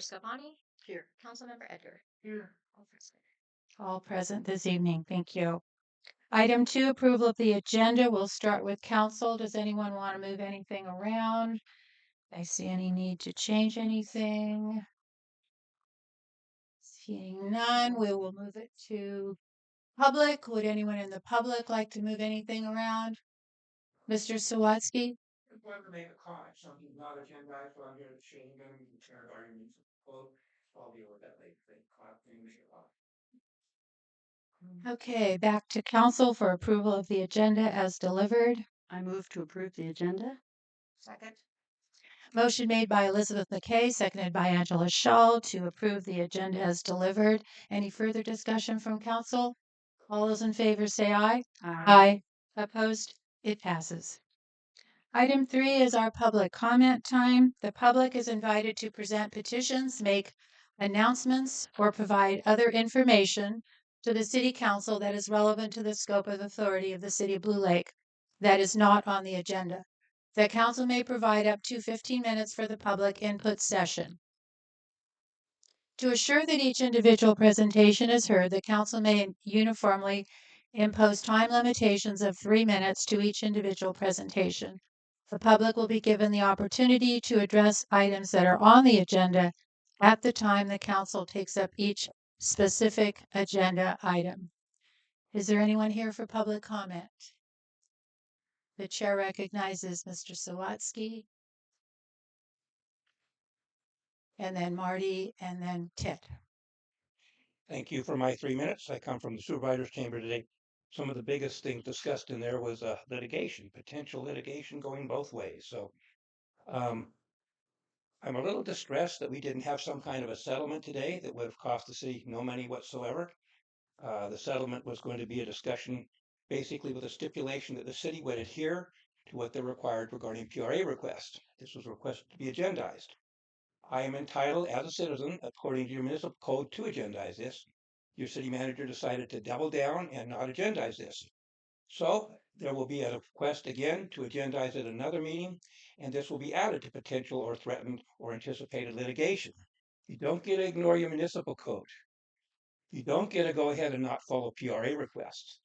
Scavani, Here. Councilmember Edgar. Here. All present. All present this evening. Thank you. Item 2, approval of the agenda. We'll start with council. Does anyone want to move anything around? I see any need to change anything? Seeing none, we will move it to public. Would anyone in the public like to move anything around? Mr. Sawatsky? I wanted to make a comment, something not agendized, so I'm here to change them, share arguments, quote, I'll deal with that later, things Okay, back to council for approval of the agenda as delivered. I move to approve the agenda. Second. Motion made by Elizabeth McKay, seconded by Angela Shaw to approve the agenda as delivered. Any further discussion from council? All those in favor say aye. Aye. Opposed? It passes. Item 3 is our public comment time. The public is invited to present petitions, make announcements, or provide other information to the City Council that is relevant to the scope of authority of the City of Blue Lake that is not on the agenda. The Council may provide up to 15 minutes for the public input session. To assure that each individual presentation is heard, the Council may uniformly impose time limitations of 3 minutes to each individual presentation. The public will be given the opportunity to address items that are on the agenda at the time the Council takes up each specific agenda item. Is there anyone here for public comment? The chair recognizes Mr. Sawatsky, and then Marty, and then Tit. Thank you for my 3 minutes. I come from the supervisor's chamber today. Some of the biggest things discussed in there was litigation, potential litigation going both ways. So um, I'm a little distressed that we didn't have some kind of a settlement today that would have cost the city no money whatsoever. The settlement was going to be a discussion basically with a stipulation that the city would adhere to what they're required regarding PRA requests. This was requested to be agendized. I am entitled as a citizen, according to your municipal code, to agendize this. Your city manager decided to double down and not agendize this. So there will be a request again to agendize at another meeting, and this will be added to potential or threatened or anticipated litigation. You don't get to ignore your municipal code. You don't get to go ahead and not follow PRA requests.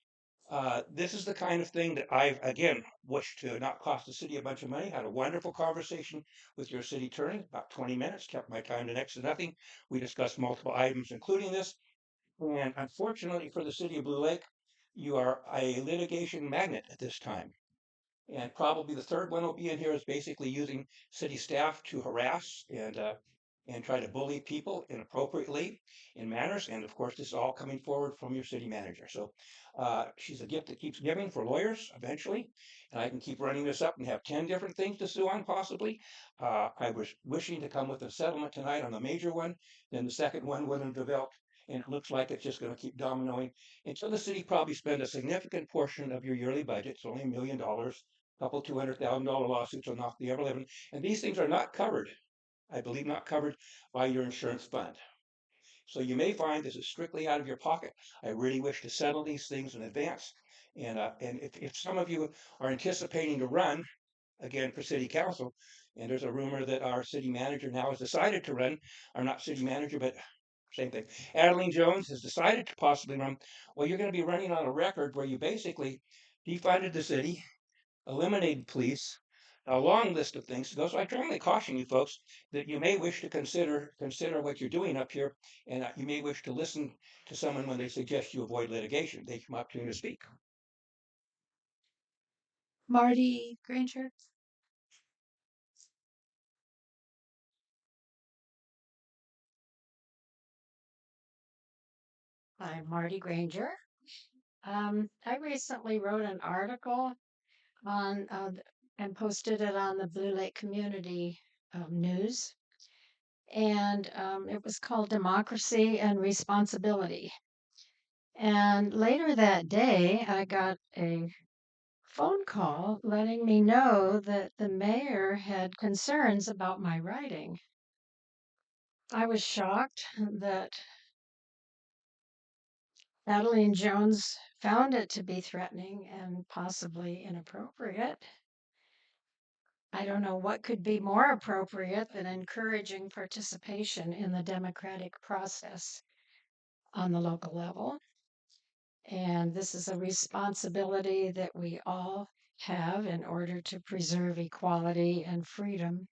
This is the kind of thing that I've, again, wished to not cost the city a bunch of money. Had a wonderful conversation with your city attorney, about 20 minutes, kept my time to next to nothing. We discussed multiple items, including this. And unfortunately for the city of Blue Lake, you are a litigation magnet at this time. And probably the third one will be in here is basically using city staff to harass and try to bully people inappropriately in manners. And of course, this is all coming forward from your city manager. So she's a gift that keeps giving for lawyers eventually. And I can keep running this up and have 10 different things to sue on possibly. I was wishing to come with a settlement tonight on the major one. Then the second one wouldn't have developed. And it looks like it's just going to keep dominoing until the city probably spend a significant portion of your yearly budget. It's only $1 million, couple $200,000 lawsuits will knock the ever living. And these things are not covered, I believe, not covered by your insurance fund. So you may find this is strictly out of your pocket. I really wish to settle these things in advance. And if some of you are anticipating to run again for city council, and there's a rumor that our city manager now has decided to run, or not city manager, but same thing. Adeline Jones has decided to possibly run. Well, you're going to be running on a record where you basically defunded the city, eliminated police, a long list of things to go. So I strongly caution you folks that you may wish to consider what you're doing up here, and you may wish to listen to someone when they suggest you avoid litigation. They come up to you to speak. Marty Granger? I'm Marty Granger. I recently wrote an article on and posted it on the Blue Lake Community News, and it was called Democracy and Responsibility. And later that day, I got a phone call letting me know that the mayor had concerns about my writing. I was shocked that Adeline Jones found it to be threatening and possibly inappropriate. I don't know what could be more appropriate than encouraging participation in the democratic process on the local level. And this is a responsibility that we all have in order to preserve equality and freedom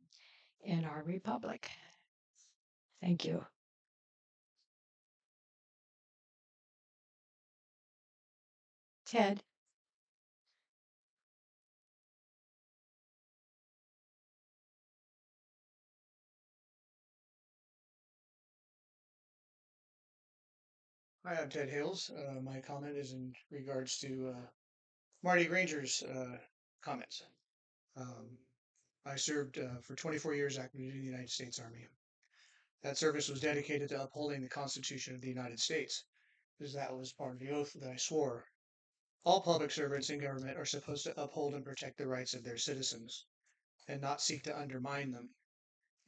in our republic. Thank you. Ted? Hi, I'm Ted Hales. My comment is in regards to Marty Granger's comments. I served for 24 years active duty in the United States Army. That service was dedicated to upholding the Constitution of the United States, because that was part of the oath that I swore. All public servants in government are supposed to uphold and protect the rights of their citizens and not seek to undermine them.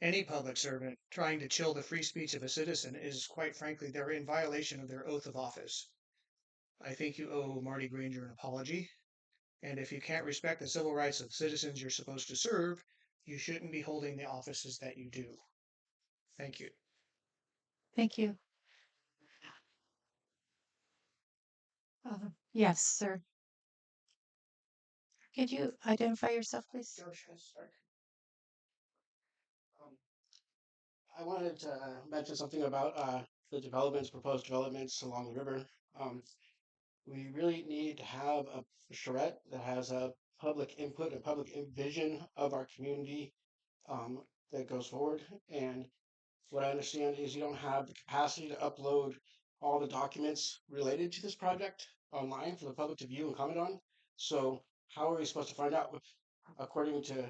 Any public servant trying to chill the free speech of a citizen is, quite frankly, they're in violation of their oath of office. I think you owe Marty Granger an apology. And if you can't respect the civil rights of citizens you're supposed to serve, you shouldn't be holding the offices that you do. Thank you. Thank you. Yes, sir. Could you identify yourself, please? George Stark. I wanted to mention something about the proposed developments along the river. We really need to have a charrette that has a public input, a public vision of our community that goes forward. And what I understand is you don't have the capacity to upload all the documents related to this project online for the public to view and comment on. So how are we supposed to find out? According to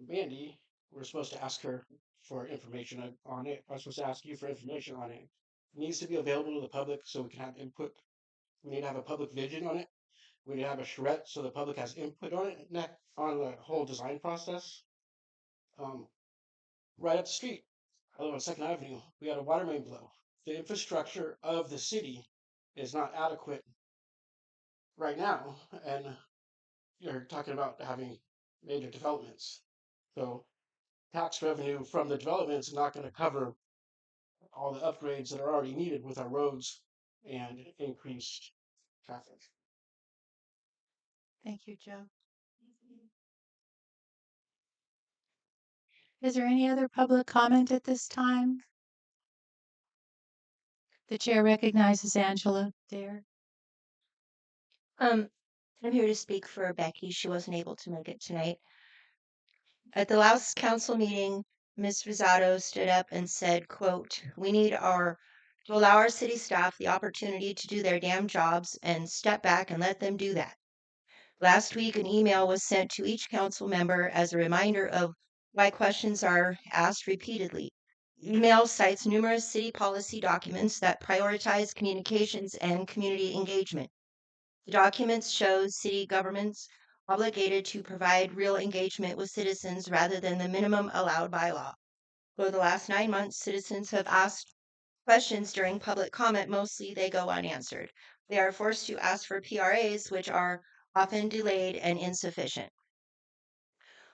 Mandy, we're supposed to ask her for information on it. I'm supposed to ask you for information on it. It needs to be available to the public so we can have input. We need to have a public vision on it. We need to have a charrette so the public has input on it, on the whole design process. Right up the street, I live on 2nd Avenue, we had a water main blow. The infrastructure of the city is not adequate right now, and you're talking about having major developments. So tax revenue from the development is not going to cover all the upgrades that are already needed with our roads and increased traffic. Thank you, Joe. Is there any other public comment at this time? The chair recognizes Angela Dare. I'm here to speak for Becky. She wasn't able to make it tonight. At the last council meeting, Ms. Rosado stood up and said, quote, "We need to allow our city staff the opportunity to do their damn jobs and step back and let them do that." Last week, an email was sent to each council member as a reminder of why questions are asked repeatedly. Email cites numerous city policy documents that prioritize communications and community engagement. The documents show city governments obligated to provide real engagement with citizens rather than the minimum allowed by law. For the last 9 months, citizens have asked questions during public comment. Mostly they go unanswered. They are forced to ask for PRAs, which are often delayed and insufficient.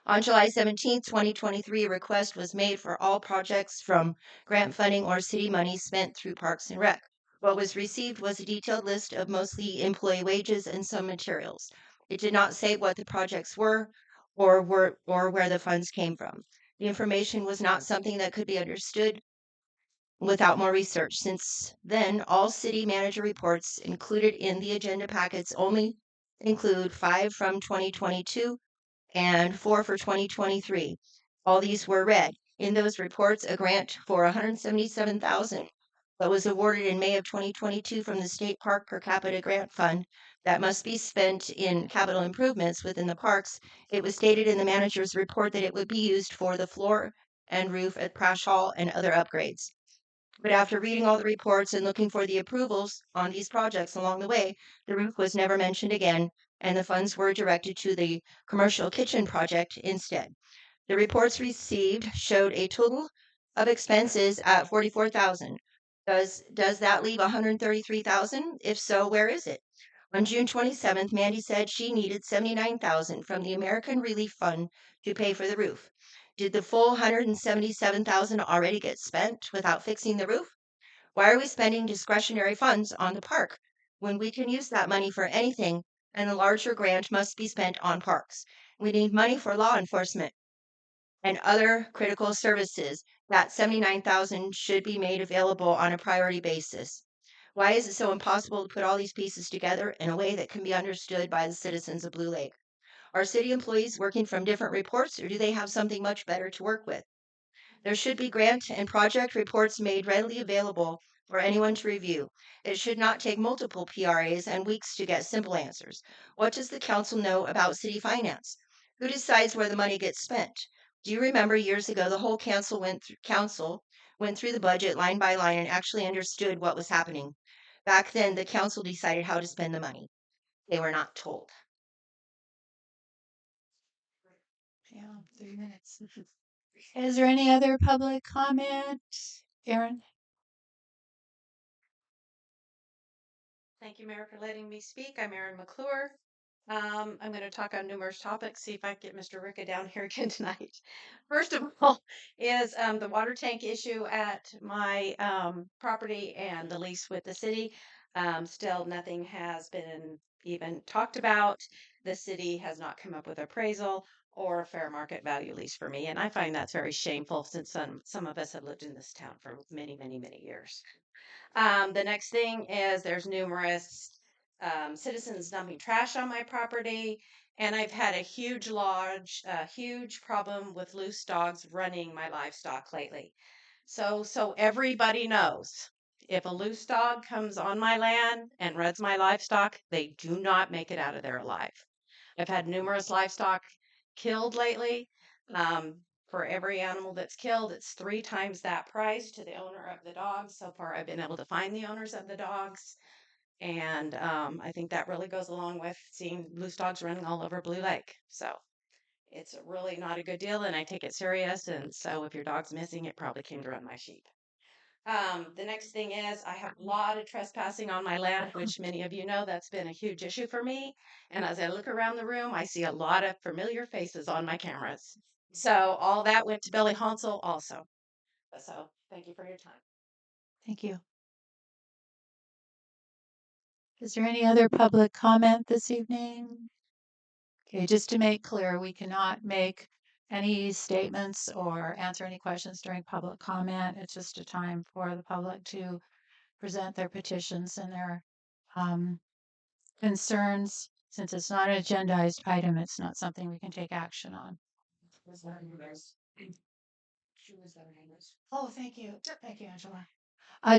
On July 17, 2023, a request was made for all projects from grant funding or city money spent through Parks and Rec. What was received was a detailed list of mostly employee wages and some materials. It did not say what the projects were or where the funds came from. The information was not something that could be understood without more research. Since then, all city manager reports included in the agenda packets only include 5 from 2022 and 4 for 2023. All these were read. In those reports, a grant for $177,000 that was awarded in May of 2022 from the State Park Per Capita Grant Fund that must be spent in capital improvements within the parks. It was stated in the manager's report that it would be used for the floor and roof at Prash Hall and other upgrades. But after reading all the reports and looking for the approvals on these projects along the way, the roof was never mentioned again, and the funds were directed to the commercial kitchen project instead. The reports received showed a total of expenses at $44,000. Does that leave $133,000? If so, where is it? On June 27th, Mandy said she needed $79,000 from the American Relief Fund to pay for the roof. Did the full $177,000 already get spent without fixing the roof? Why are we spending discretionary funds on the park when we can use that money for anything and the larger grant must be spent on parks? We need money for law enforcement and other critical services. That 79,000 should be made available on a priority basis. Why is it so impossible to put all these pieces together in a way that can be understood by the citizens of Blue Lake? Are city employees working from different reports or do they have something much better to work with? There should be grant and project reports made readily available for anyone to review. It should not take multiple PRAs and weeks to get simple answers. What does the council know about city finance? Who decides where the money gets spent? Do you remember years ago the whole council went through the budget line by line and actually understood what was happening? Back then, the council decided how to spend the money. They were not told. Yeah, 3 minutes. Is there any other public comment? Aaron? Thank you, Mayor, for letting me speak. I'm Erin McClure. I'm going to talk on numerous topics, see if I can get Mr. Ricka down here again tonight. First of all, is the water tank issue at my property and the lease with the city. Still, nothing has been even talked about. The city has not come up with appraisal or a fair market value lease for me, and I find that's very shameful since some of us have lived in this town for many, many, many years. The next thing is there's numerous citizens dumping trash on my property, and I've had a huge problem with loose dogs running my livestock lately. So everybody knows if a loose dog comes on my land and runs my livestock, they do not make it out of there alive. I've had numerous livestock killed lately. For every animal that's killed, it's 3 times that price to the owner of the dogs. So far, I've been able to find the owners of the dogs. And I think that really goes along with seeing loose dogs running all over Blue Lake. So it's really not a good deal, and I take it serious. And so if your dog's missing, it probably came to run my sheep. The next thing is I have a lot of trespassing on my land, which many of you know that's been a huge issue for me. And as I look around the room, I see a lot of familiar faces on my cameras. So all that went to Billy Hansel also. So thank you for your time. Thank you. Is there any other public comment this evening? Okay, just to make clear, we cannot make any statements or answer any questions during public comment. It's just a time for the public to present their petitions and their um, concerns. Since it's not an agendized item, it's not something we can take action on. Oh, thank you. Thank you, Angela.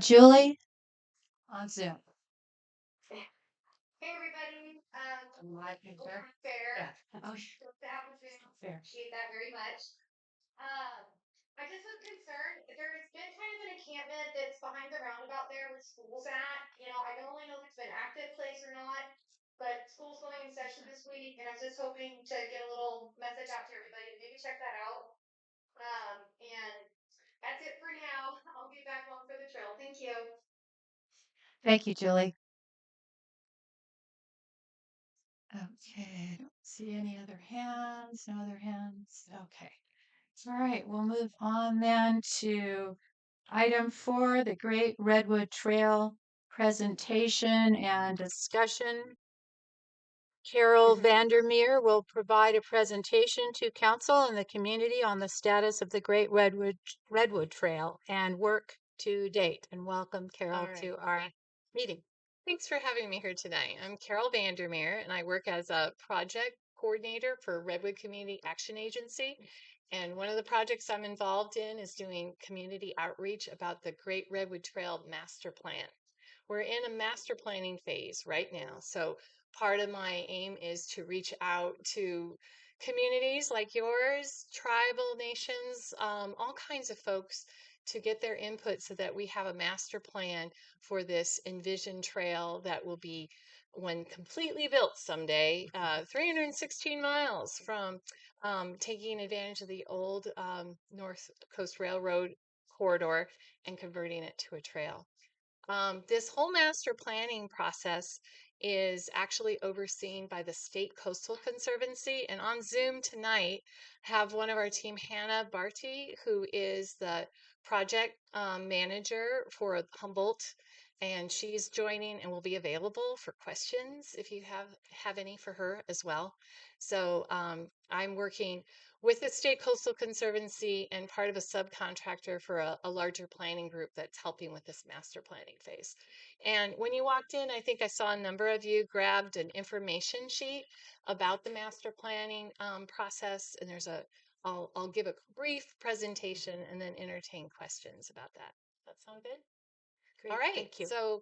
Julie on Zoom. Hey everybody, fair. Yeah. Oh, fair. Appreciate that very much. I just was concerned, there's been kind of an encampment that's behind the roundabout there where school's at. I don't really know if it's been active place or not, but school's going in session this week and I was just hoping to get a little message out to everybody to maybe check that out. And that's it for now. I'll be back on for the trail. Thank you. Thank you, Julie. Okay, I don't see any other hands. No other hands. Okay. All right, we'll move on then to item 4, the Great Redwood Trail presentation and discussion. Carol Vandermeer will provide a presentation to council and the community on the status of the Great Redwood Trail and work to date. And welcome, Carol, to our meeting. Thanks for having me here tonight. I'm Carol Vandermeer, and I work as a project coordinator for Redwood Community Action Agency. And one of the projects I'm involved in is doing community outreach about the Great Redwood Trail Master Plan. We're in a master planning phase right now. So part of my aim is to reach out to communities like yours, tribal nations, all kinds of folks to get their input so that we have a master plan for this envisioned trail that will be, when completely built someday, 316 miles from taking advantage of the old North Coast Railroad corridor and converting it to a trail. This whole master planning process is actually overseen by the State Coastal Conservancy. And on Zoom tonight, have one of our team, Hannah Barty, who is the project manager for Humboldt. And she's joining and will be available for questions if you have any for her as well. So I'm working with the State Coastal Conservancy and part of a subcontractor for a larger planning group that's helping with this master planning phase. And when you walked in, I think I saw a number of you grabbed an information sheet about the master planning process. And I'll give a brief presentation and then entertain questions about that. That sound good? Great, All right. thank you. So,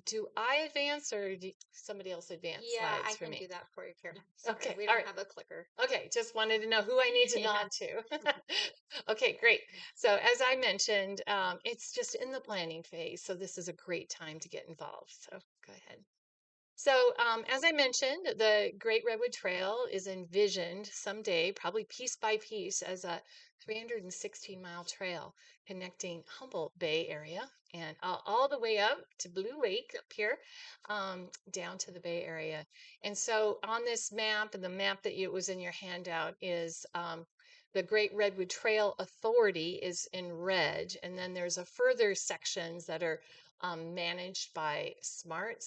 do I advance or do somebody else advance Yeah, slides I for can me? do that for you, Karen. Sorry, Okay, we all don't right. have a clicker. Okay, just wanted to know who I need to Yeah. nod to. Okay, great. So as I mentioned, it's just in the planning phase, so this is a great time to get involved. So go ahead. So as I mentioned, the Great Redwood Trail is envisioned someday, probably piece by piece, as a 316-mile trail connecting Humboldt Bay area and all the way up to Blue Lake up here, down to the Bay Area. And so on this map, and the map that was in your handout is the Great Redwood Trail Authority is in red, and then there's a further sections that are managed by SMART,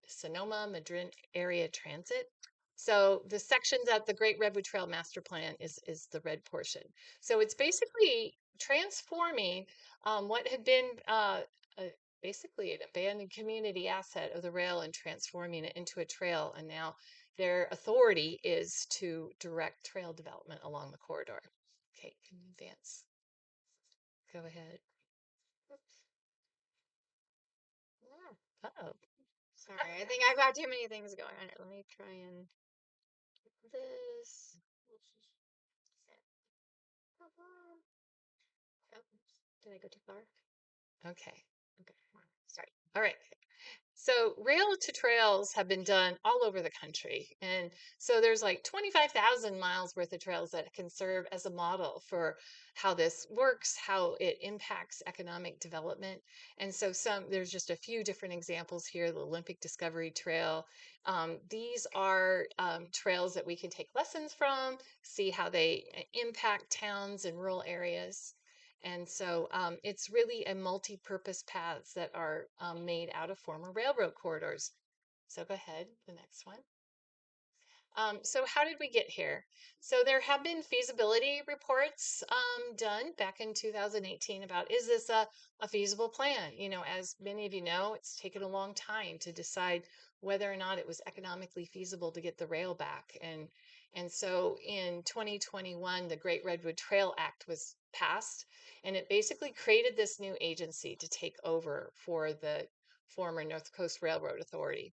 Sonoma Madrid Area Transit. So the section that the Great Redwood Trail Master Plan is the red portion. So it's basically transforming what had been basically an abandoned community asset of the rail and transforming it into a trail. And now their authority is to direct trail development along the corridor. Okay, can you advance? Go ahead. Oh, Sorry, I think I've got too many things going on here. Let me try and this. Oh, did I go too far? okay. Okay, sorry. All right. So rail to trails have been done all over the country. And so there's like 25,000 miles worth of trails that can serve as a model for how this works, how it impacts economic development. And so there's just a few different examples here, the Olympic Discovery Trail. These are trails that we can take lessons from, see how they impact towns and rural areas. And so it's really a multi-purpose paths that are made out of former railroad corridors. So go ahead, the next one. So how did we get here? So there have been feasibility reports done back in 2018 about, is this a feasible plan? You know, as many of you know, it's taken a long time to decide whether or not it was economically feasible to get the rail back. And so in 2021, the Great Redwood Trail Act was passed, and it basically created this new agency to take over for the former North Coast Railroad Authority.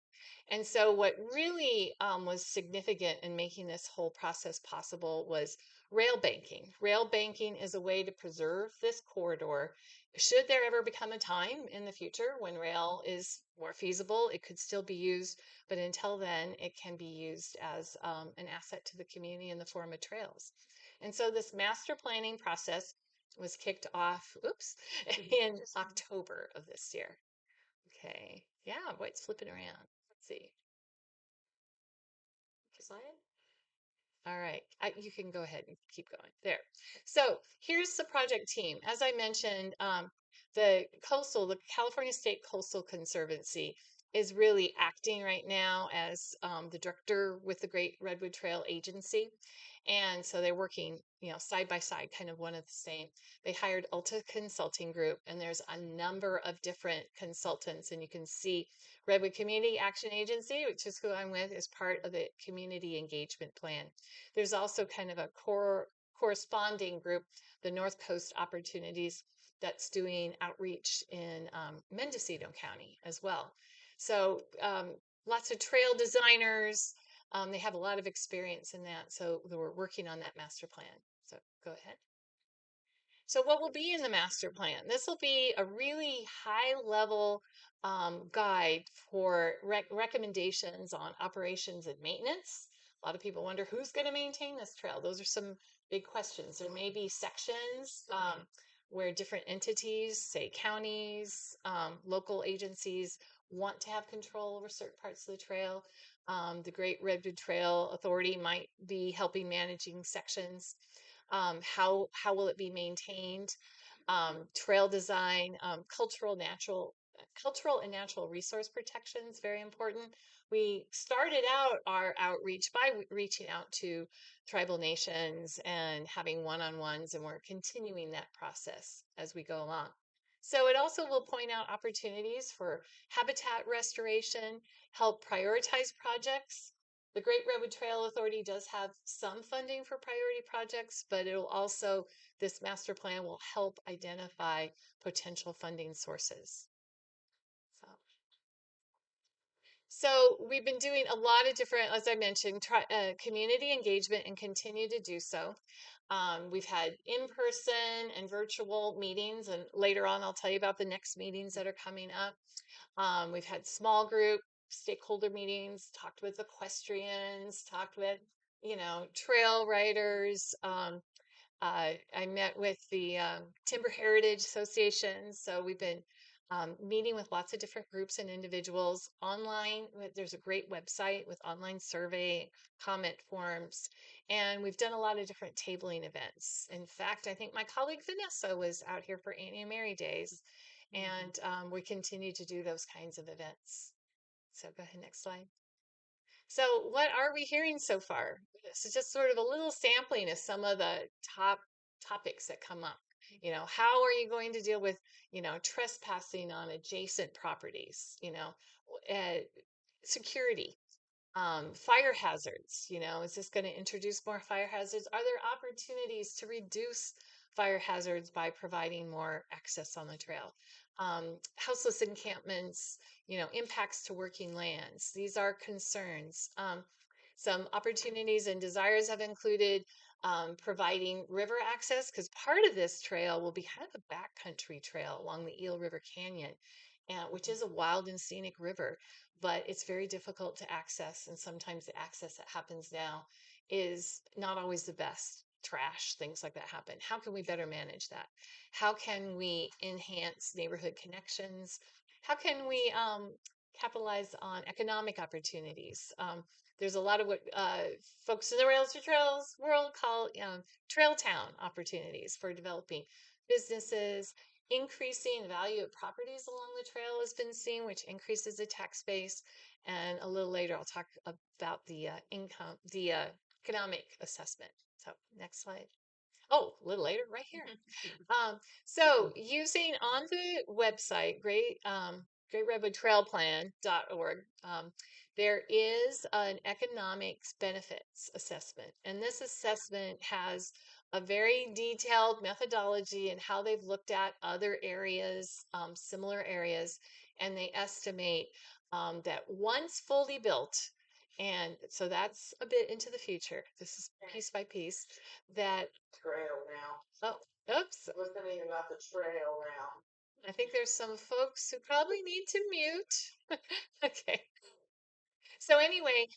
And so, what really was significant in making this whole process possible was rail banking. Rail banking is a way to preserve this corridor. Should there ever become a time in the future when rail is more feasible, it could still be used. But until then, it can be used as an asset to the community in the form of trails. And so, this master planning process was kicked off, in October of this year. Okay. Yeah, boy, it's flipping around. Let's see. Slide. All right, you can go ahead and keep going there. So here's the project team. As I mentioned, the California State Coastal Conservancy is really acting right now as the director with the Great Redwood Trail Agency. And so they're working, side by side, kind of one of the same. They hired Ulta Consulting Group, and there's a number of different consultants. And you can see Redwood Community Action Agency, which is who I'm with, is part of the community engagement plan. There's also kind of a corresponding group, the North Coast Opportunities, that's doing outreach in Mendocino County as well. So lots of trail designers. They have a lot of experience in that. So we're working on that master plan. So go ahead. So what will be in the master plan? This will be a really high level guide for recommendations on operations and maintenance. A lot of people wonder who's going to maintain this trail. Those are some big questions. There may be sections where different entities, say counties, local agencies, want to have control over certain parts of the trail. The Great Redwood Trail Authority might be helping managing sections. How will it be maintained? Trail design, cultural and natural resource protection is very important. We started out our outreach by reaching out to tribal nations and having one-on-ones, and we're continuing that process as we go along. So it also will point out opportunities for habitat restoration, help prioritize projects. The Great Redwood Trail Authority does have some funding for priority projects, but it'll also, this master plan will help identify potential funding sources. So we've been doing a lot of different, as I mentioned, community engagement and continue to do so. We've had in-person and virtual meetings, and later on I'll tell you about the next meetings that are coming up. We've had small group stakeholder meetings, talked with equestrians, talked with, trail riders. I met with the Timber Heritage Association, so we've been meeting with lots of different groups and individuals online. There's a great website with online survey, comment forms, and we've done a lot of different tabling events. In fact, I think my colleague Vanessa was out here for Annie and Mary Days, and we continue to do those kinds of events. So go ahead, next slide. So what are we hearing so far? This is just sort of a little sampling of some of the top topics that come up. How are you going to deal with, trespassing on adjacent properties, security, fire hazards, is this going to introduce more fire hazards? Are there opportunities to reduce fire hazards by providing more access on the trail? Houseless encampments, impacts to working lands. These are concerns. Some opportunities and desires have included providing river access, because part of this trail will be kind of a backcountry trail along the Eel River Canyon, which is a wild and scenic river, but it's very difficult to access. And sometimes the access that happens now is not always the best. Trash, things like that happen. How can we better manage that? How can we enhance neighborhood connections? How can we capitalize on economic opportunities? There's a lot of what folks in the Rails to Trails world call trail town opportunities for developing businesses. Increasing value of properties along the trail has been seen, which increases the tax base. And a little later, I'll talk about the economic assessment. So next slide. Oh, a little later, right here. So using on the website, GreatRedwoodTrailPlan.org, there is an economics benefits assessment. And this assessment has a very detailed methodology and how they've looked at other areas, similar areas, and they estimate that once fully built, and so that's a bit into the future. This is piece by piece. That trail now. oh, oops. Listening about the trail now. I think there's some folks who probably need to mute. Okay. So anyway,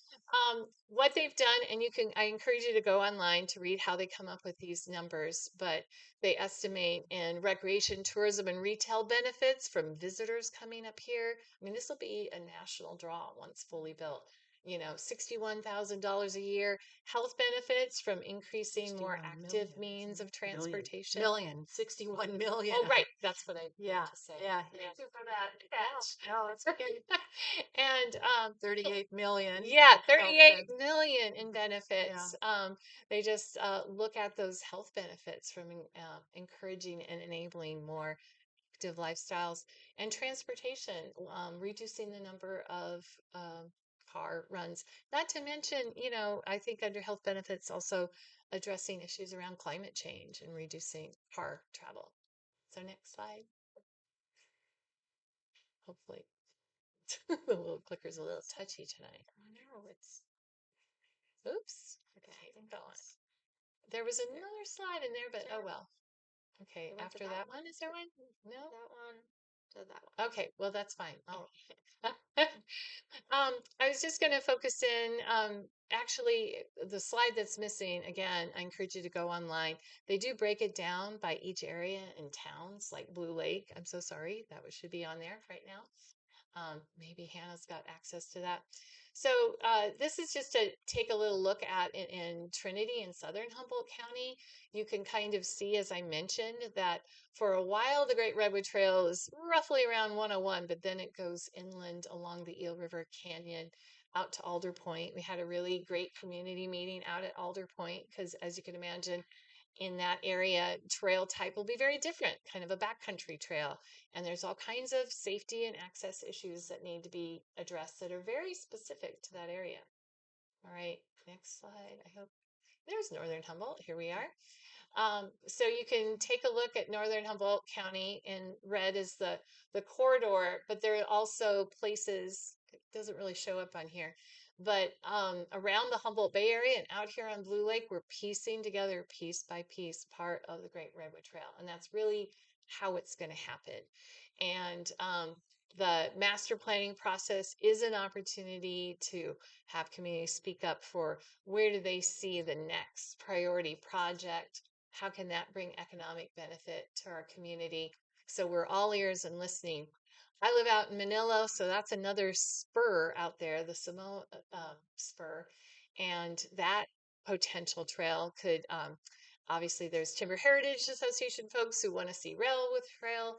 what they've done, and I encourage you to go online to read how they come up with these numbers, but they estimate in recreation, tourism, and retail benefits from visitors coming up here. I mean, this will be a national draw once fully built. $61,000 a year. Health benefits from increasing more active means of transportation. 61 million. Oh, right. That's what I Yeah, meant to say. yeah. Thank you for that catch. No, it's okay. And 38 million. yeah, health 38 million in benefits. Yeah. They just look at those health benefits from encouraging and enabling more active lifestyles, and transportation, reducing the number of car runs. Not to mention, I think under health benefits also addressing issues around climate change and reducing car travel. So next slide. Hopefully the little clicker's a little touchy tonight. No, it's Oops. Okay, go on. There was another slide in there, but oh well. Okay, You went to after that that one, is there one? No? that one to that one. Okay, well, that's fine. I was just going to focus in actually, the slide that's missing, again, I encourage you to go online. They do break it down by each area and towns, like Blue Lake. I'm so sorry, that should be on there right now. Maybe Hannah's got access to that. So this is just to take a little look at in Trinity and Southern Humboldt County. You can kind of see, as I mentioned, that for a while the Great Redwood Trail is roughly around 101, but then it goes inland along the Eel River Canyon out to Alder Point. We had a really great community meeting out at Alder Point because, as you can imagine, in that area, trail type will be very different, kind of a backcountry trail. And there's all kinds of safety and access issues that need to be addressed that are very specific to that area. All right, next slide. I hope there's Northern Humboldt. Here we are. So you can take a look at Northern Humboldt County. In red is the corridor, but there are also places, it doesn't really show up on here, but around the Humboldt Bay area and out here on Blue Lake, we're piecing together piece by piece part of the Great Redwood Trail. And that's really how it's going to happen. And the master planning process is an opportunity to have communities speak up for where do they see the next priority project. How can that bring economic benefit to our community? So we're all ears and listening. I live out in Manila, so that's another spur out there, the Samoa spur. And that potential trail could, obviously, there's Timber Heritage Association folks who want to see rail with trail.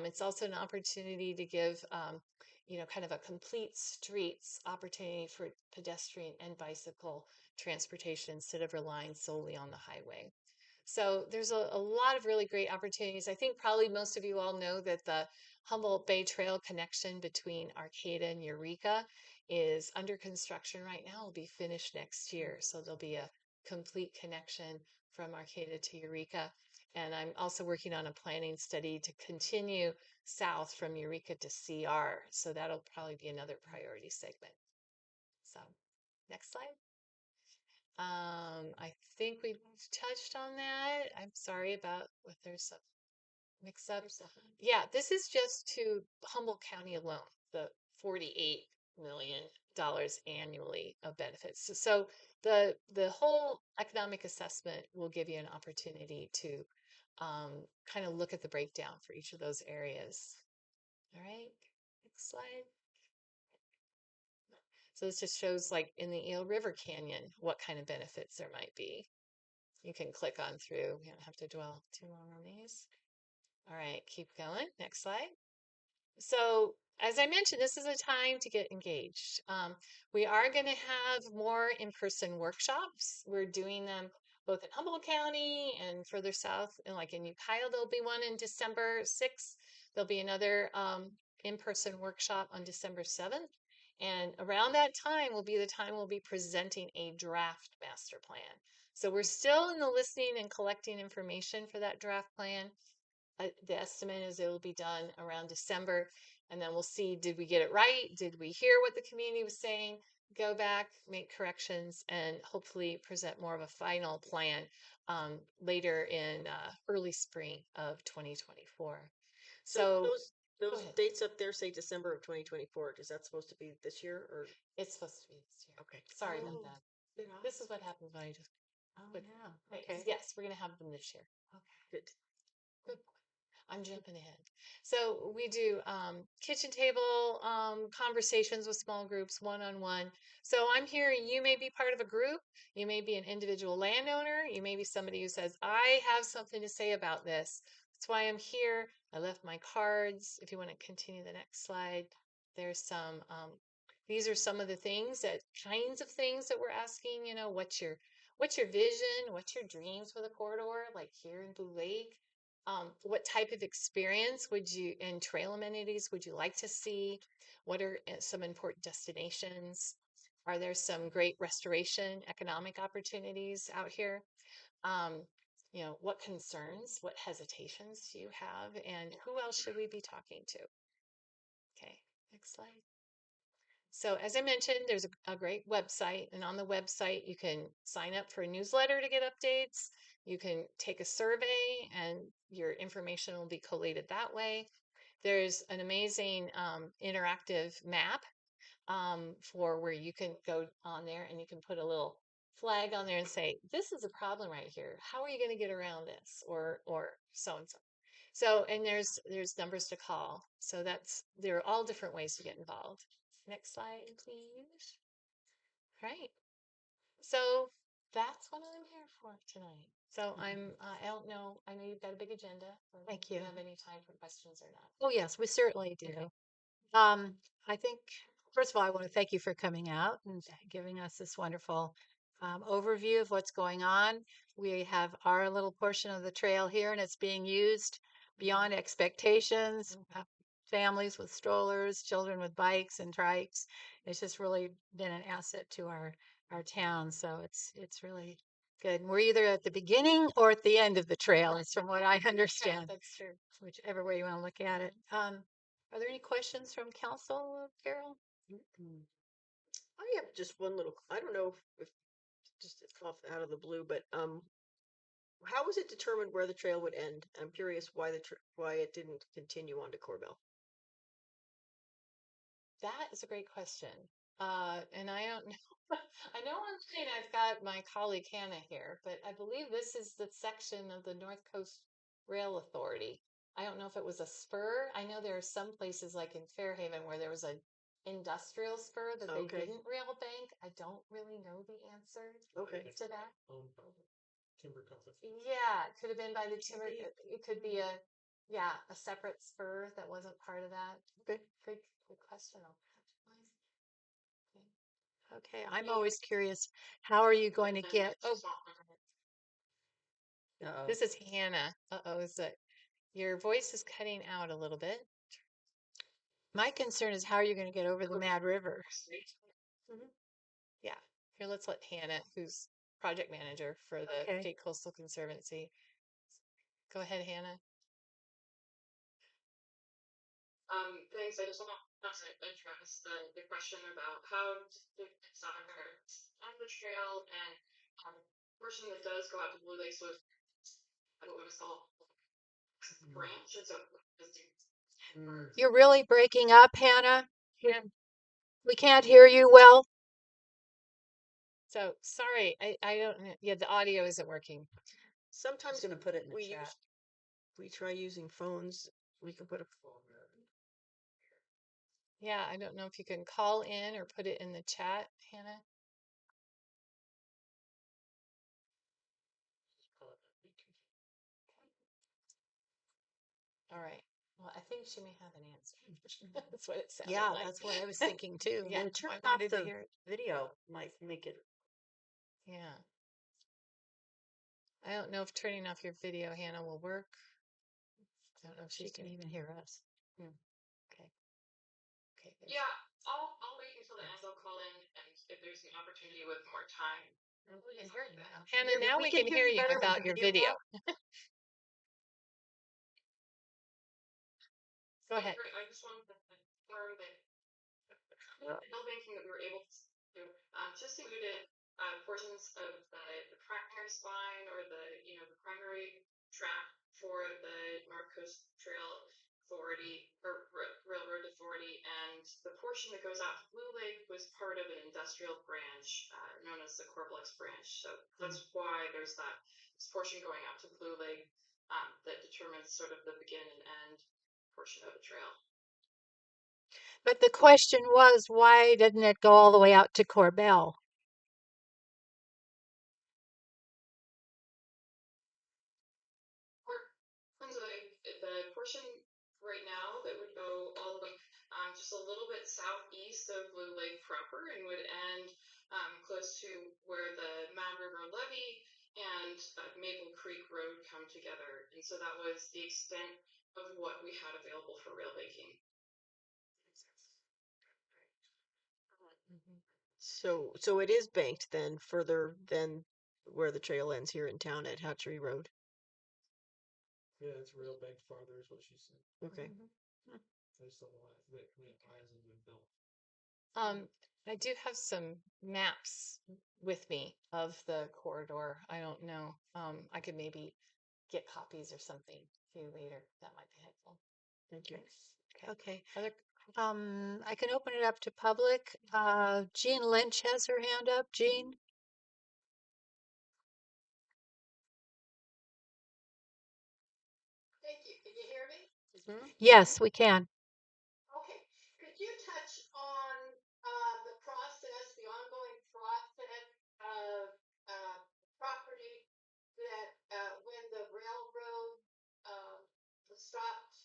It's also an opportunity to give, kind of a complete streets opportunity for pedestrian and bicycle transportation instead of relying solely on the highway. So there's a lot of really great opportunities. I think probably most of you all know that the Humboldt Bay Trail connection between Arcata and Eureka is under construction right now. It'll be finished next year. So there'll be a complete connection from Arcata to Eureka. And I'm also working on a planning study to continue south from Eureka to CR. So that'll probably be another priority segment. So next slide. I think we touched on that. I'm sorry about if there's some mix-ups. Yeah, this is just to Humboldt County alone, the $48 million annually of benefits. So the whole economic assessment will give you an opportunity to kind of look at the breakdown for each of those areas. All right, next slide. So this just shows, like in the Eel River Canyon, what kind of benefits there might be. You can click on through. We don't have to dwell too long on these. All right, keep going. Next slide. So as I mentioned, this is a time to get engaged. We are going to have more in-person workshops. We're doing them both in Humboldt County and further south, and like in Ukiah, there'll be one in December 6th. There'll be another in-person workshop on December 7th. And around that time will be the time we'll be presenting a draft master plan. So we're still in the listening and collecting information for that draft plan. The estimate is it will be done around December, and then we'll see, did we get it right? Did we hear what the community was saying? Go back, make corrections, and hopefully present more of a final plan later in early spring of 2024. So those dates up there say December of 2024. Is that supposed to be this year, or it's supposed to be this year? Okay. Sorry about that. This is what happens when I just. Oh yeah. Okay. Yes, we're gonna have them this year. Okay. Good. I'm jumping ahead. So we do kitchen table conversations with small groups, one-on-one. So I'm here. You may be part of a group. You may be an individual landowner. You may be somebody who says, I have something to say about this. That's why I'm here. I left my cards. If you want to continue the next slide, there's some, these are some of the kinds of things that we're asking, what's your vision? What's your dreams for the corridor? Like here in Blue Lake? What type of experience and trail amenities would you like to see? What are some important destinations? Are there some great restoration economic opportunities out here? What concerns, what hesitations do you have? And who else should we be talking to? Okay, next slide. So as I mentioned, there's a great website, and on the website, you can sign up for a newsletter to get updates. You can take a survey, and your information will be collated that way. There's an amazing interactive map for where you can go on there and you can put a little flag on there and say, this is a problem right here. How are you going to get around this? Or so and so. So, and there's numbers to call. So there are all different ways to get involved. Next slide, please. Right. So that's what I'm here for tonight. So I don't know, I know you've got a big agenda. Thank Do you you. have any time for questions or not? Oh, yes, we certainly do. Okay. I think, first of all, I want to thank you for coming out and giving us this wonderful overview of what's going on. We have our little portion of the trail here, and it's being used beyond expectations. Families with strollers, children with bikes and trikes. It's just really been an asset to our town. So it's really good. And we're either at the beginning or at the end of the trail. It's from what I understand. That's true. Whichever way you want to look at it. Are there any questions from council, Carol? I have just one little, I don't know if just off out of the blue, but how was it determined where the trail would end? I'm curious why why it didn't continue on to Corbell. That is a great question. And I don't know. I know one thing. I've got my colleague Hannah here, but I believe this is the section of the North Coast Rail Authority. I don't know if it was a spur. I know there are some places like in Fairhaven where there was an industrial spur that they Okay. didn't rail bank. I don't really know the answer to that. Timber company. Yeah, it could have been by the timber. It could be a separate spur that wasn't part of that. Okay. Good question. Okay, I'm always curious. How are you going to get? Oh, Uh-oh. This is Hannah. Uh-oh, is that your voice is cutting out a little bit? my concern is how are you going to get over the Mad River? Yeah. Here, let's let Hannah, who's project manager for the Okay. State Coastal Conservancy. Go ahead, Hannah. Thanks. I just want to address the question about how to decide on the trail and portion that does go out to Blue Lake. So I don't want to call branch. And so You're really breaking up, Hannah. We can't hear you well. So sorry, I don't know. Yeah, the audio isn't working. Sometimes Gonna put it in the we chat. we try using phones. We can put a phone there. Yeah, I don't know if you can call in or put it in the chat, Hannah. All right. Well, I think she may have an answer. That's what it sounded Yeah, like. that's what I was thinking too. Yeah, And turn I off wanted to the hear it. video might make it. Yeah. I don't know if turning off your video, Hannah, will work. I don't know if She she's can doing even hear us. Okay. Okay. Good. yeah, I'll wait until the end. I'll call in, and if there's an opportunity with more time. We can hear you now. Hannah, Yeah, now we can hear you better with without the your video video. Go ahead. I just wanted to confirm that bill banking that we were able to do just included portions of the primary spine or the the primary track for the North Coast Trail Authority or Railroad Authority, and the portion that goes out to Blue Lake was part of an industrial branch known as the Corblex branch. So that's why there's this portion going out to Blue Lake that determines sort of the begin and end portion of the trail. But the question was, why didn't it go all the way out to Corbell? The portion right now that would go all the way just a little bit southeast of Blue Lake proper and would end close to where the Mad River Levee and Maple Creek Road come together. And so that was the extent of what we had available for rail banking. So it is banked then further than where the trail ends here in town at Hatchery Road. Yeah, it's real banked farther, is what she said. Okay. I just don't know why that hasn't been built. I do have some maps with me of the corridor. I don't know. I could maybe get copies or something to you later. That might be helpful. Thank you. Okay. Okay. Other I can open it up to public. Jean Lynch has her hand up. Jean? Thank you. Can you hear me? Yes, we can. Okay. Could you touch on the process, the ongoing process of property that when the railroad stopped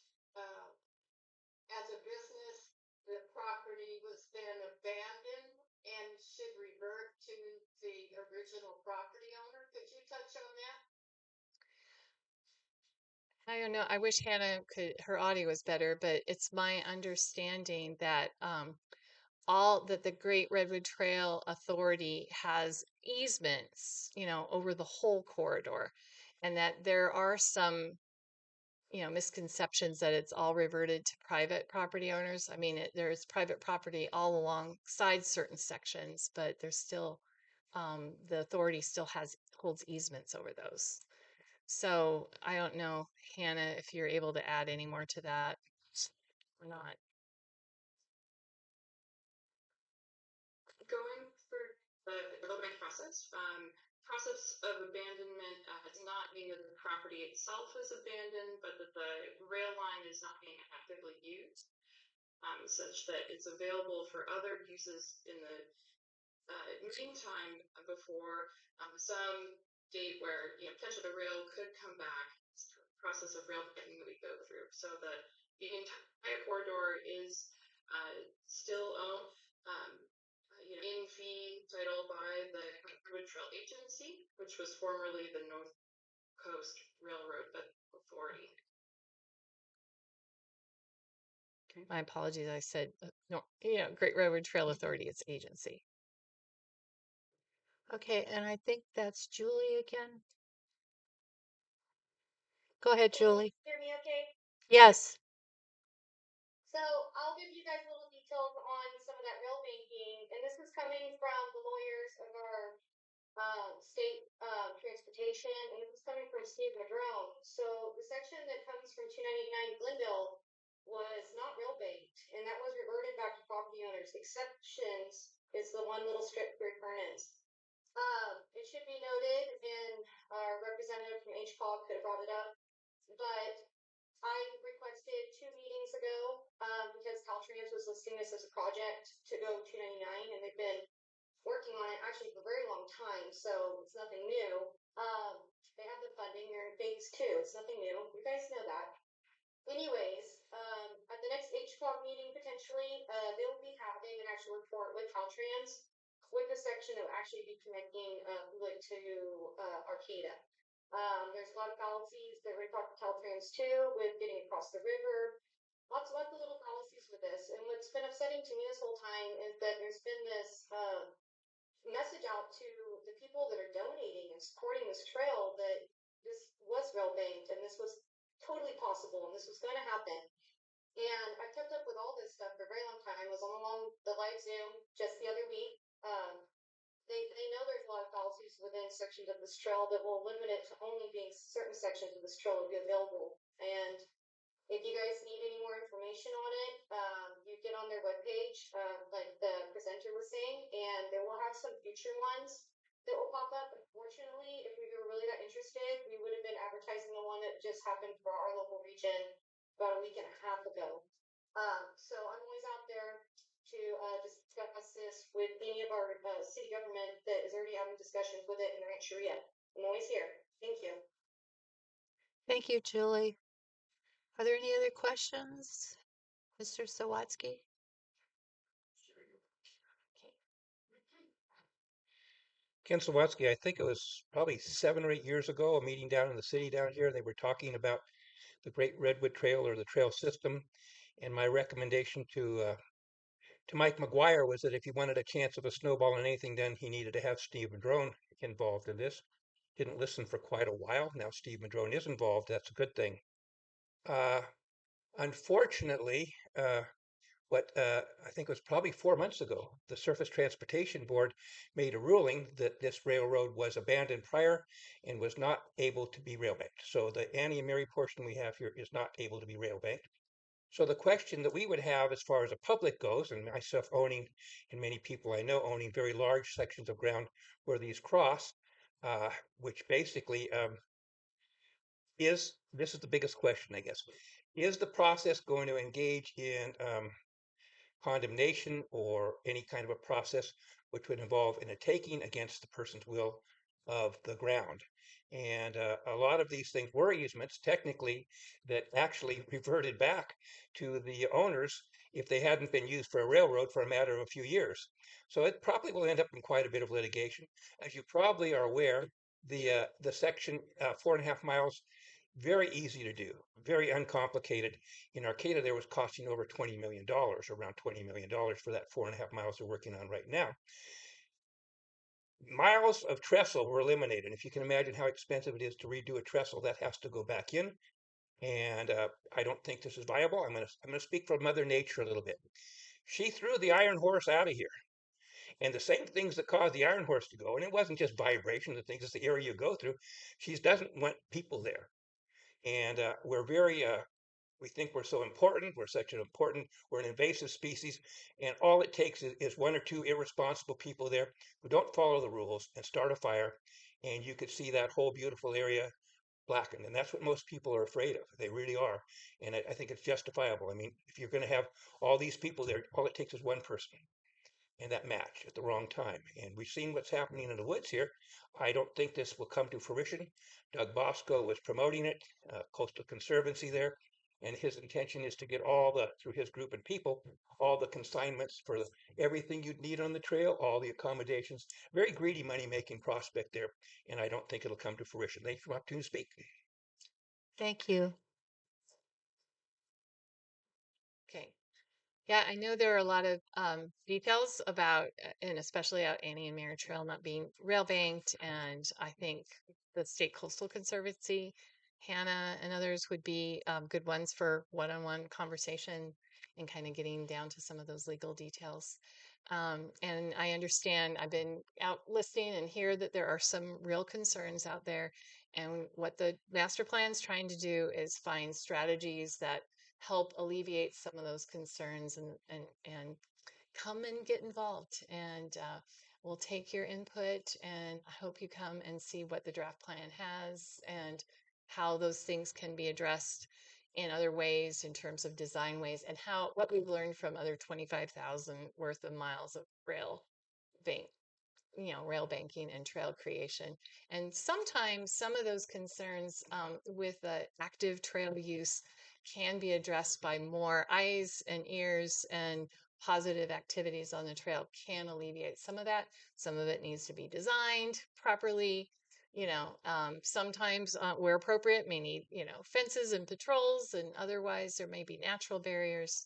as a business, the property was then abandoned and should revert to the original property owner? Could you touch on that? I don't know. I wish Hannah could, her audio was better, but it's my understanding that all that the Great Redwood Trail Authority has easements, over the whole corridor, and that there are some, misconceptions that it's all reverted to private property owners. I mean, there's private property all alongside certain sections, but there's still, the authority still holds easements over those. So I don't know, Hannah, if you're able to add any more to that or not. Going through the development process of abandonment does not mean that the property itself is abandoned, but that the rail line is not being actively used, such that it's available for other uses in the meantime before some date where potentially the rail could come back. It's a process of rail banking that we go through, so that the entire corridor is still owned. In fee title by the Redwood Trail Agency, which was formerly the North Coast Railroad Authority. My apologies. I said, no, Great Redwood Trail Authority, it's agency. Okay, and I think that's Julie again. Go ahead, Julie. Hear me okay? Yes. So I'll give you guys little details on some of that rail banking, and this is coming from the lawyers of our state transportation, and this is coming from Steve Madrone. So the section that comes from 299 Glendale was not rail banked, and that was reverted back to property owners. Exceptions is the one little strip through Furnace. It should be noted, and our representative from HCOG could have brought it up, but I requested 2 meetings ago because Caltrans was listing this as a project to go 299, and they've been working on it actually for a very long time, so it's nothing new. They have the funding, they're in phase 2, it's nothing new. You guys know that. Anyways, at the next HCOG meeting, potentially, they will be having an actual report with Caltrans with the section that will actually be connecting to Arcata. There's a lot of fallacies that we're talking to Caltrans too, with getting across the river. Lots of little fallacies with this. And what's been upsetting to me this whole time is that there's been this message out to the people that are donating and supporting this trail that this was rail banked and this was totally possible and this was going to happen. And I kept up with all this stuff for a very long time. I was on along the live Zoom just the other week. They know there's a lot of fallacies within sections of this trail that will limit it to only being certain sections of this trail will be available. And if you guys need any more information on it, you get on their webpage, like the presenter was saying, and they will have some future ones that will pop up. Unfortunately, if we were really that interested, we would have been advertising the one that just happened for our local region about a week and a half ago. So I'm always out there to discuss this with any of our city government that is already having discussions with it in Rancheria. I'm always here. Thank you. Thank you, Julie. Are there any other questions, Mr. Sawatsky? Ken Sawatsky, I think it was probably 7 or 8 years ago, a meeting down in the city down here. They were talking about the Great Redwood Trail or the trail system. And my recommendation to Mike McGuire was that if he wanted a chance of a snowball in anything, then he needed to have Steve Madrone involved in this. Didn't listen for quite a while. Now Steve Madrone is involved. That's a good thing. Unfortunately, I think it was probably 4 months ago, the Surface Transportation Board made a ruling that this railroad was abandoned prior and was not able to be rail banked. So the Annie and Mary portion we have here is not able to be rail banked. So the question that we would have as far as the public goes, and myself owning, and many people I know owning very large sections of ground where these cross, which basically this is the biggest question, I guess. Is the process going to engage in condemnation or any kind of a process which would involve in a taking against the person's will of the ground? And a lot of these things were easements, technically, that actually reverted back to the owners if they hadn't been used for a railroad for a matter of a few years. So it probably will end up in quite a bit of litigation. As you probably are aware, the section 4.5 miles, very easy to do, very uncomplicated. In Arcata, there was costing over $20 million, around $20 million for that 4.5 miles they're working on right now. Miles of trestle were eliminated. If you can imagine how expensive it is to redo a trestle, that has to go back in. And I don't think this is viable. I'm gonna speak for Mother Nature a little bit. She threw the iron horse out of here. And the same things that caused the iron horse to go, and it wasn't just vibration, the things, it's the area you go through. She doesn't want people there. And we're very we think we're so important. We're an invasive species. And all it takes is one or two irresponsible people there who don't follow the rules and start a fire. And you could see that whole beautiful area blackened. And that's what most people are afraid of. They really are. And I think it's justifiable. I mean, if you're going to have all these people there, all it takes is one person and that match at the wrong time. And we've seen what's happening in the woods here. I don't think this will come to fruition. Doug Bosco was promoting it, Coastal Conservancy there, and his intention is to get through his group and people, all the consignments for everything you'd need on the trail, all the accommodations. Very greedy money-making prospect there, and I don't think it'll come to fruition. Thank you for the opportunity to speak. Thank you. Okay. Yeah, I know there are a lot of details about, and especially out Annie and Mare Trail not being rail banked. And I think the State Coastal Conservancy, Hannah and others would be good ones for one-on-one conversation and kind of getting down to some of those legal details. And I understand I've been out listening and hear that there are some real concerns out there. And what the master plan is trying to do is find strategies that help alleviate some of those concerns and come and get involved. And we'll take your input, and I hope you come and see what the draft plan has and how those things can be addressed in other ways in terms of design ways, and what we've learned from other 25,000 worth of miles of bank rail banking and trail creation. And sometimes some of those concerns with the active trail use can be addressed by more eyes and ears, and positive activities on the trail can alleviate some of that. Some of it needs to be designed properly. Sometimes where appropriate may need, fences and patrols, and otherwise there may be natural barriers.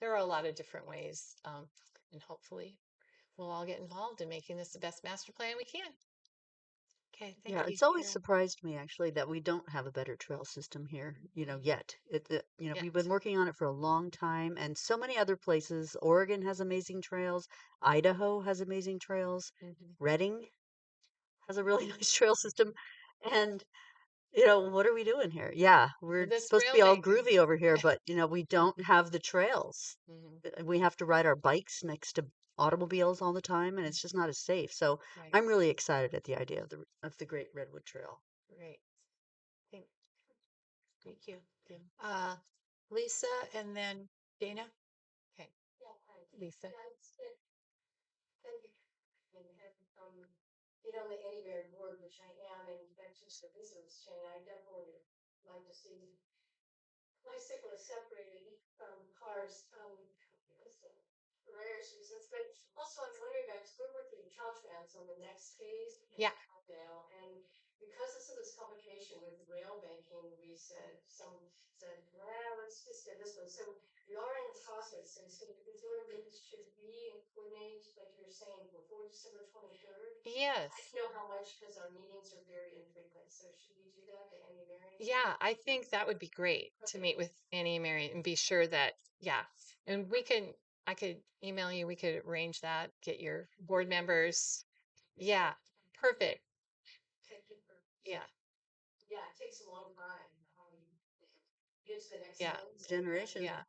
There are a lot of different ways. And hopefully we'll all get involved in making this the best master plan we can. Okay, thank Yeah, you. it's always Karen. surprised me actually that we don't have a better trail system here, yet. We've been Yes. working on it for a long time, and so many other places. Oregon has amazing trails, Idaho has amazing trails, Mhm. Redding has a really nice trail system. And what are we doing here? Yeah, we're This supposed to rail be all banking. groovy over here, but we don't have the trails. Mhm. We have to ride our bikes next to automobiles all the time, and it's just not as safe. So Right. I'm really excited at the idea of the Great Redwood Trail. Great. Thank you. Lisa and then Dana. Okay. Lisa. Get on the Anywhere board, which I am, and that's just a business chain. I definitely like to see bicyclists separated from cars, for various reasons. But also, I'm wondering about, we're working with Caltrans on the next phase. Yeah. And because of some of this complication with rail banking, some said, well, let's just get this one. So we are in the process, and so this should be coordinated, like you're saying, before December 23rd. Yes. I don't know how much, because our meetings are very infrequent. So should we do that to Annie Mary? Yeah, I think that would be great to meet with Annie and Mary and be sure that, yeah. And I could email you, we could arrange that, get your board members. Yeah, perfect. Yeah. Yeah, it takes a long time. Yeah. Generation. Yeah.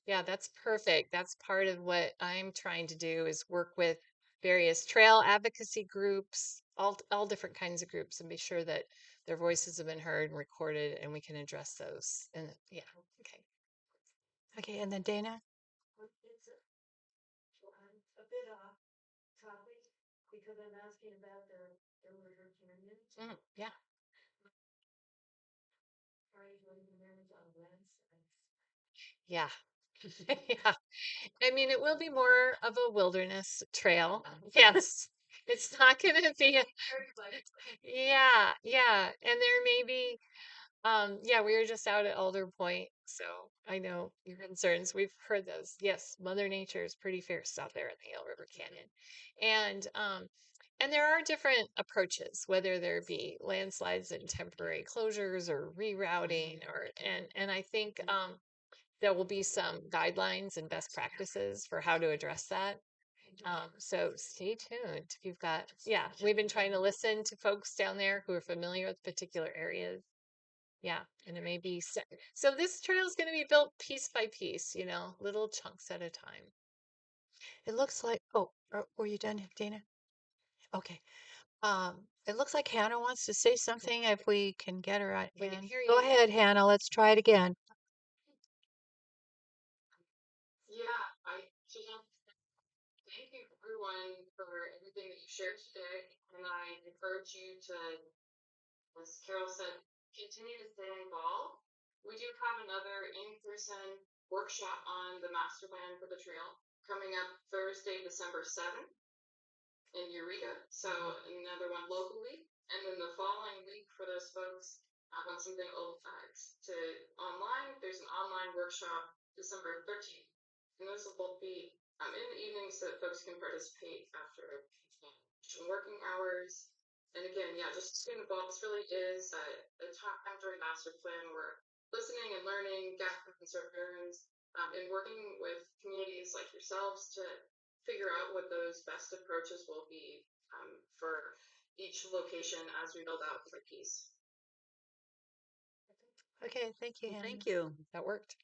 Yeah, that's perfect. That's part of what I'm trying to do is work with various trail advocacy groups, all different kinds of groups, and be sure that their voices have been heard and recorded, and we can address those. And yeah, okay. Okay, and then Dana? It's a bit off topic because I'm asking about the river canyon. Yeah. Are you going to manage on landslides? Yeah. Yeah. I mean, it will be more of a wilderness trail. Yes. It's not going to be yeah, yeah. And there may be yeah, we were just out at Alder Point, so I know your concerns. We've heard those. Yes, Mother Nature is pretty fierce out there in the Yale River Canyon. And there are different approaches, whether there be landslides and temporary closures or rerouting and I think there will be some guidelines and best practices for how to address that. So stay tuned. You've got, yeah, we've been trying to listen to folks down there who are familiar with particular areas. Yeah, and it may be so this trail is going to be built piece by piece, little chunks at a time. It looks like, were you done, Dana? Okay. It looks like Hannah wants to say something if we can get her out. We can hear Go you. ahead, Hannah. Let's try it again. Yeah, I just thank you everyone for everything that you shared today, and I encourage you to, as Carol said, continue to stay involved. We do have another in-person workshop on the master plan for the trail coming up Thursday, December 7th in Eureka. So another one locally. And then the following week for those folks want something to online, there's an online workshop December 13th. And those will both be in the evening so that folks can participate after working hours. And again, yeah, just staying involved. This really is a time during master plan where listening and learning, gathering concerns, and working with communities like yourselves to figure out what those best approaches will be for each location as we build out the piece. Okay, thank you, Hannah. Thank you. That worked.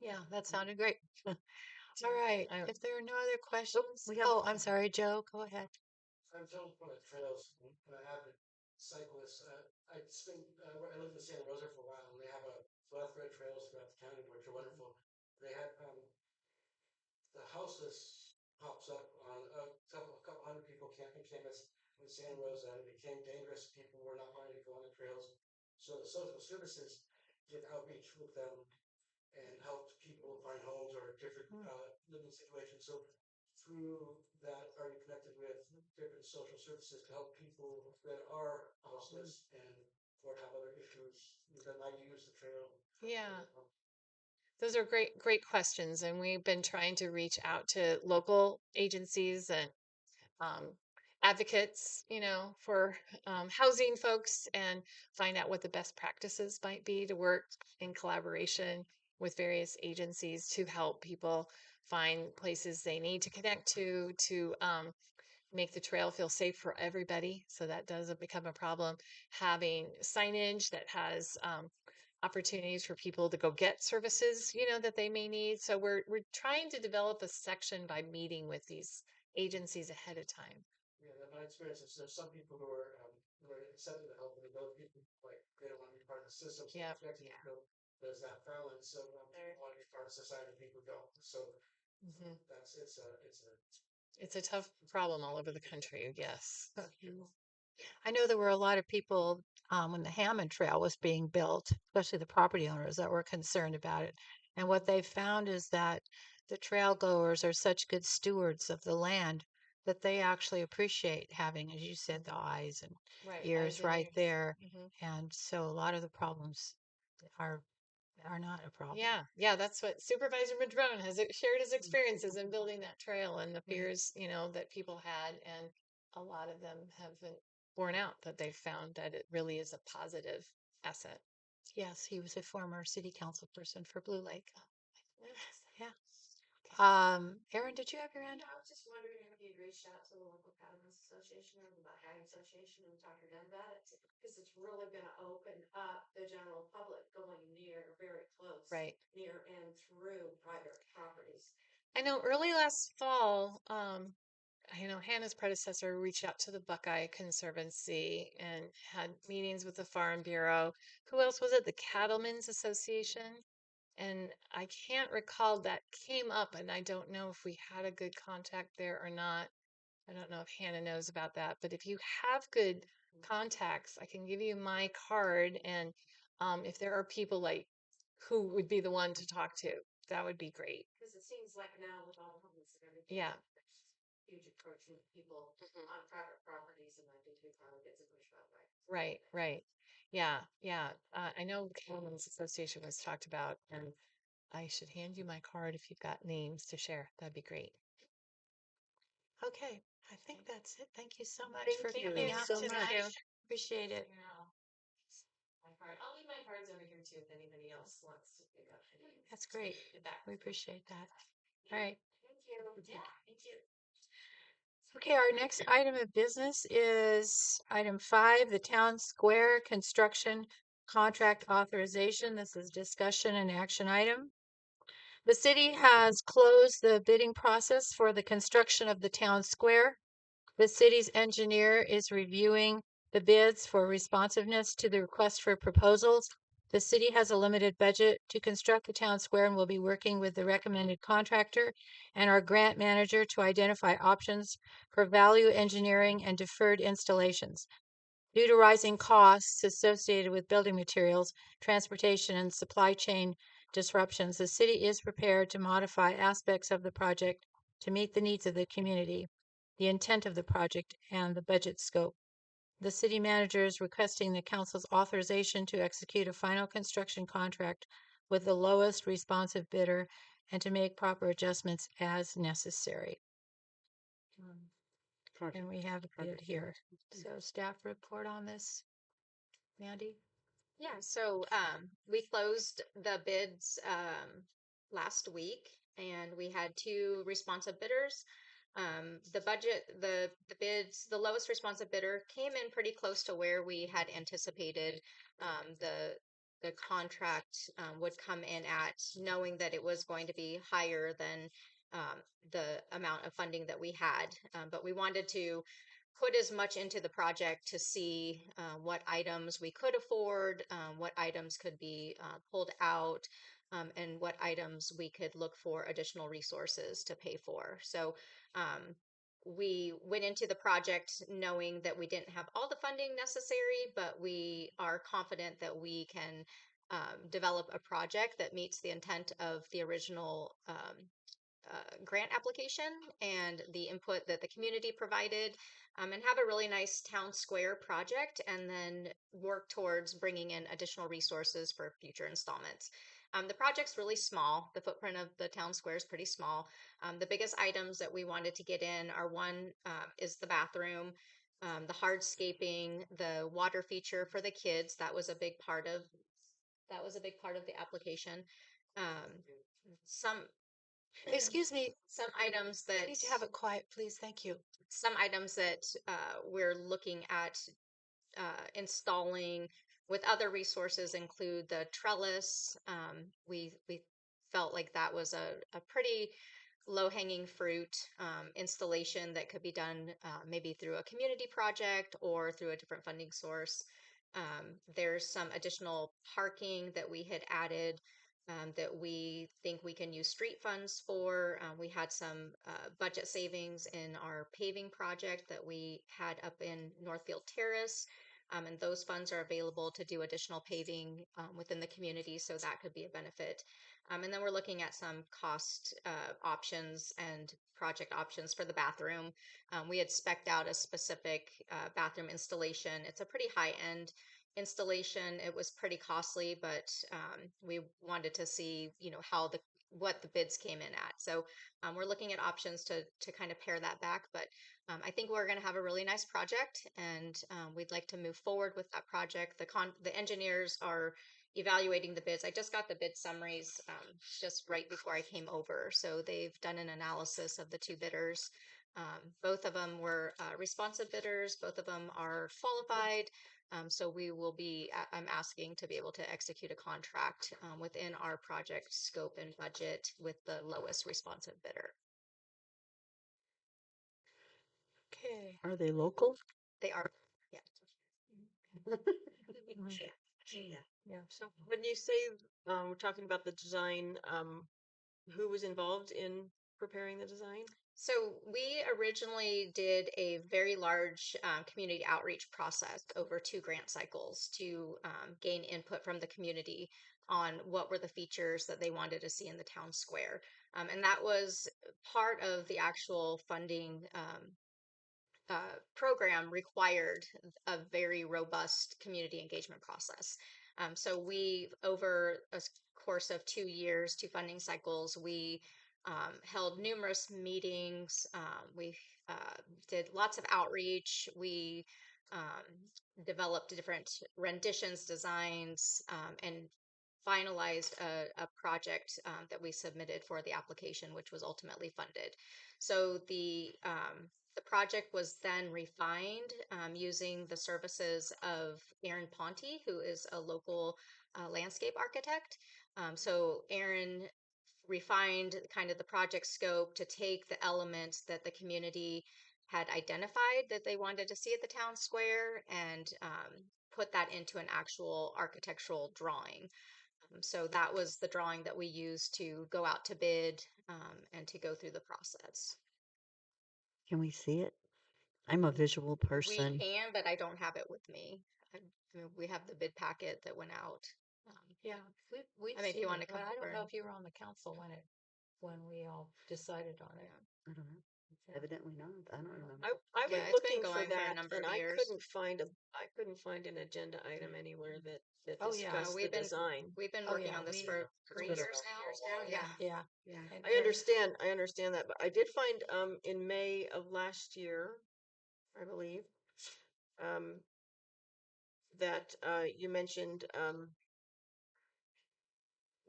Yeah, that sounded great. All right. If there are no other questions, we have- I'm sorry, Joe. Go ahead. I'm Joe from the Trails, and I have a cyclist. I lived in Santa Rosa for a while, and they have a plethora of trails throughout the county, which are wonderful. They had the houseless pops up on a couple hundred people camping campus in Santa Rosa, and it became dangerous. People were not wanting to go on the trails, so the social services did outreach with them and helped people find homes or different living situations. So through that, are you connected with different social services to help people that are houseless and or have other issues that might use the trail? Yeah. Those are great questions. And we've been trying to reach out to local agencies and advocates, for housing folks and find out what the best practices might be to work in collaboration with various agencies to help people find places they need to connect to make the trail feel safe for everybody so that doesn't become a problem. Having signage that has opportunities for people to go get services, that they may need. So we're trying to develop a section by meeting with these agencies ahead of time. Yeah, in my experience is there's some people who are accepting the help, and those people like they don't want to be part of the system. So Yeah. There's that balance. So they want to be part of society. People don't. So it's a tough problem all over the country. Yes. I know there were a lot of people when the Hammond Trail was being built, especially the property owners that were concerned about it. And what they found is that the trail goers are such good stewards of the land that they actually appreciate having, as you said, the eyes and ears right there. And so a lot of the problems are not a problem. Yeah, that's what Supervisor Madrone has shared his experiences in building that trail and the fears, that people had, and a lot of them have been borne out that they've found that it really is a positive asset. Yes, he was a former city council person for Blue Lake. Yeah. Aaron, did you have your hand I up? was just wondering if you'd reached out to the local Cattlemen's Association or the Buckeye Association and talked to them about it, because it's really gonna open up the general public going near, very close, Right. near and through private properties. I know early last fall, Hannah's predecessor reached out to the Buckeye Conservancy and had meetings with the Farm Bureau. Who else was it? The Cattlemen's Association. And I can't recall that came up, and I don't know if we had a good contact there or not. I don't know if Hannah knows about that, but if you have good contacts, I can give you my card. And if there are people like who would be the one to talk to, that would be great. Because it seems like now with all the homeless and everything. Yeah. There's huge encroachment of people on private properties, and I think it probably gets a pushback by. Right, right. Yeah, yeah. I know Cattlemen's Association was talked about, and I should hand you my card if you've got names to share. That'd be great. Okay, I think that's it. Thank you so much for Thank coming you out so tonight. much. Appreciate it. My card. I'll leave my cards over here too if anybody else wants to pick up. That's great. We appreciate that. All right. Thank you. Yeah, thank you. Okay, our next item of business is item 5, the town square construction contract authorization. This is discussion and action item. The city has closed the bidding process for the construction of the town square. The city's engineer is reviewing the bids for responsiveness to the request for proposals. The city has a limited budget to construct the town square and will be working with the recommended contractor and our grant manager to identify options for value engineering and deferred installations. Due to rising costs associated with building materials, transportation, and supply chain disruptions, the city is prepared to modify aspects of the project to meet the needs of the community, the intent of the project, and the budget scope. The city manager is requesting the council's authorization to execute a final construction contract with the lowest responsive bidder and to make proper adjustments as necessary. And we have a bid here. So staff report on this, Mandy? Yeah, so we closed the bids last week and we had 2 responsive bidders. The bids, the lowest responsive bidder came in pretty close to where we had anticipated the contract would come in at, knowing that it was going to be higher than the amount of funding that we had. But we wanted to put as much into the project to see what items we could afford, what items could be pulled out, and what items we could look for additional resources to pay for. So we went into the project knowing that we didn't have all the funding necessary, but we are confident that we can develop a project that meets the intent of the original grant application and the input that the community provided, and have a really nice town square project, and then work towards bringing in additional resources for future installments. The project's really small. The footprint of the town square is pretty small. The biggest items that we wanted to get in are one is the bathroom, the hardscaping, the water feature for the kids. That was a big part of the application. Some Excuse me, some items I that need to have it quiet, please. Thank you. some items that we're looking at installing with other resources include the trellis. We felt like that was a pretty low hanging fruit installation that could be done maybe through a community project or through a different funding source. There's some additional parking that we had added that we think we can use street funds for. We had some budget savings in our paving project that we had up in Northfield Terrace. And those funds are available to do additional paving within the community, so that could be a benefit. And then we're looking at some cost options and project options for the bathroom. We had spec'd out a specific bathroom installation. It's a pretty high end installation. It was pretty costly, but we wanted to see, what the bids came in at. So we're looking at options to kind of pare that back, but I think we're going to have a really nice project, and we'd like to move forward with that project. The engineers are evaluating the bids. I just got the bid summaries just right before I came over. So they've done an analysis of the two bidders. Both of them were responsive bidders. Both of them are qualified. So we will be, I'm asking to be able to execute a contract within our project scope and budget with the lowest responsive bidder. Okay. Are they local? They are, yeah. Yeah. So when you say we're talking about the design, who was involved in preparing the design? So we originally did a very large community outreach process over 2 grant cycles to gain input from the community on what were the features that they wanted to see in the town square. And that was part of the actual funding program required a very robust community engagement process. So we, over a course of 2 years, 2 funding cycles, we held numerous meetings. We did lots of outreach. We developed different renditions, designs, and finalized a project that we submitted for the application, which was ultimately funded. So the project was then refined using the services of Aaron Ponte, who is a local landscape architect. So Aaron refined kind of the project scope to take the elements that the community had identified that they wanted to see at the town square and put that into an actual architectural drawing. So that was the drawing that we used to go out to bid and to go through the process. Can we see it? I'm a visual We person. can, but I don't have it with me. I mean, we have the bid packet that went out. Yeah, we I mean, if you want to come but I don't over know and- if you were on the council when we all decided on it. I don't know. Evidently not. I don't remember. I Yeah, was it's been looking for going for a that, number and of I years. couldn't find an agenda item anywhere that Oh, yeah. discussed the design. We've been Oh, working yeah, on this we- for 3 Just- years now. Yeah. Yeah. Yeah. And I understand that, but I did find in May of last year, I believe, that you mentioned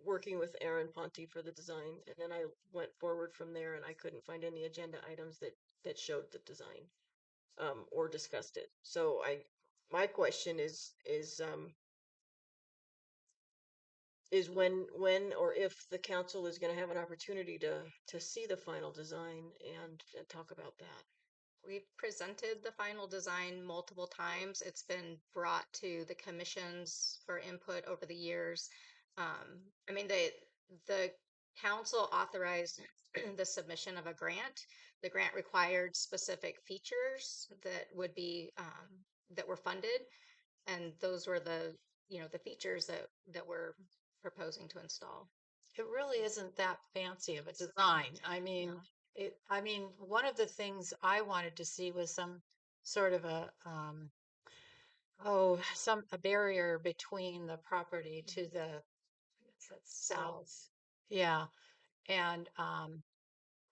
working with Aaron Ponte for the design, and then I went forward from there, and I couldn't find any agenda items that showed the design or discussed it. So my question is when or if the council is going to have an opportunity to see the final design and talk about that. We presented the final design multiple times. It's been brought to the commissions for input over the years. I mean, the council authorized the submission of a grant. The grant required specific features that would be that were funded, and those were the features that we're proposing to install. It really isn't that fancy of a design. I mean, one of the things I wanted to see was some sort of a barrier between the property to the south. Yeah. And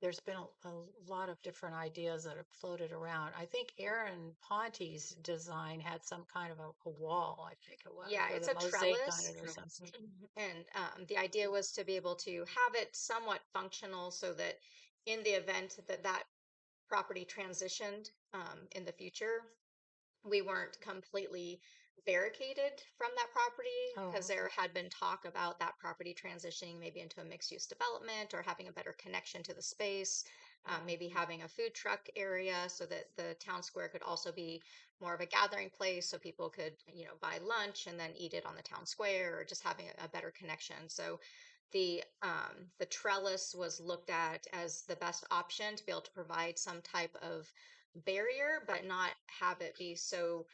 there's been a lot of different ideas that have floated around. I think Aaron Ponte's design had some kind of a wall, I think it was. Yeah, with it's a mosaic on trellis. it or something. And the idea was to be able to have it somewhat functional so that in the event that that property transitioned in the future, we weren't completely barricaded from that property because there had been talk about that property transitioning maybe into a mixed use development or having a better connection to the space, maybe having a food truck area so that the town square could also be more of a gathering place so people could, buy lunch and then eat it on the town square or just having a better connection. So the trellis was looked at as the best option to be able to provide some type of barrier, but not have it be so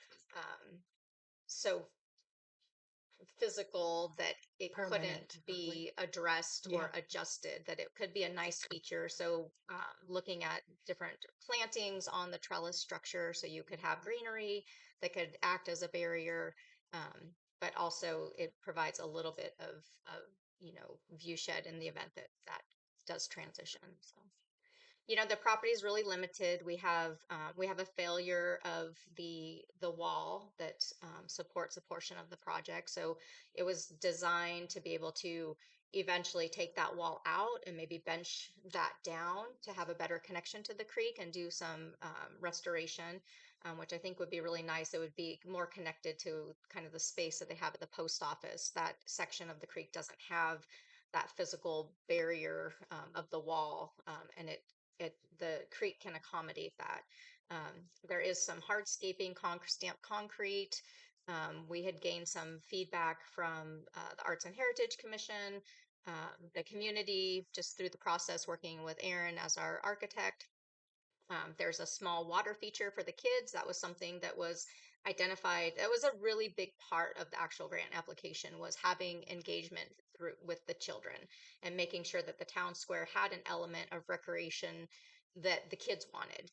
physical that it couldn't Permanent. be addressed or adjusted, that it could be a nice feature. So looking at different plantings on the trellis structure so you could have greenery that could act as a barrier, but also it provides a little bit of view shed in the event that does transition. So The property is really limited. We have a failure of the wall that supports a portion of the project. So it was designed to be able to eventually take that wall out and maybe bench that down to have a better connection to the creek and do some restoration, which I think would be really nice. It would be more connected to kind of the space that they have at the post office. That section of the creek doesn't have that physical barrier of the wall, and the creek can accommodate that. There is some hardscaping, stamped concrete. We had gained some feedback from the Arts and Heritage Commission, the community, just through the process working with Aaron as our architect. There's a small water feature for the kids. That was something that was identified. That was a really big part of the actual grant application, was having engagement through with the children and making sure that the town square had an element of recreation that the kids wanted.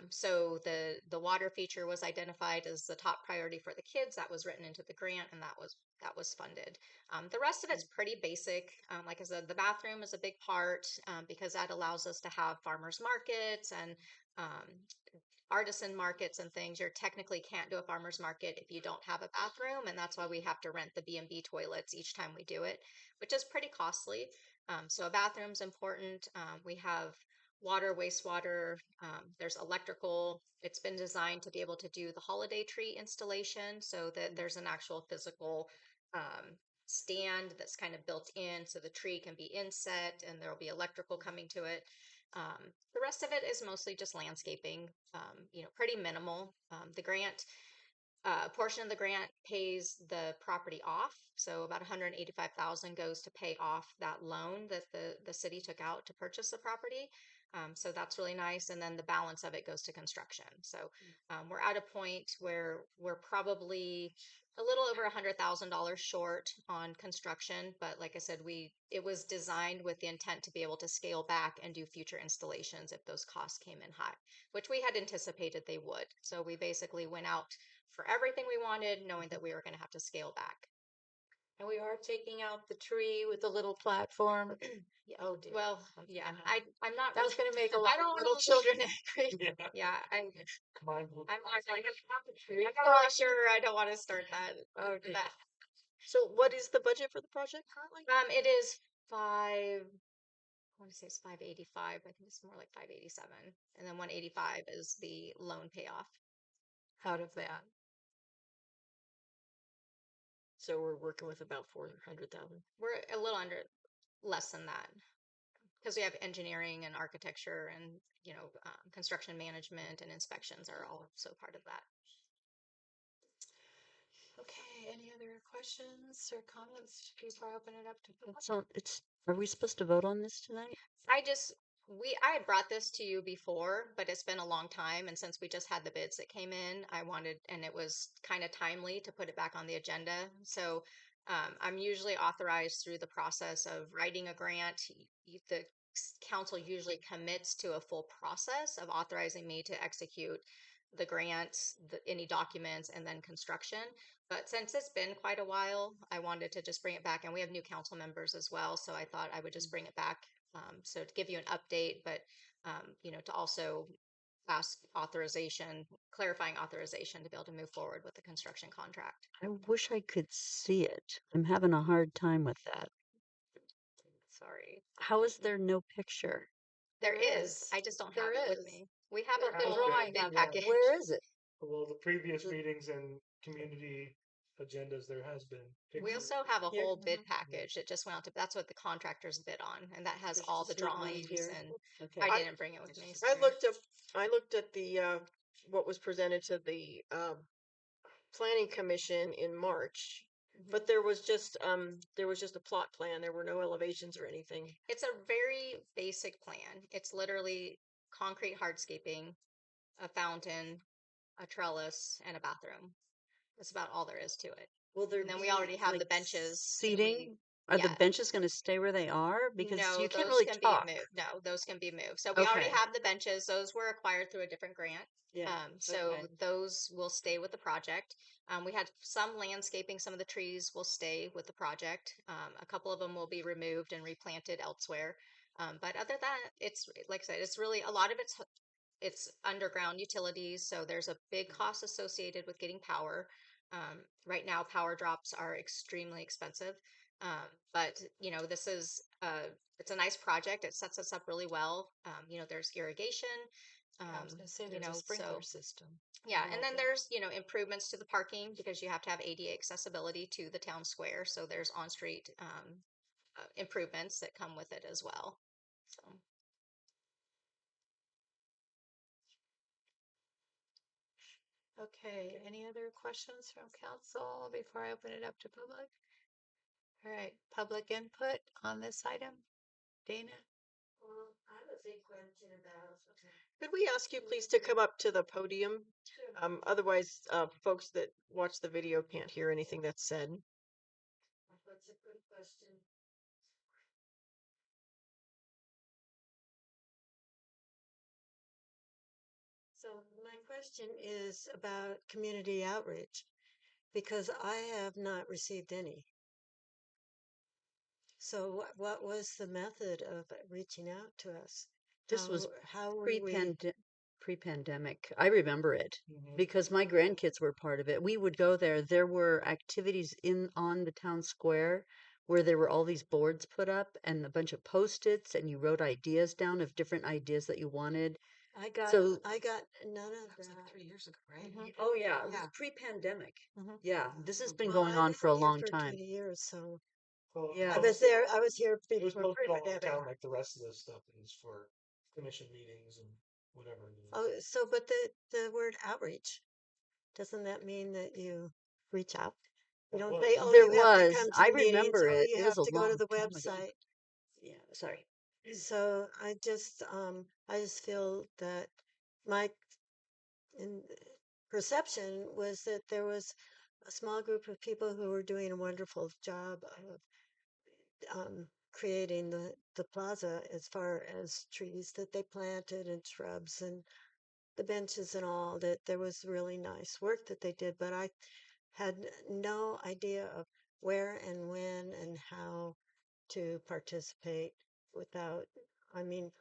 So the water feature was identified as the top priority for the kids. That was written into the grant, and that was funded. The rest of it's pretty basic. Like I said, the bathroom is a big part, because that allows us to have farmers markets and um, artisan markets and things. You technically can't do a farmer's market if you don't have a bathroom, and that's why we have to rent the B&B toilets each time we do it, which is pretty costly. So a bathroom's important. We have water, wastewater. There's electrical. It's been designed to be able to do the holiday tree installation, so that there's an actual physical stand that's kind of built in, so the tree can be inset and there'll be electrical coming to it. The rest of it is mostly just landscaping, pretty minimal. The grant, a portion of the grant pays the property off. So about 185,000 goes to pay off that loan that the city took out to purchase the property. So that's really nice. And then the balance of it goes to construction. So we're at a point where we're probably a little over $100,000 short on construction, but like I said, it was designed with the intent to be able to scale back and do future installations if those costs came in high, which we had anticipated they would. So we basically went out for everything we wanted, knowing that we were going to have to scale back. And we are taking out the tree with the little platform. Yeah. Oh dear. Well, yeah, I'm not. That's really, going to make a lot I don't of want little to. children Yeah, angry. yeah. I'm Mine will. not really sure. I don't want to start that. Okay. That. So what is the budget for the project currently? It is five. I want to say it's 585. I think it's more like 587, and then 185 is the loan payoff. Out of that. So we're working with about 400,000. We're a little under, less than that, because we have engineering and architecture and construction management and inspections are also part of that. Okay, any other questions or comments before I open it up to people? So are we supposed to vote on this tonight? I had brought this to you before, but it's been a long time. And since we just had the bids that came in, and it was kind of timely to put it back on the agenda. So I'm usually authorized through the process of writing a grant. The council usually commits to a full process of authorizing me to execute the grant, any documents, and then construction. But since it's been quite a while, I wanted to just bring it back. And we have new council members as well. So I thought I would just bring it back. So to give you an update, but to also ask clarifying authorization to be able to move forward with the construction contract. I wish I could see it. I'm having a hard time with that. Sorry. How is there no picture? There is. I just don't have it with me. We have a full drawing bid of it. package. Where is it? Well, the previous meetings and community agendas, there has been We pictures. also have a Here? whole bid package. It just went out to, that's what the contractors bid on, and that has There's all the just not one drawings, here. and Okay. I didn't bring it with me. I sorry. looked at the what was presented to the planning commission in March, but there was just a plot plan. There were no elevations or anything. It's a very basic plan. It's literally concrete hardscaping, a fountain, a trellis, and a bathroom. That's about all there is to it. Will there And then be we already have the like benches. seating? Are the Yeah. benches going to stay where they are? Because No, you can't those really can talk. be moved. No, those can be moved. So we already Okay. have the benches. Those were acquired through a different grant. Yeah. So Okay. those will stay with the project. We had some landscaping. Some of the trees will stay with the project. A couple of them will be removed and replanted elsewhere. But other than that, it's like I said, it's really a lot of it's underground utilities, so there's a big cost associated with getting power. Right now, power drops are extremely expensive. But this is it's a nice project. It sets us up really well. There's irrigation. I was gonna say You there's a know, sprinkler so system. yeah, and then involved in it. there's improvements to the parking because you have to have ADA accessibility to the town square. So there's on-street improvements that come with it as well. So. Okay, any other questions from council before I open it up to public? All right, public input on this item. Dana? Well, I have a big question about, Could we ask you please to come up to the podium? Otherwise, folks that watch the video can't hear anything that's said. what's a good question? So my question is about community outreach because I have not received any. So what was the method of reaching out to us? This was how were we? pre-pandemic. I remember it Mhm. because my grandkids were part of it. We would go there. There were activities on the town square where there were all these boards put up and a bunch of post-its, and you wrote ideas down of different ideas that you wanted. I got So none of That was like that. 3 years ago, right? oh yeah, it was Yeah. pre-pandemic. Mhm. Yeah, this has been Well, going I've on been for a here long for time. 20 years, so Well, Yeah. I was there. I was here it was before both called pandemic. town like the rest of this stuff is for commission meetings and whatever. Oh, so but the word outreach, doesn't that mean that you reach out? You don't say, oh, There you have to was. come to I the meetings. remember Oh, it. you It have was a to go to long the time ago. website. Yeah, sorry. So I just feel that my in, perception was that there was a small group of people who were doing a wonderful job of creating the plaza as far as trees that they planted and shrubs and the benches and all, that there was really nice work that they did, but I had no idea of where and when and how to participate without, I mean,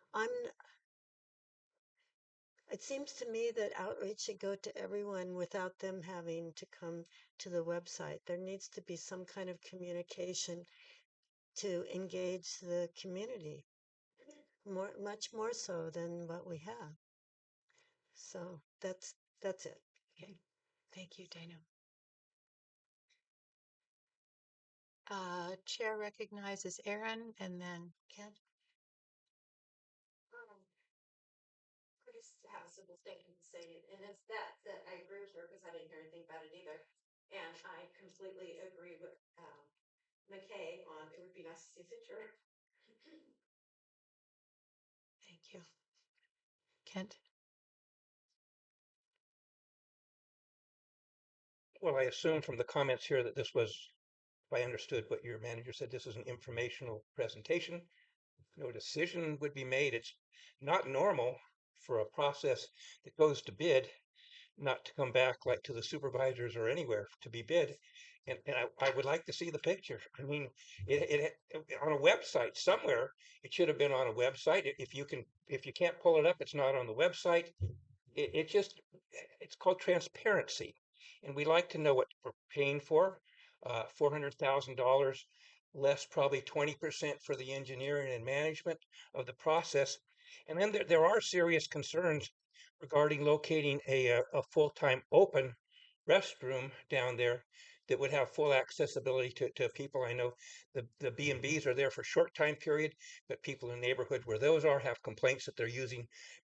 it seems to me that outreach should go to everyone without them having to come to the website. There needs to be some kind of communication to engage the community much more so than what we have. So that's it. Okay, thank you, Dana. Chair recognizes Aaron and then Ken. Chris have a simple statement to say, and it's that I agree with her because I didn't hear anything about it either. And I completely agree with McKay on it would be nice to see a picture. Thank you. Kent? Well, I assume from the comments here that this was, if I understood what your manager said, this is an informational presentation. No decision would be made. It's not normal for a process that goes to bid not to come back like to the supervisors or anywhere to be bid. And I would like to see the picture. I mean, on a website somewhere, it should have been on a website. If you can't pull it up, it's not on the website. It's called transparency. And we like to know what we're paying for. $400,000 less, probably 20% for the engineering and management of the process. And then there are serious concerns regarding locating a full-time open restroom down there that would have full accessibility to people. I know the B&Bs are there for short time period, but people in the neighborhood where those are have complaints that they're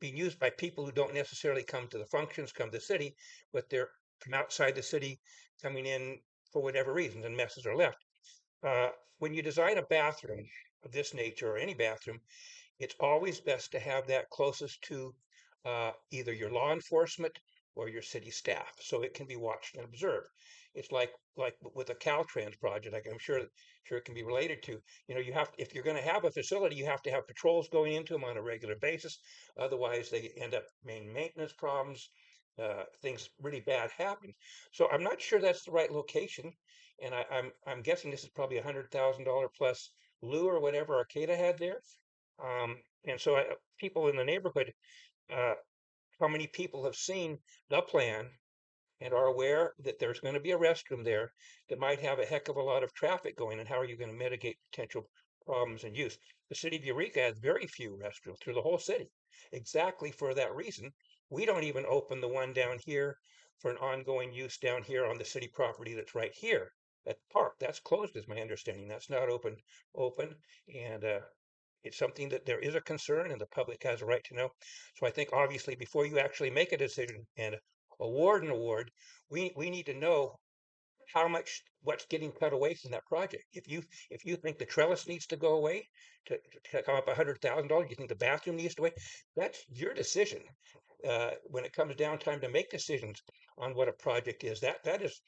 being used by people who don't necessarily come to the functions, come to the city, but they're from outside the city coming in for whatever reasons, and messes are left. When you design a bathroom of this nature or any bathroom, it's always best to have that closest to either your law enforcement or your city staff, so it can be watched and observed. It's like with a Caltrans project, like I'm sure it can be related to. You have, if you're going to have a facility, you have to have patrols going into them on a regular basis. Otherwise, they end up maintenance problems. Things really bad happen. So I'm not sure that's the right location, and I'm guessing this is probably $100,000 plus loo or whatever Arcata had there. And so people in the neighborhood, uh, how many people have seen the plan and are aware that there's going to be a restroom there that might have a heck of a lot of traffic going, and how are you going to mitigate potential problems and use? The city of Eureka has very few restrooms through the whole city. Exactly for that reason, we don't even open the one down here for an ongoing use down here on the city property that's right here at the park. That's closed, is my understanding. That's not open, and it's something that there is a concern and the public has a right to know. So I think obviously before you actually make a decision and award an award, we need to know how much what's getting cut away from that project. If you think the trellis needs to go away to come up $100,000, you think the bathroom needs to go away, that's your decision. When it comes down time to make decisions on what a project is, that is,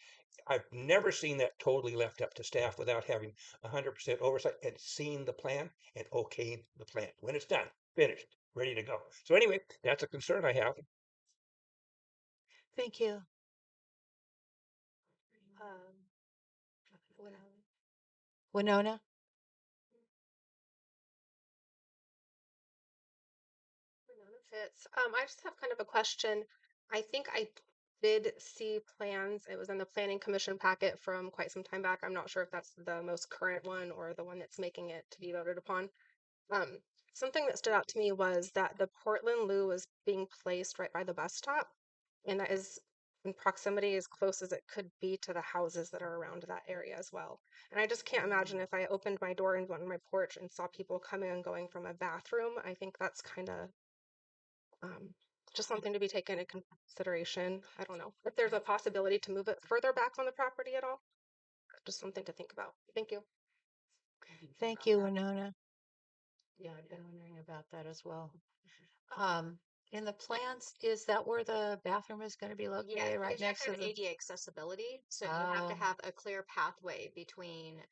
I've never seen that totally left up to staff without having 100% oversight and seeing the plan and okaying the plan when it's done, finished, ready to go. So anyway, that's a concern I have. Thank you. Um, Winona? Benefits. I just have kind of a question. I think I did see plans. It was in the planning commission packet from quite some time back. I'm not sure if that's the most current one or the one that's making it to be voted upon. Um, Something that stood out to me was that the Portland Loo was being placed right by the bus stop, and that is in proximity as close as it could be to the houses that are around that area as well. And I just can't imagine if I opened my door and went on my porch and saw people coming and going from a bathroom. I think that's kind of um, just something to be taken into consideration. I don't know if there's a possibility to move it further back on the property at all. Just something to think about. Thank you. Thank you, Winona. Yeah, I've been wondering about that as well. In the plans, is that where the bathroom is going to be Yeah, located, right because you have next to to have the? ADA accessibility, so you have to Oh, have a clear pathway between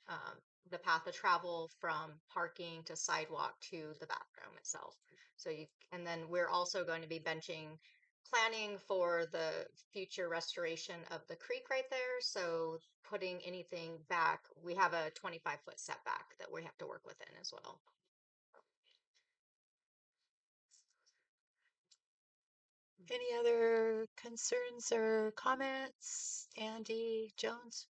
the path of travel from parking to sidewalk to the bathroom itself. So and then we're also going to be planning for the future restoration of the creek right there. So putting anything back, we have a 25-foot setback that we have to work within as well. any other concerns or comments? Andy Jones?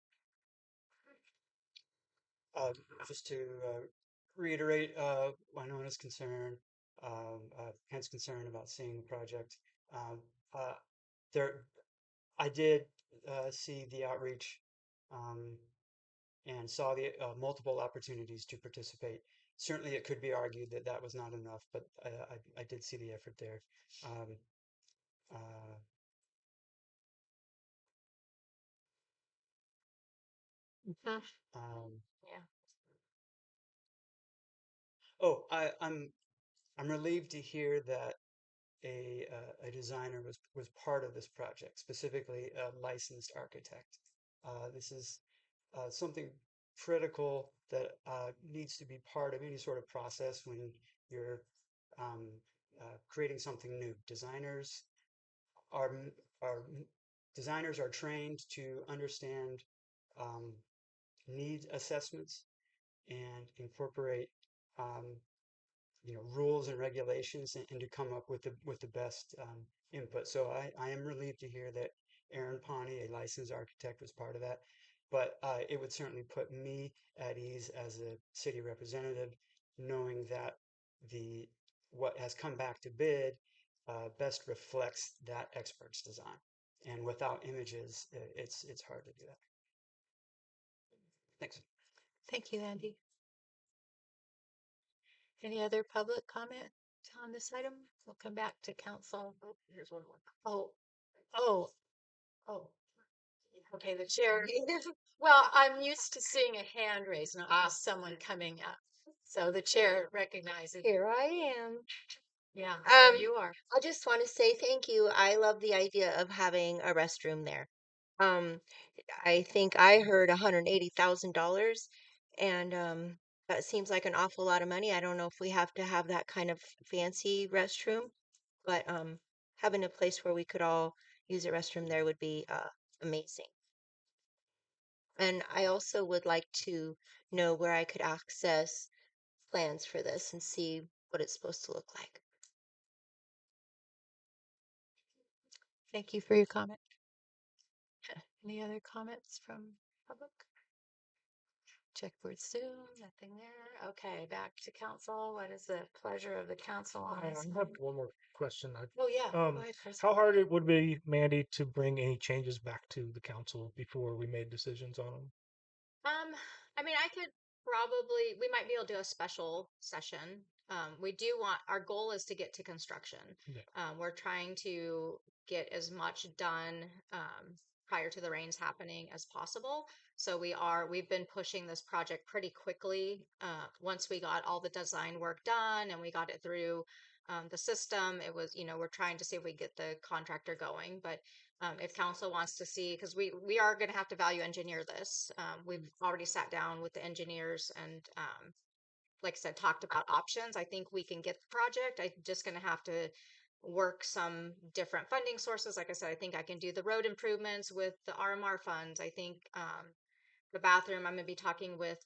Just to reiterate Winona's concern, Kent's concern about seeing the project. Um, uh, there, I did see the outreach and saw the multiple opportunities to participate. Certainly, it could be argued that that was not enough, but I did see the effort there. Um, uh, um, Yeah. oh, I'm relieved to hear that a designer was part of this project, specifically a licensed architect. This is something critical that needs to be part of any sort of process when you're um, creating something new. Are are designers are trained to understand um, need assessments and incorporate um, rules and regulations and to come up with the best input. So I am relieved to hear that Aaron Pawnee, a licensed architect, was part of that. But it would certainly put me at ease as a city representative, knowing that the what has come back to bid best reflects that expert's design. And without images, it's hard to do that. Thanks. Thank you, Andy. Any other public comment on this item? We'll come back to council. Oh, here's one more. Oh, oh, oh. Okay, the chair. Okay. Well, I'm used to seeing a hand raised, not just someone coming up. So the chair recognizes. Here I am. Yeah, there Um, you are. I just want to say thank you. I love the idea of having a restroom there. Um, I think I heard $180,000, and that seems like an awful lot of money. I don't know if we have to have that kind of fancy restroom, but having a place where we could all use a restroom there would be amazing. And I also would like to know where I could access plans for this and see what it's supposed to look like. Thank you for your comment. Any other comments from public? Checkboard Zoom, nothing there. Okay, back to council. What is the pleasure of the council on I this have one? one more question. Oh, yeah. Go ahead, Chris. How hard it would be, Mandy, to bring any changes back to the council before we made decisions on them? Um, I mean, we might be able to do a special session. We do want, our goal is to get to construction. Yeah. We're trying to get as much done prior to the rains happening as possible. So we've been pushing this project pretty quickly. Once we got all the design work done and we got it through the system, it was, we're trying to see if we get the contractor going. But if council wants to see, because we are going to have to value engineer this. We've already sat down with the engineers and, like I said, talked about options. I think we can get the project. I'm just going to have to work some different funding sources. Like I said, I think I can do the road improvements with the RMR funds. I think the bathroom, I'm going to be talking with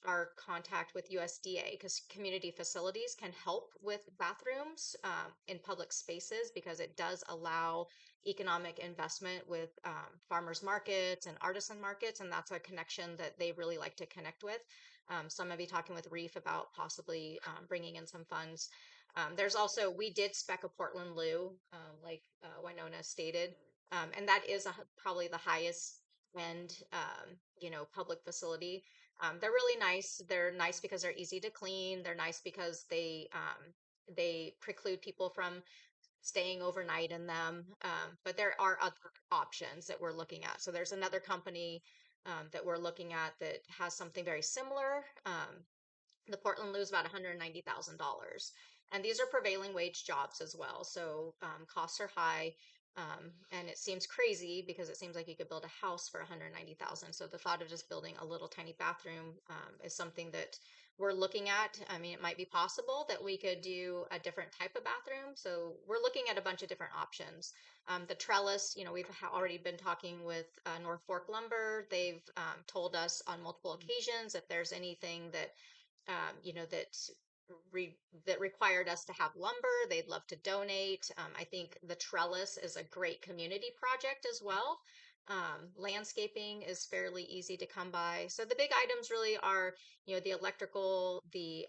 our contact with USDA, because community facilities can help with bathrooms in public spaces, because it does allow economic investment with farmers markets and artisan markets. And that's a connection that they really like to connect with. So I'm going to be talking with Reef about possibly bringing in some funds. There's also, we did spec a Portland Loo, like Winona stated, and that is probably the highest end, public facility. They're really nice. They're nice because they're easy to clean. They're nice because they preclude people from staying overnight in them. But there are other options that we're looking at. So there's another company that we're looking at that has something very similar. The Portland Loo is about $190,000. And these are prevailing wage jobs as well. So costs are high. And it seems crazy because it seems like you could build a house for 190,000. So the thought of just building a little tiny bathroom is something that we're looking at. I mean, it might be possible that we could do a different type of bathroom. So we're looking at a bunch of different options. The trellis, we've already been talking with North Fork Lumber. They've told us on multiple occasions if there's anything that that required us to have lumber, they'd love to donate. I think the trellis is a great community project as well. Landscaping is fairly easy to come by. So the big items really are, the electrical, the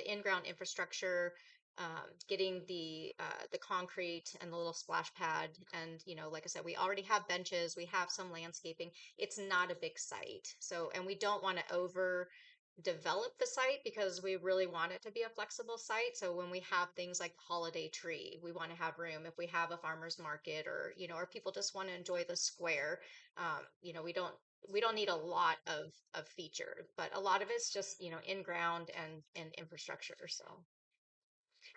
in-ground infrastructure, getting the concrete and the little splash pad. And, like I said, we already have benches, we have some landscaping. It's not a big site. So, and we don't want to develop the site because we really want it to be a flexible site. So when we have things like the holiday tree, we want to have room. If we have a farmer's market, or or people just want to enjoy the square, we don't need a lot of feature, but a lot of it's just in ground and infrastructure. So.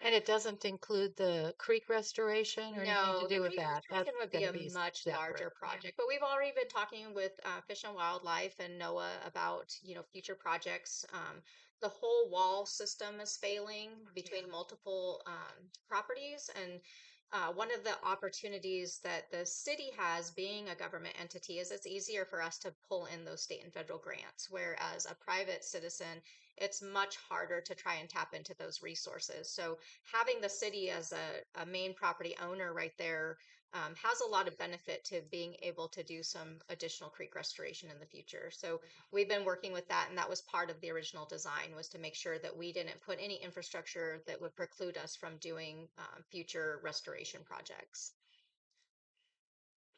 And it doesn't include the creek restoration or anything No, to the do with creek that. That's restoration would be going to a be much larger separate. project, but we've already been talking with Fish and Wildlife and NOAA about future projects. The whole wall system is failing between multiple properties, and one of the opportunities that the city has, being a government entity, is it's easier for us to pull in those state and federal grants, whereas a private citizen, it's much harder to try and tap into those resources. So having the city as a main property owner right there has a lot of benefit to being able to do some additional creek restoration in the future. So we've been working with that, and that was part of the original design, was to make sure that we didn't put any infrastructure that would preclude us from doing future restoration projects.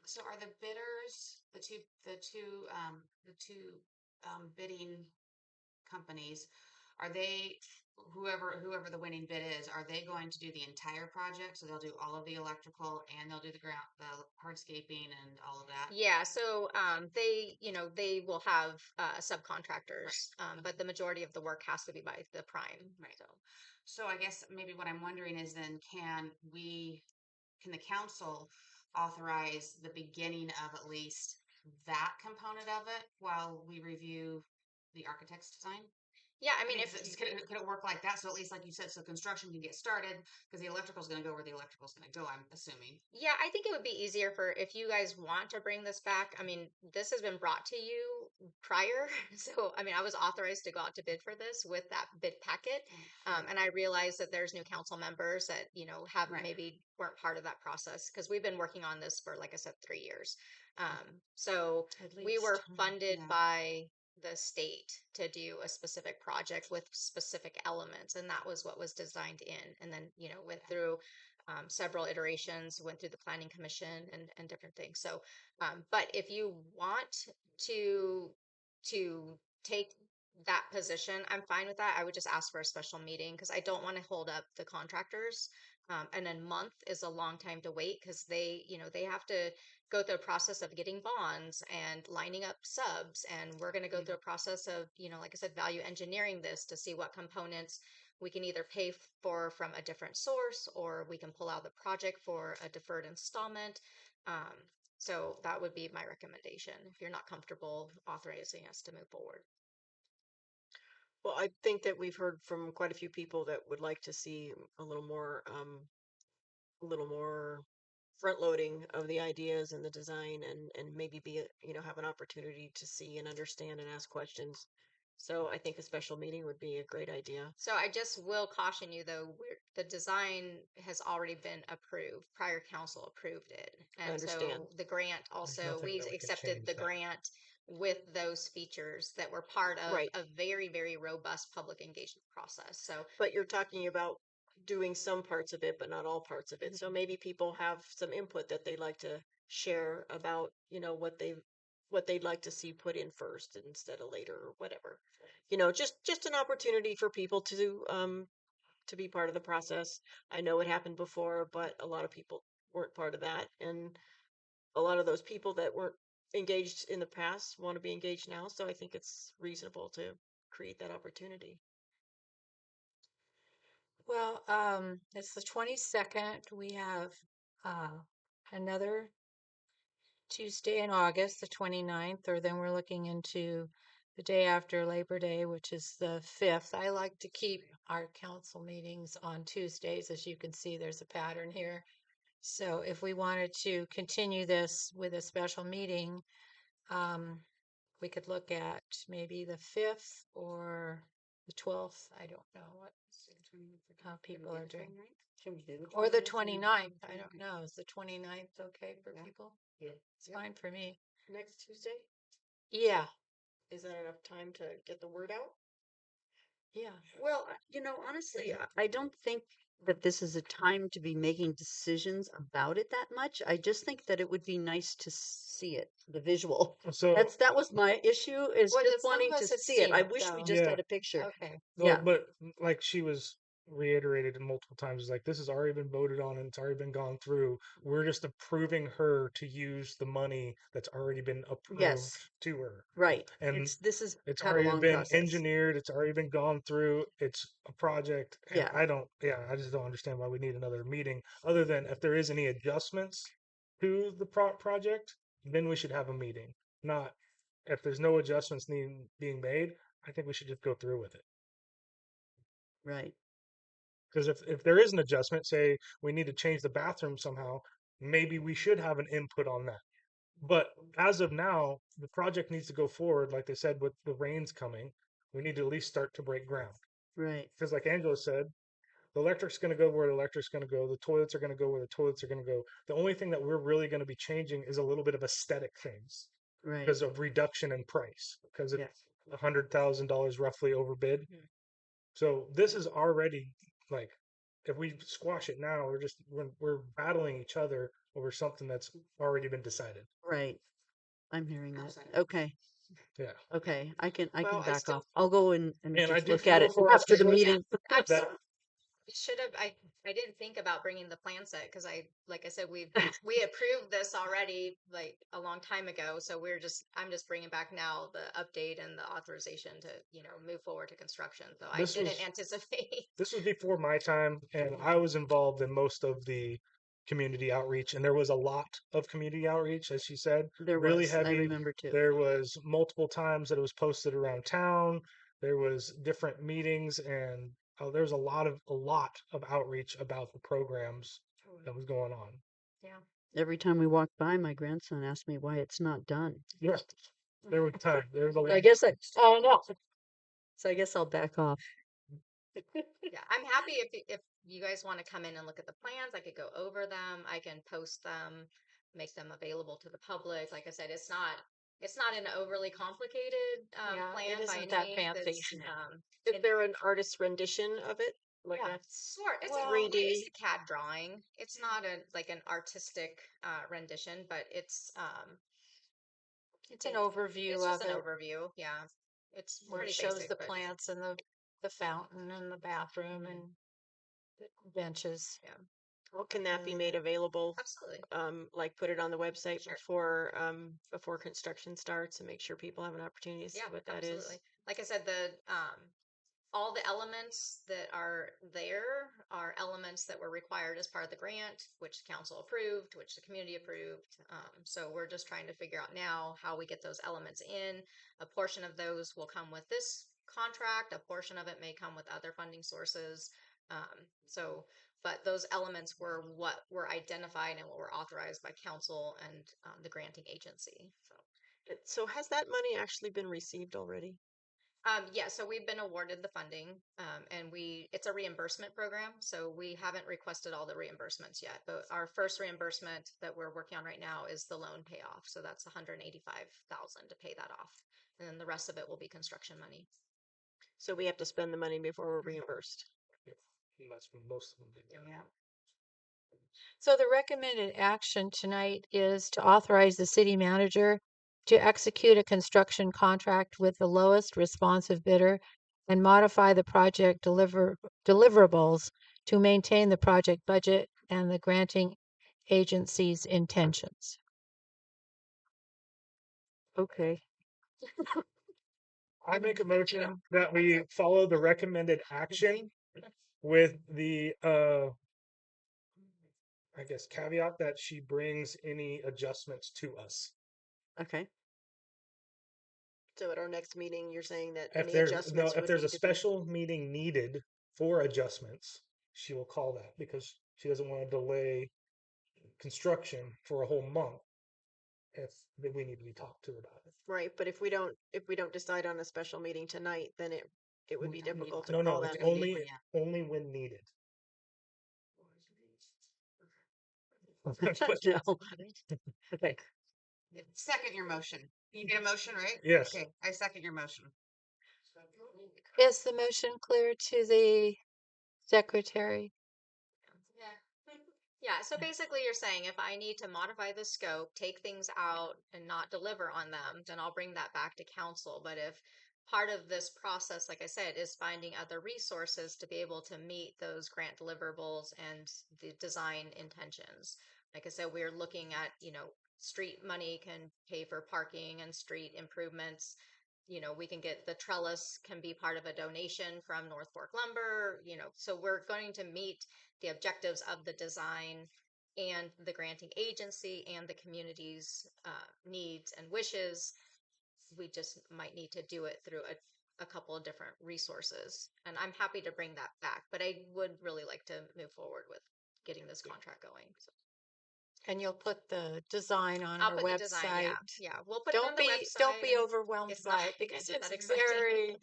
So are the bidders, the two bidding companies, are they, whoever the winning bid is, are they going to do the entire project? So they'll do all of the electrical and they'll do the hardscaping and all of that? Yeah, so they will have subcontractors, but the majority of the work has to be by the prime. Right. So I guess maybe what I'm wondering is then can the council authorize the beginning of at least that component of it while we review the architect's design? Yeah, I I mean, mean, if could it work like that? So at least, like you said, so construction can get started because the electrical's going to go where the electrical's going to go. I'm assuming. yeah, I think it would be easier for if you guys want to bring this back. I mean, this has been brought to you prior. So, I mean, I was authorized to go out to bid for this with that bid packet. And I realized that there's new council members that, you know, have Right. maybe weren't part of that process because we've been working on this for, like I said, 3 years. So At we were least. funded Yeah. by the state to do a specific project with specific elements, and that was what was designed in. And then, you know, went through several iterations, went through the planning commission and different things. So, but if you want to to take that position, I'm fine with that. I would just ask for a special meeting because I don't want to hold up the contractors. And a month is a long time to wait because they, you know, they have to go through a process of getting bonds and lining up subs. And we're going to go through a process of, you know, like I said, value engineering this to see what components we can either pay for from a different source or we can pull out the project for a deferred installment. Um, so that would be my recommendation if you're not comfortable authorizing us to move forward. Well, I think that we've heard from quite a few people that would like to see a little more front loading of the ideas and the design and maybe have an opportunity to see and understand and ask questions. So I think a special meeting would be a great idea. So I just will caution you though, the design has already been approved. Prior council approved it. I And understand. so the grant also, nothing we that we can accepted change the that. grant with those features that were part of Right. a very, very robust public engagement process. So But you're talking about doing some parts of it, but not all parts of it. So maybe people have some input that they'd like to share about, what they'd like to see put in first instead of later or whatever. Just an opportunity for people to be part of the process. I know it happened before, but a lot of people weren't part of that. And a lot of those people that weren't engaged in the past want to be engaged now. So I think it's reasonable to create that opportunity. Well, it's the 22nd. We have another Tuesday in August, the 29th, or then we're looking into the day after Labor Day, which is the 5th. I like to keep our council meetings on Tuesdays. As you can see, there's a pattern here. So if we wanted to continue this with a special meeting, we could look at maybe the 5th or the 12th. I don't know how people are doing. Should we do Or the 29th. I don't know. Is the 29th okay for people? Yeah. It's fine for me. Next Tuesday? Yeah. Is that enough time to get the word out? Yeah. Well, honestly, I don't think that this is a time to be making decisions about it that much. I just think that it would be nice to see it, the visual. So That was my issue is Well, just some of wanting to us have see it. seen I it, wish we though. just yeah, had a picture. Okay. well, Yeah. but like she was reiterated multiple times, is like this has already been voted on and it's already been gone through. We're just approving her to use the money that's already been approved Yes. to her. Right. And This is it's kind of a already long been process. engineered, it's already been gone through, it's a project, and Yeah. I just don't understand why we need another meeting, other than if there is any adjustments to the project, then we should have a meeting. Not if there's no adjustments being made, I think we should just go through with it. Right. Because if there is an adjustment, say we need to change the bathroom somehow, maybe we should have an input on that. But as of now, the project needs to go forward. Like they said, with the rains coming, we need to at least start to break ground. Right. Because like Angela said, the electric's going to go where the electric's going to go. The toilets are going to go where the toilets are going to go. The only thing that we're really going to be changing is a little bit of aesthetic things Right. because of reduction in price. Because it's Yes. $100,000 roughly over bid. Mhm. So this is already like, if we squash it now, we're battling each other over something that's already been decided. Right. I'm hearing that. Okay. Yeah. Okay. I can Well, I back still off. I'll go and And I just do look at feel it for us after to the push meeting. that. should have I didn't think about bringing the plan set because like I said we approved this already like a long time ago, so I'm just bringing back now the update and the authorization to move forward to construction. So I didn't anticipate. This was before my time, and I was involved in most of the community outreach, and there was a lot of community outreach, as she said. There really was. heavy. I remember too. There was multiple times that it was posted around town. There was different meetings and there was a lot of outreach about the programs that was going on. Yeah. Every time we walk by, my grandson asks me why it's not done. Yeah, there was time. There was a I guess I don't know. So I guess I'll back off. Yeah, I'm happy if you guys want to come in and look at the plans, I could go over them. I can post them, make them available to the public. Like I said, it's not an overly complicated Yeah, plan it by isn't any that means. fancy. It's Is there an artist rendition of it? Like yeah, a sort. It's well, a 3D? it's a CAD drawing. It's not a like an artistic rendition, but It's an overview it's just of an it overview. Yeah, it's where it pretty shows basic, the but plants and the fountain and the bathroom and the benches. yeah. Well, can that be made available? Absolutely. Like put it on the website before construction starts and make sure people have an opportunity to see Yeah, what that absolutely. is. Like I said, the all the elements that are there are elements that were required as part of the grant, which the council approved, which the community approved. So we're just trying to figure out now how we get those elements in. A portion of those will come with this contract. A portion of it may come with other funding sources. But those elements were what were identified and what were authorized by council and the granting agency. So has that money actually been received already? Yeah, so we've been awarded the funding, and it's a reimbursement program, so we haven't requested all the reimbursements yet. But our first reimbursement that we're working on right now is the loan payoff. So that's $185,000 to pay that off. And then the rest of it will be construction money. So we have to spend the money before we're reimbursed. That's most of them do. Yeah. So the recommended action tonight is to authorize the city manager to execute a construction contract with the lowest responsive bidder and modify the project deliverables to maintain the project budget and the granting agency's intentions. Okay. I make a motion that we follow the recommended action with the I guess caveat that she brings any adjustments to us. Okay. So at our next meeting, you're saying that If any there's adjustments if would there's need a to be. special meeting needed for adjustments, she will call that because she doesn't want to delay construction for a whole month if we need to be talked to about it. Right, but if we don't decide on a special meeting tonight, then it would be difficult to No, call it's that meeting. only when needed. No. Okay. Second your motion. You get a motion, right? Yes. Okay, I second your motion. Is the motion clear to the secretary? Yeah, so basically you're saying if I need to modify the scope, take things out and not deliver on them, then I'll bring that back to council. But if part of this process, like I said, is finding other resources to be able to meet those grant deliverables and the design intentions. Like I said, we're looking at, street money can pay for parking and street improvements. We can get the trellis can be part of a donation from North Fork Lumber, so we're going to meet the objectives of the design and the granting agency and the community's needs and wishes. We just might need to do it through a couple of different resources. And I'm happy to bring that back, but I would really like to move forward with getting this contract going. So. And you'll put the design on I'll our put website. the design, yeah. We'll put it on the website. Don't be overwhelmed It's by not, it because it's not it's exciting.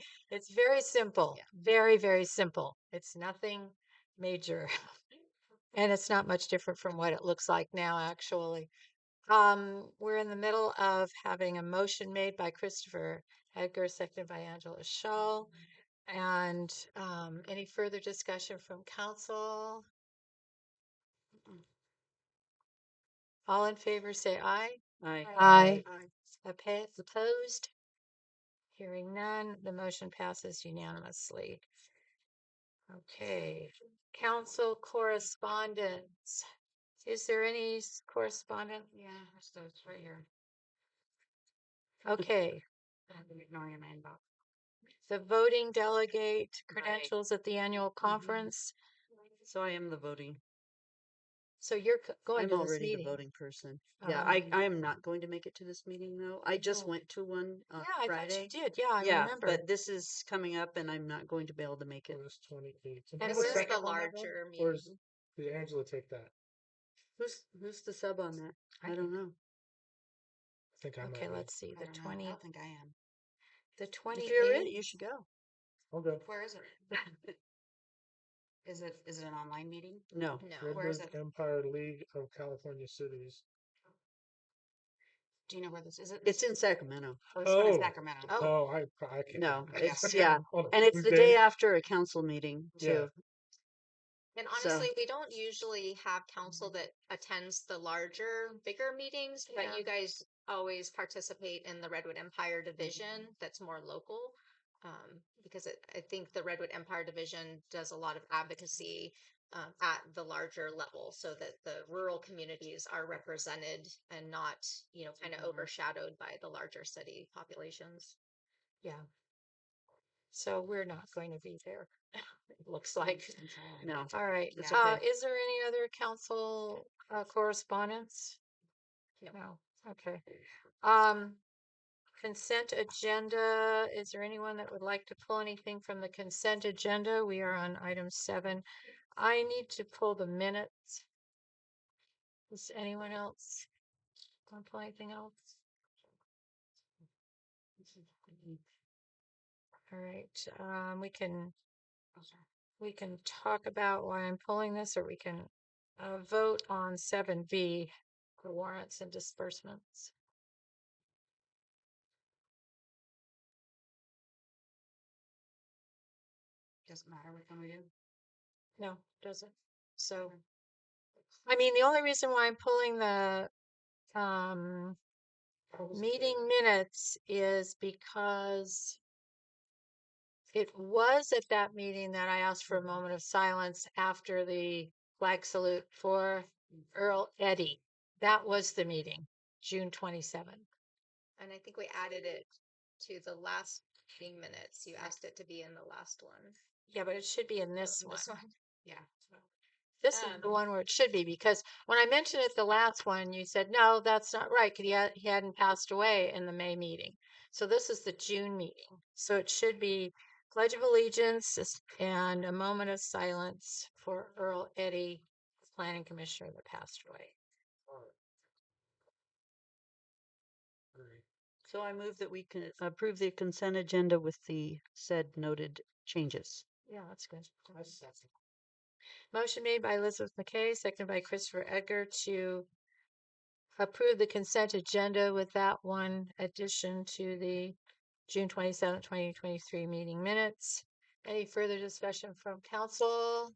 very simple. Yeah. Very, very simple. It's nothing major. And it's not much different from what it looks like now, actually. We're in the middle of having a motion made by Christopher Edgar, seconded by Angela Shaw. And any further discussion from council? All in favor, say aye. Aye. Aye. Opposed? Hearing none, the motion passes unanimously. Okay. Council correspondence. Is there any correspondence? Yeah, so it's right here. Okay. I've been ignoring my inbox. The voting delegate credentials at the annual conference. So I am the voting. So you're going I'm to this already the meeting. voting person. Yeah, I Oh. am not going to make it to this meeting though. I just Oh. went to one on Yeah, I thought Friday. you did. Yeah, I Yeah, remember. but this is coming up and I'm not going to be able to make it. August 28th. And And who's This the is second the on that one? larger Or is, meeting. did Angela take that? Who's the sub on that? I don't know. I think I Okay, might be. let's see. I The don't know. 20, I don't think I am. the If you're in 28th. it, you should go. Okay. Where is it? Is it an online meeting? No. No. Where is Redwood it? Empire League of California Cities. Do you know where this is? It's in Sacramento. Oh, this one in Oh, Sacramento. no, I can't. No, Okay. it's yeah. On a And it's the Tuesday? day after a council meeting Yeah. too. And So honestly, we don't usually have council that attends the larger, bigger meetings, but Yeah. you guys always participate in the Redwood Empire Division that's more local. Because I think the Redwood Empire Division does a lot of advocacy at the larger level so that the rural communities are represented and not, kind of overshadowed by the larger city populations. Yeah. So we're not going to be there. It looks like. no. All right. It's okay. Is there any other council correspondence? No. Okay. Consent agenda. Is there anyone that would like to pull anything from the consent agenda? We are on item 7. I need to pull the minutes. Does anyone else want to pull anything else? All right. We can talk about why I'm pulling this, or we can vote on 7B, the warrants and disbursements. Doesn't matter which one we do. No, doesn't. So, I mean, the only reason why I'm pulling the meeting minutes is because it was at that meeting that I asked for a moment of silence after the flag salute for Earl Eddy. That was the meeting, June 27th. And I think we added it to the last meeting minutes. You asked it to be in the last one. Yeah, but it should be in this one. This one. Yeah. This is the one where it should be, because when I mentioned it the last one, you said, no, that's not right, because he hadn't passed away in the May meeting. So this is the June meeting. So it should be Pledge of Allegiance and a moment of silence for Earl Eddy, planning commissioner that passed away. So I move that we can approve the consent agenda with the said noted changes. Yeah, that's good. Motion made by Elizabeth McKay, seconded by Christopher Edgar to approve the consent agenda with that one addition to the June 27th, 2023 meeting minutes. Any further discussion from council?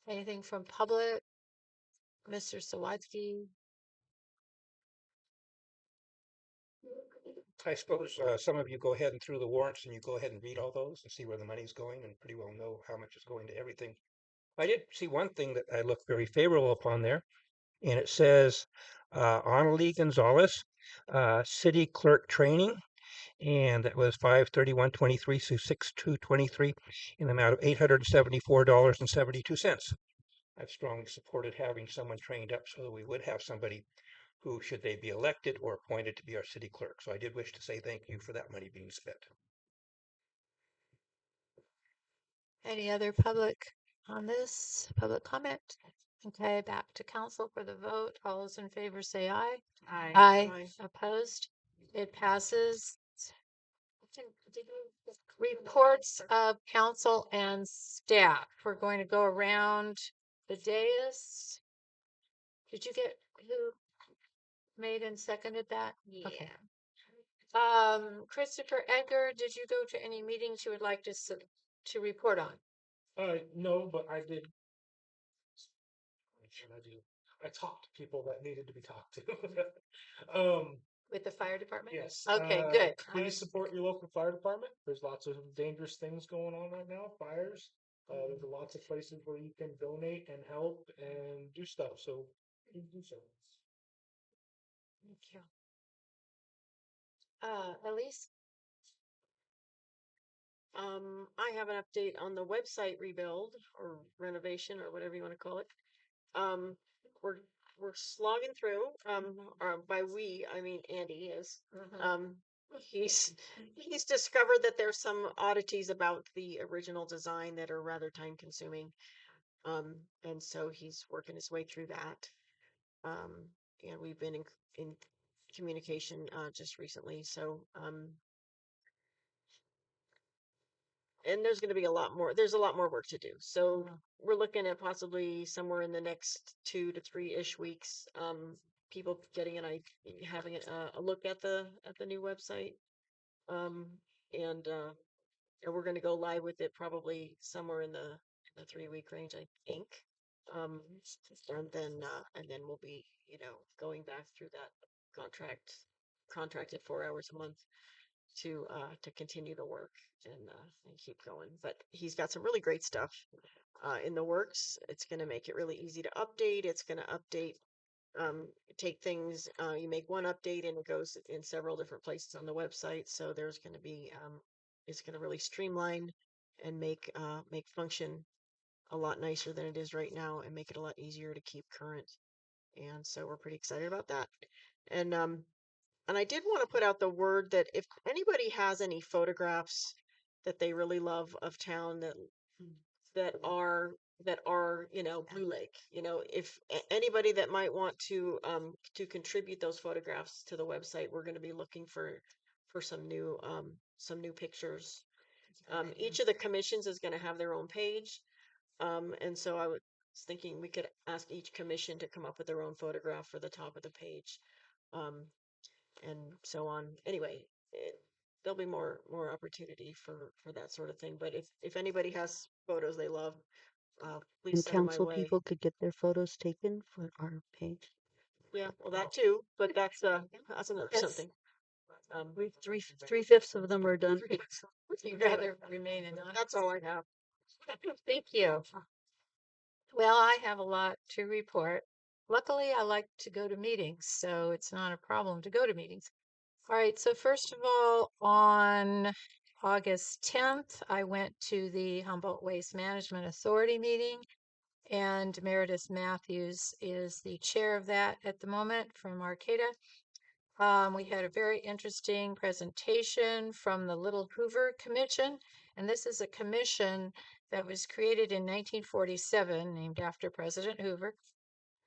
Anything from public? Mr. Sawatsky? I suppose some of you go ahead and through the warrants and you go ahead and read all those and see where the money's going and pretty well know how much is going to everything. I did see one thing that I look very favorable upon there, and it says Annalie Gonzalez, city clerk training, and that was 5/31/23 through 6/2/23 in the amount of $874.72. I've strongly supported having someone trained up so that we would have somebody who, should they be elected or appointed to be our city clerk. So I did wish to say thank you for that money being spent. Any other public on this? Public comment? Okay, back to council for the vote. All those in favor say aye. Aye. Aye. Opposed? It passes. Reports of council and staff. We're going to go around the dais. Did you get who made and seconded that? Yeah. Okay. Christopher Edgar, did you go to any meetings you would like to report on? No, but I did. What should I do? I talked to people that needed to be talked to. With the fire department? Yes. Okay, good. Please support your local fire department. There's lots of dangerous things going on right now, fires. There's lots of places where you can donate and help and do stuff. So please do so. Thank you. Elise? I have an update on the website rebuild or renovation or whatever you want to call it. Um, we're we're slogging through. By we, I mean Andy is. Um, he's he's discovered that there's some oddities about the original design that are rather time consuming. And so he's working his way through that. Um, and we've been in communication just recently. So and there's going to be a lot more. There's a lot more work to do. So we're looking at possibly somewhere in the next 2 to 3-ish weeks. People getting having a look at the new website. Um, and we're going to go live with it probably somewhere in the 3-week range, I think. Um, and then we'll be, going back through that contracted 4 hours a month to continue the work and keep going. But he's got some really great stuff in the works. It's going to make it really easy to update. It's going to update, take things. You make one update and it goes in several different places on the website. So there's going to be, it's going to really streamline and make function a lot nicer than it is right now and make it a lot easier to keep current. And so we're pretty excited about that. And and I did want to put out the word that if anybody has any photographs that they really love of town that are Blue Lake, if anybody that might want to contribute those photographs to the website, we're going to be looking for some new pictures. Each of the commissions is going to have their own page. And so I was thinking we could ask each commission to come up with their own photograph for the top of the page. And so on. Anyway, there'll be more opportunity for that sort of thing. But if anybody has photos they love, please And send them my council way. people could get their photos taken for our page. Yeah, well, that too. But that's another Yes. something. We three-fifths of them are done. You'd rather remain anonymous. That's all I have. Thank you. Well, I have a lot to report. Luckily, I like to go to meetings, so it's not a problem to go to meetings. All right, so first of all, on August 10th, I went to the Humboldt Waste Management Authority meeting, and Meredith Matthews is the chair of that at the moment from Arcata. We had a very interesting presentation from the Little Hoover Commission, and this is a commission that was created in 1947, named after President Hoover.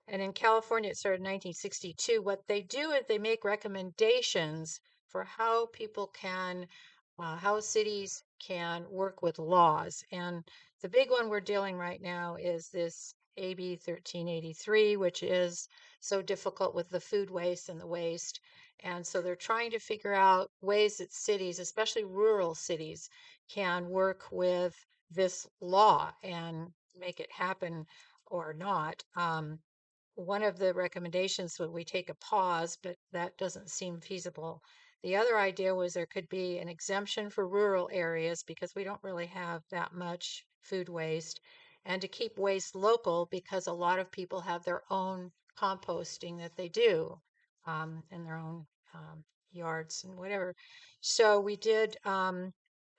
And in California, it started in 1962. What they do is they make recommendations for how people can, how cities can work with laws. And the big one we're dealing right now is this AB 1383, which is so difficult with the food waste and the waste. And so they're trying to figure out ways that cities, especially rural cities, can work with this law and make it happen or not. One of the recommendations would we take a pause, but that doesn't seem feasible. The other idea was there could be an exemption for rural areas because we don't really have that much food waste, and to keep waste local because a lot of people have their own composting that they do in their own yards and whatever. So we did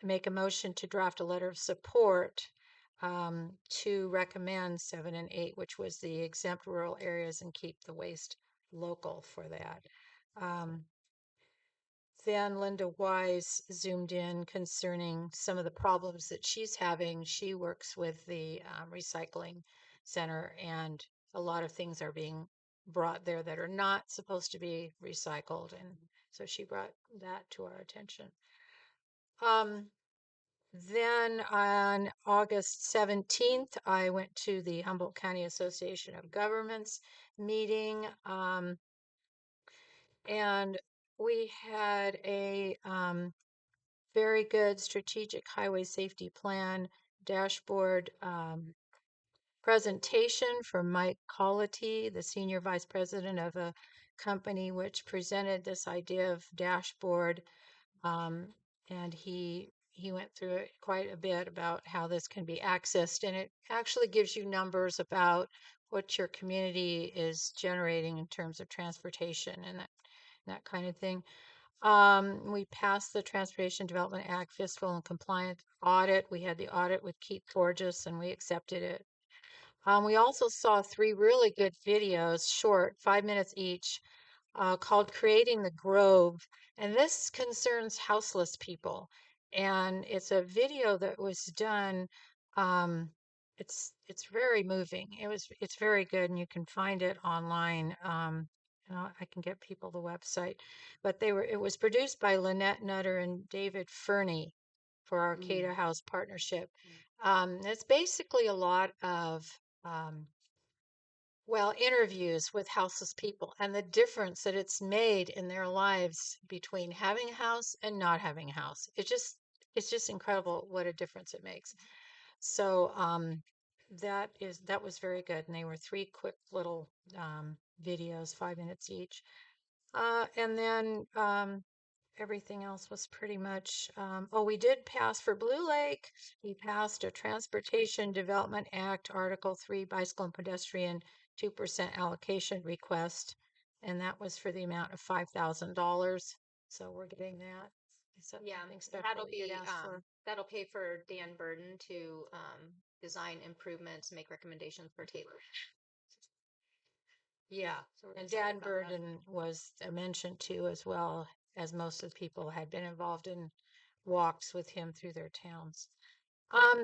make a motion to draft a letter of support to recommend 7 and 8, which was the exempt rural areas and keep the waste local for that. Then Linda Wise zoomed in concerning some of the problems that she's having. She works with the recycling center, and a lot of things are being brought there that are not supposed to be recycled. And so she brought that to our attention. Then on August 17th, I went to the Humboldt County Association of Governments meeting, and we had a very good strategic highway safety plan dashboard presentation from Mike Colity, the senior vice president of a company which presented this idea of dashboard. And he went through it quite a bit about how this can be accessed, and it actually gives you numbers about what your community is generating in terms of transportation and that kind of thing. We passed the Transportation Development Act fiscal and compliance audit. We had the audit with Keith Forges, and we accepted it. We also saw 3 really good videos, short, 5 minutes each, called Creating the Grove. And this concerns houseless people. And it's a video that was done. Um, it's very moving. It's very good, and you can find it online. I can get people the website, but it was produced by Lynette Nutter and David Fernie for Arcata House Partnership. It's basically a lot of interviews with houseless people and the difference that it's made in their lives between having a house and not having a house. It's just incredible what a difference it makes. So that was very good, and they were 3 quick little videos, 5 minutes each. And then everything else was pretty much. We did pass for Blue Lake. We passed a Transportation Development Act Article 3 bicycle and pedestrian 2% allocation request, and that was for the amount of $5,000. So we're getting that. Is that Yeah, something special that'll that you'd be asked for? that'll pay for Dan Burden to design improvements, make recommendations for Taylor. Yeah, So we're and excited Dan about that. Burden was mentioned too, as well as most of the people had been involved in walks with him through their towns.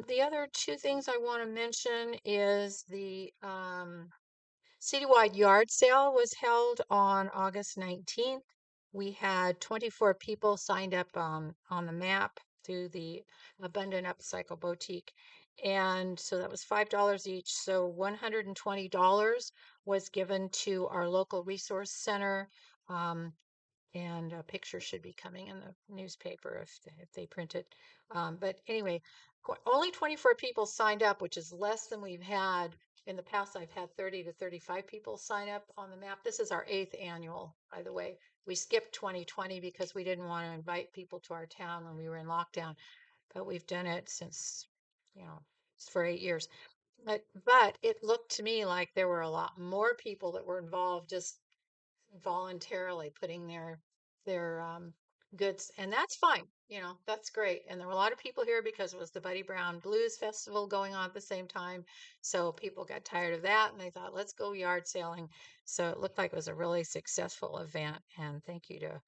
The other 2 things I want to mention is the citywide yard sale was held on August 19th. We had 24 people signed up on the map through the Abundant Upcycle Boutique. And so that was $5 each. So $120 was given to our local resource center. And a picture should be coming in the newspaper if they print it. But anyway, only 24 people signed up, which is less than we've had in the past. I've had 30 to 35 people sign up on the map. This is our 8th annual, by the way. We skipped 2020 because we didn't want to invite people to our town when we were in lockdown, but we've done it since, for 8 years. But it looked to me like there were a lot more people that were involved just voluntarily putting their goods, and that's fine. That's great. And there were a lot of people here because it was the Buddy Brown Blues Festival going on at the same time. So people got tired of that and they thought, let's go yard sailing. So it looked like it was a really successful event. And thank you to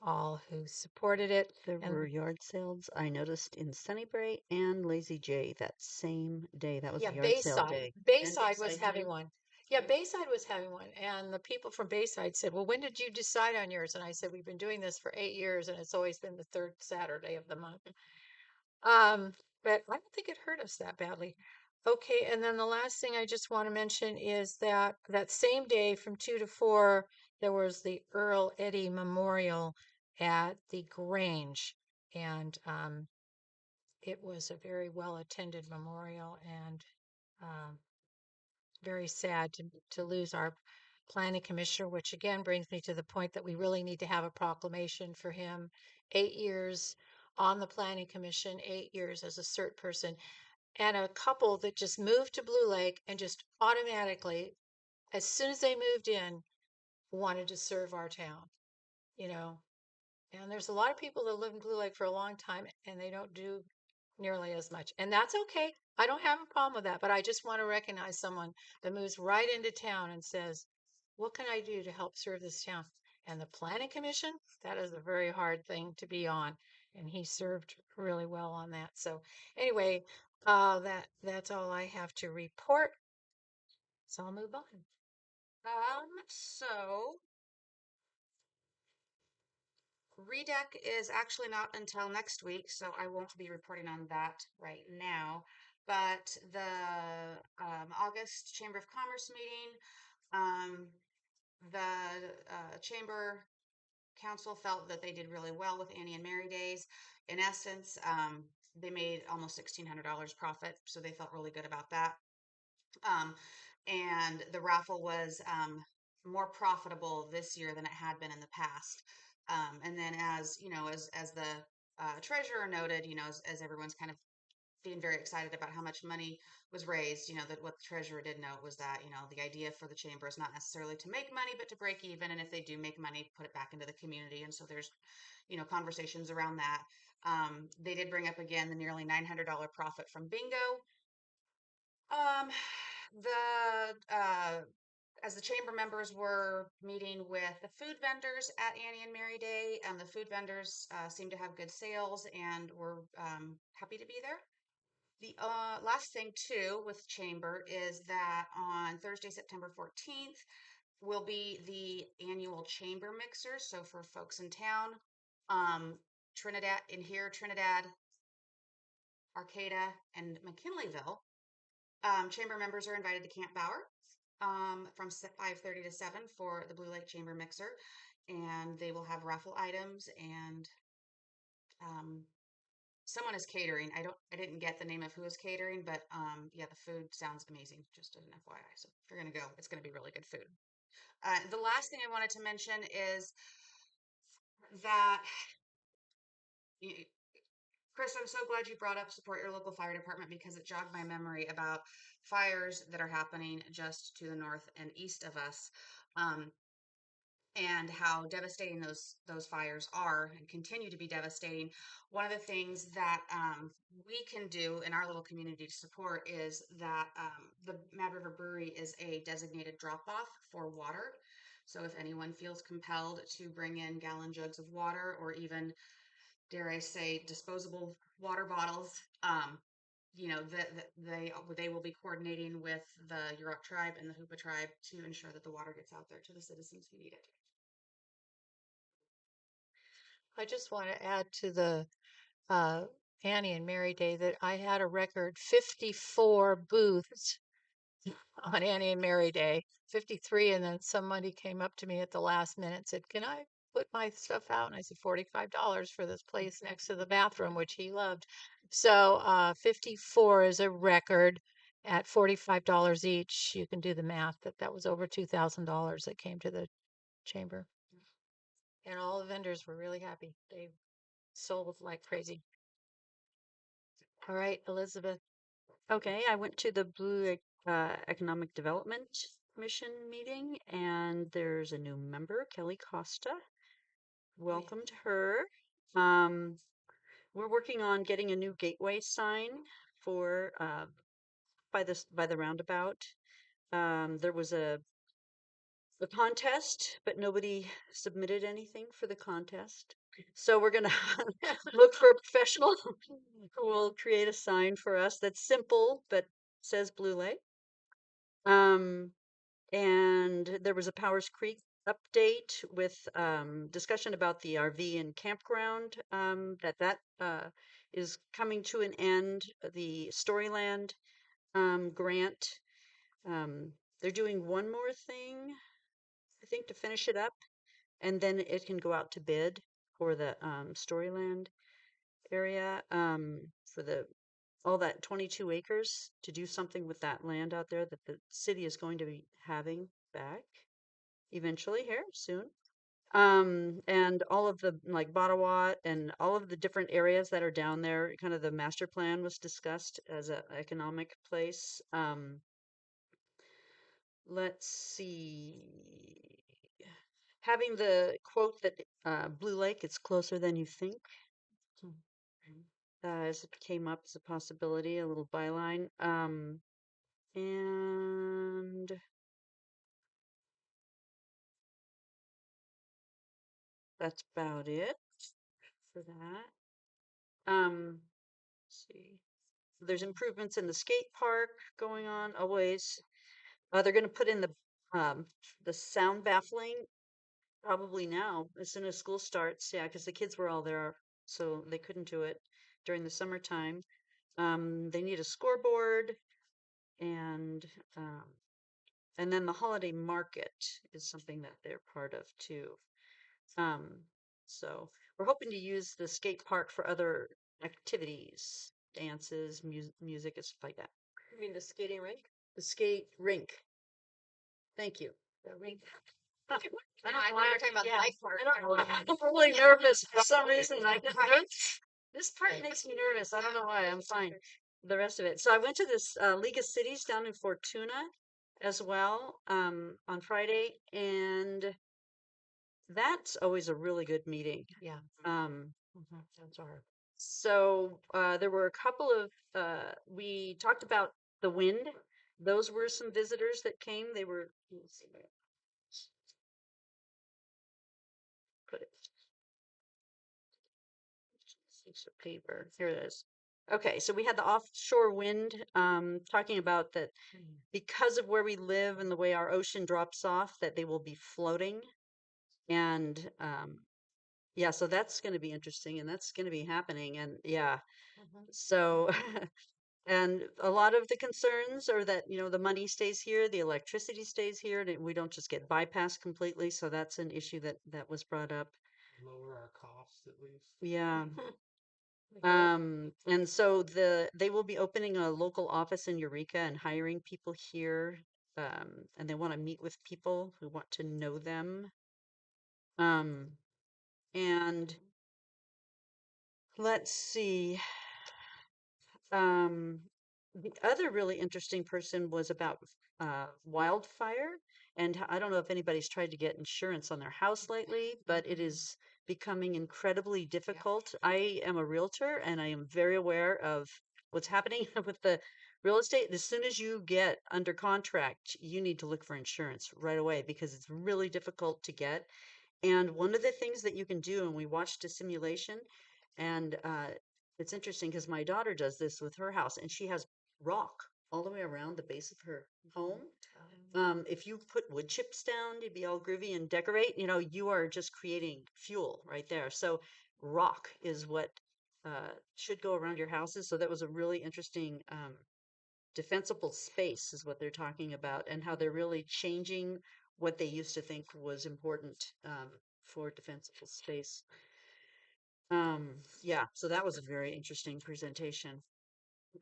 all who supported it. There And were yard sales I noticed in Sunnybrae and Lazy J that same day. That was yeah, a yard sale day. And Bayside was Bayside having too? one. Yeah, Bayside was having one. And the people from Bayside said, well, when did you decide on yours? And I said, we've been doing this for 8 years and it's always been the third Saturday of the month. But I don't think it hurt us that badly. Okay, and then the last thing I just want to mention is that same day from 2 to 4, there was the Earl Eddy Memorial at the Grange. And it was a very well attended memorial, and um, very sad to lose our planning commissioner, which again brings me to the point that we really need to have a proclamation for him. 8 years on the planning commission, 8 years as a CERT person, and a couple that just moved to Blue Lake and just automatically, as soon as they moved in, wanted to serve our town, you know. And there's a lot of people that live in Blue Lake for a long time and they don't do nearly as much. And that's okay. I don't have a problem with that, but I just want to recognize someone that moves right into town and says, what can I do to help serve this town? And the planning commission, that is a very hard thing to be on. And he served really well on that. So anyway, that's all I have to report. So I'll move on. So REDEC is actually not until next week, so I won't be reporting on that right now. But the August Chamber of Commerce meeting, the Chamber Council felt that they did really well with Annie and Mary Days. In essence, they made almost $1,600 profit, so they felt really good about that. And the raffle was more profitable this year than it had been in the past. And then, as you know, as the treasurer noted, as everyone's kind of being very excited about how much money was raised, that what the treasurer did note was that, the idea for the chamber is not necessarily to make money, but to break even. And if they do make money, put it back into the community. And so there's, conversations around that. They did bring up again the nearly $900 profit from bingo. As the chamber members were meeting with the food vendors at Annie and Mary Day, the food vendors seem to have good sales and were happy to be there. The last thing too with chamber is that on Thursday, September 14th, will be the annual chamber mixer. So for folks in town, Trinidad, Arcata, and McKinleyville, chamber members are invited to Camp Bauer from 5:30 to 7 for the Blue Lake Chamber Mixer, and they will have raffle items and someone is catering. I didn't get the name of who is catering, but yeah, the food sounds amazing. Just as an FYI, so if you're gonna go, it's gonna be really good food. The last thing I wanted to mention is that Chris, I'm so glad you brought up support your local fire department because it jogged my memory about fires that are happening just to the north and east of us. And how devastating those fires are and continue to be devastating. One of the things that we can do in our little community to support is that the Mad River Brewery is a designated drop-off for water. So if anyone feels compelled to bring in gallon jugs of water or even, dare I say, disposable water bottles, they will be coordinating with the Yurok tribe and the Hoopa tribe to ensure that the water gets out there to the citizens who need it. I just want to add to the Annie and Mary Day that I had a record 54 booths on Annie and Mary Day, 53, and then somebody came up to me at the last minute and said, "Can I put my stuff out?" And I said, $45 for this place next to the bathroom, which he loved. So 54 is a record at $45 each. You can do the math that was over $2,000 that came to the chamber. And all the vendors were really happy. They sold like crazy. All right, Elizabeth. Okay, I went to the Blue Lake Economic Development Commission meeting, and there's a new member, Kelly Costa. Welcomed her. We're working on getting a new gateway sign for by the roundabout. There was a contest, but nobody submitted anything for the contest. So we're gonna look for a professional who will create a sign for us that's simple but says Blue Lake. And there was a Powers Creek update with discussion about the RV and campground that is coming to an end. The Storyland grant. They're doing one more thing, I think, to finish it up, and then it can go out to bid for the Storyland area for all that 22 acres to do something with that land out there that the city is going to be having back eventually here soon. And all of the like Bottawat and all of the different areas that are down there, kind of the master plan was discussed as an economic place. Let's see. Having the quote that Blue Lake, it's closer than you think. As it came up as a possibility, a little byline. And that's about it for that. Let's see. There's improvements in the skate park going on always. They're going to put in the sound baffling probably now as soon as school starts. Yeah, because the kids were all there, so they couldn't do it during the summertime. They need a scoreboard, and then the holiday market is something that they're part of too. So we're hoping to use the skate park for other activities, dances, music, and stuff like that. You mean the skating rink? The skate rink. Thank you. The rink. I I don't thought know you why. were talking about the Yeah, bike park. I don't know. I'm really nervous for some reason. This part makes me nervous. I don't know why. I'm fine. The rest of it. So I went to this League of Cities down in Fortuna as well on Friday, and that's always a really good meeting. Yeah. That's our. So there were a couple of we talked about the wind those were some visitors that came. They were, let's see where put it. Piece of paper. Here it is. Okay, so we had the offshore wind talking about that because of where we live and the way our ocean drops off, that they will be floating. And yeah, so that's going to be interesting and that's going to be happening. And yeah, so and a lot of the concerns are that, the money stays here, the electricity stays here, and we don't just get bypassed completely. So that's an issue that was brought up. Lower our costs at least. Yeah. And so they will be opening a local office in Eureka and hiring people here. And they want to meet with people who want to know them. And let's see. The other really interesting person was about wildfire. And I don't know if anybody's tried to get insurance on their house lately, but it is becoming incredibly difficult. I am a realtor and I am very aware of what's happening with the real estate. As soon as you get under contract, you need to look for insurance right away because it's really difficult to get. And one of the things that you can do, and we watched a simulation, and it's interesting because my daughter does this with her house, and she has rock all the way around the base of her home. If you put wood chips down to be all groovy and decorate, you are just creating fuel right there. So rock is what should go around your houses. So that was a really interesting defensible space is what they're talking about, and how they're really changing what they used to think was important for defensible space. Yeah, so that was a very interesting presentation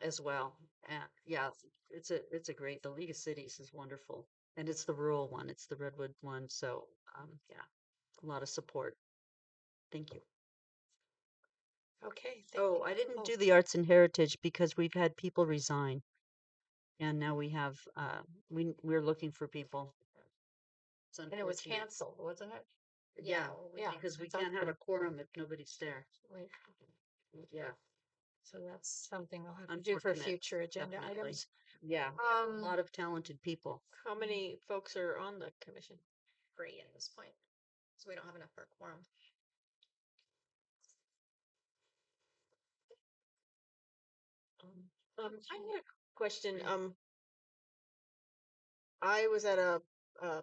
as well. And yeah, it's a great, the League of Cities is wonderful. And it's the rural one, it's the Redwood one. So yeah, a lot of support. Thank you. Okay. Oh, I didn't do the arts and heritage because we've had people resign. And now we have we're looking for people. It's And it was unfortunate. canceled, wasn't it? Yeah, Yeah, because we it's can't have a unfair. quorum if nobody's there. Right. Yeah, So that's something we'll have to do for unfortunate, future agenda definitely. items. Yeah, a lot of talented people. How many folks are on the commission? 3 at this point. So we don't have enough for a quorum. I had a question. I was at a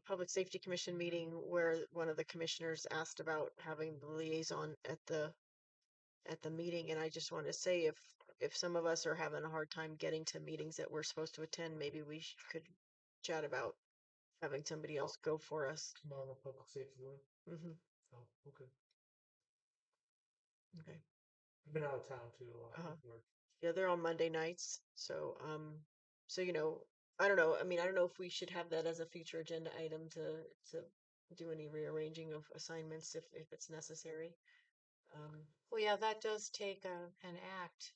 public safety commission meeting where one of the commissioners asked about having the liaison at the meeting, and I just want to say if some of us are having a hard time getting to meetings that we're supposed to attend, maybe we could chat about having somebody else go for us. Tomorrow, the public safety one. Mm-hmm. Oh, okay. Okay. I've been out of town too a lot. with work. Yeah, they're on Monday nights. So I don't know. I mean, I don't know if we should have that as a future agenda item to do any rearranging of assignments if it's necessary. Well, yeah, that does take an act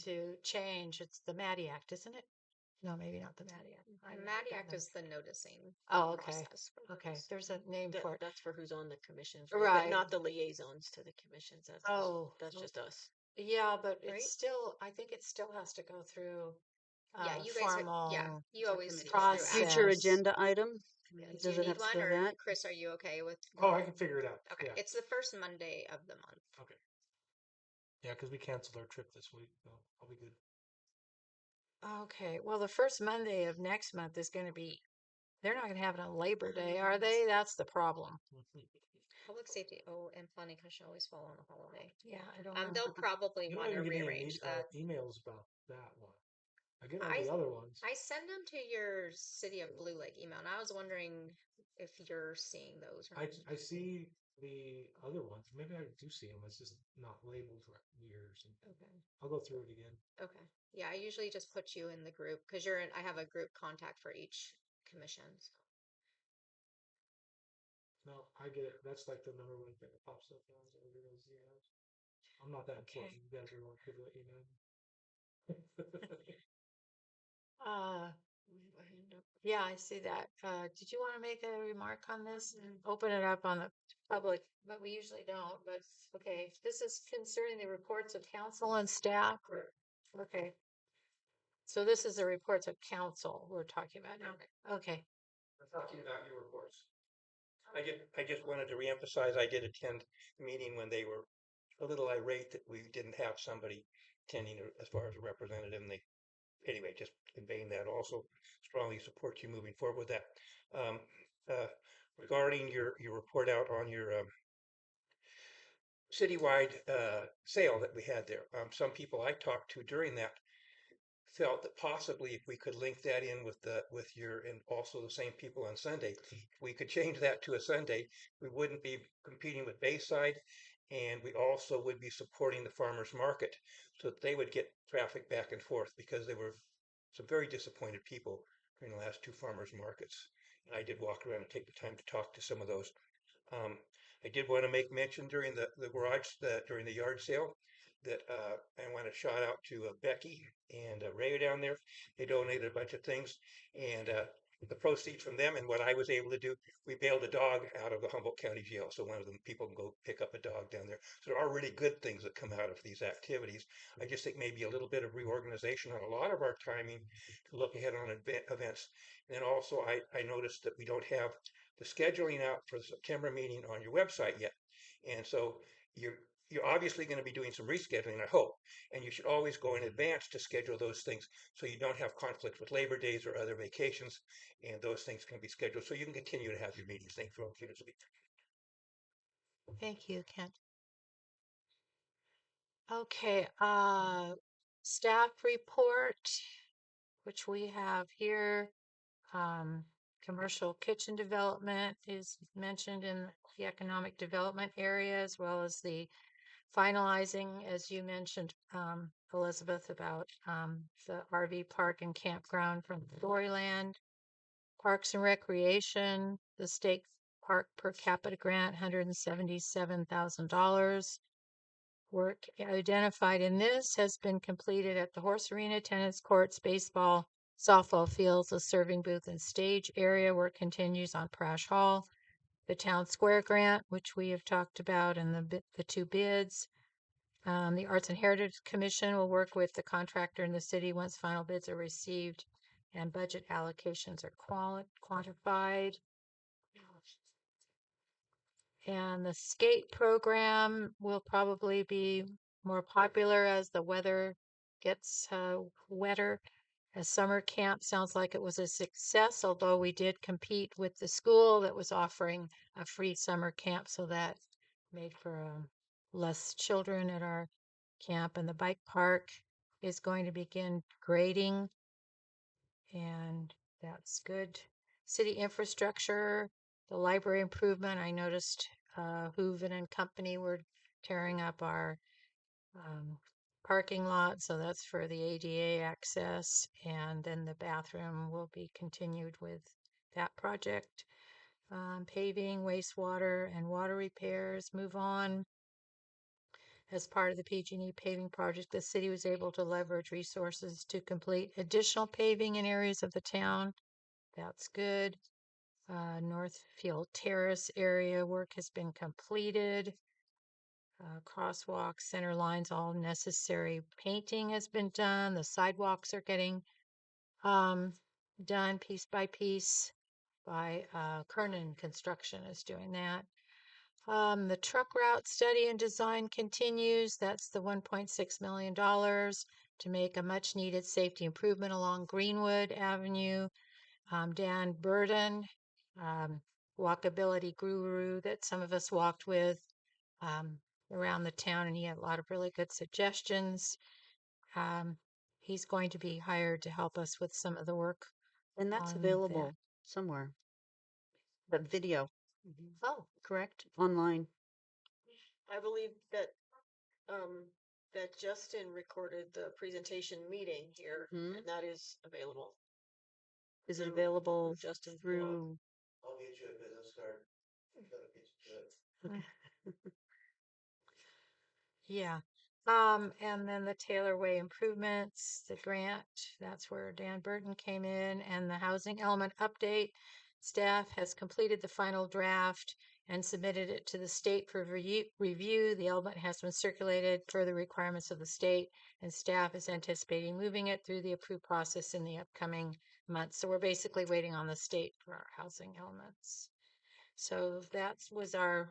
to change. It's the Maddie Act, isn't it? No, maybe not the Maddie Act. The Maddie Act is the noticing Oh, okay. process for Okay, those. there's a name for it. That's for who's on the commissions, Right. But not the liaisons to the commissions. That's just us. Yeah, but Right? it's still, I think it still has to go through Yeah, you guys have, yeah, formal you always go through process. Future agenda item? Yeah. Do Does you it have need to one, go or that? Chris, are you okay with? Oh, I can figure it out. Okay, Yeah. it's the first Monday of the month. Okay. Yeah, because we canceled our trip this week, so I'll be good. Okay, well, the first Monday of next month is going to be, they're not going to have it on Labor Day, are they? That's the problem. Public safety, and planning commission always fall on a holiday. Yeah, I don't know. They'll probably You don't want to even get any rearrange that. emails about that one. I get all I the other ones. I send them to your City of Blue Lake email, and I was wondering if you're seeing those or not. I see the other ones. Maybe I do see them. It's just not labeled weird. Okay. I'll go through it again. Okay. Yeah, I usually just put you in the group because I have a group contact for each commission. So. No, I get it. That's like the number one thing that pops up on everyone's emails. I'm not that important. You guys are more people that email me. Yeah, I see that. Did you want to make a remark on this and open it up on the public? But we usually don't, but okay. This is concerning the reports of council and staff. Okay. So this is the reports of council we're talking about now. Okay. We're talking about your reports. I just wanted to reemphasize, I did attend a meeting when they were a little irate that we didn't have somebody attending as far as a representative, and they, anyway, just conveying that also strongly support you moving forward with that. Um, uh, Regarding your report out on your citywide sale that we had there, some people I talked to during that felt that possibly if we could link that in with your, and also the same people on Sunday, we could change that to a Sunday. We wouldn't be competing with Bayside, and we also would be supporting the farmers market so that they would get traffic back and forth, because there were some very disappointed people during the last two farmers markets. And I did walk around and take the time to talk to some of those. Um, I did want to make mention during the garage, during the yard sale, that I want to shout out to Becky and Ray down there. They donated a bunch of things, and the proceeds from them and what I was able to do, we bailed a dog out of the Humboldt County Jail. So one of them, people can go pick up a dog down there. So there are really good things that come out of these activities. I just think maybe a little bit of reorganization on a lot of our timing to look ahead on events. And then also I noticed that we don't have the scheduling out for the September meeting on your website yet. And so you're obviously going to be doing some rescheduling, I hope, and you should always go in advance to schedule those things so you don't have conflicts with Labor Days or other vacations, and those things can be scheduled so you can continue to have your meetings. Thanks for allowing me to speak. Thank you, Kent. Okay, staff report, which we have here. Commercial kitchen development is mentioned in the economic development area, as well as the finalizing, as you mentioned, Elizabeth, about the RV park and campground from Storyland. Parks and Recreation, the state park per capita grant, $177,000. Work identified in this has been completed at the horse arena, tennis courts, baseball, softball fields, the serving booth and stage area. Work continues on Prash Hall. The Town Square grant, which we have talked about, and the two bids. The Arts and Heritage Commission will work with the contractor in the city once final bids are received and budget allocations are quantified. And the skate program will probably be more popular as the weather gets wetter. A summer camp sounds like it was a success, although we did compete with the school that was offering a free summer camp, so that made for less children at our camp. And the bike park is going to begin grading, and that's good. City infrastructure, the library improvement, I noticed Hooven and Company were tearing up our parking lot, so that's for the ADA access, and then the bathroom will be continued with that project. Paving, wastewater, and water repairs move on. As part of the PG&E paving project, the city was able to leverage resources to complete additional paving in areas of the town. That's good. Northfield Terrace area work has been completed. Crosswalks, center lines, all necessary painting has been done. The sidewalks are getting done piece by piece by Kernan Construction is doing that. The truck route study and design continues. That's the $1.6 million to make a much needed safety improvement along Greenwood Avenue. Dan Burden, walkability guru that some of us walked with around the town, and he had a lot of really good suggestions. He's going to be hired to help us with some of the work. And that's on available somewhere. The video, Oh, correct? Online. I believe that that Justin recorded the presentation meeting here, Mhm. and that is available. Is it through available Justin's blog. through? I'll get you a business card. That'll get you to it. Okay. Yeah. And then the Taylor Way improvements, the grant, that's where Dan Burton came in, and the housing element update. Staff has completed the final draft and submitted it to the state for review. The element has been circulated for the requirements of the state, and staff is anticipating moving it through the approved process in the upcoming months. So we're basically waiting on the state for our housing elements. So that was our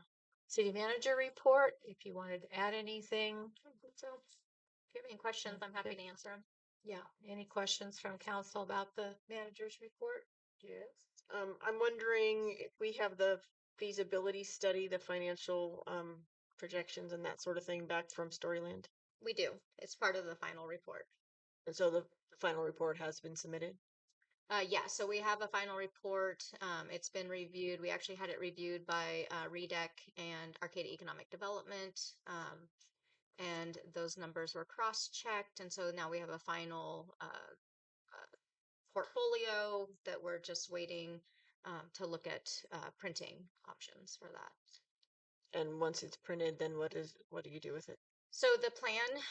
city manager report. If you wanted to add anything. So if you have any questions, I'm happy to answer them. Yeah. Any questions from council about the manager's report? Yes. I'm wondering if we have the feasibility study, the financial projections and that sort of thing back from Storyland. We do. It's part of the final report. And so the final report has been submitted. Yeah, so we have a final report. It's been reviewed. We actually had it reviewed by REDEC and Arcadia Economic Development. And those numbers were cross-checked. And so now we have a final portfolio that we're just waiting to look at printing options for that. And once it's printed, then what do you do with it? So the plan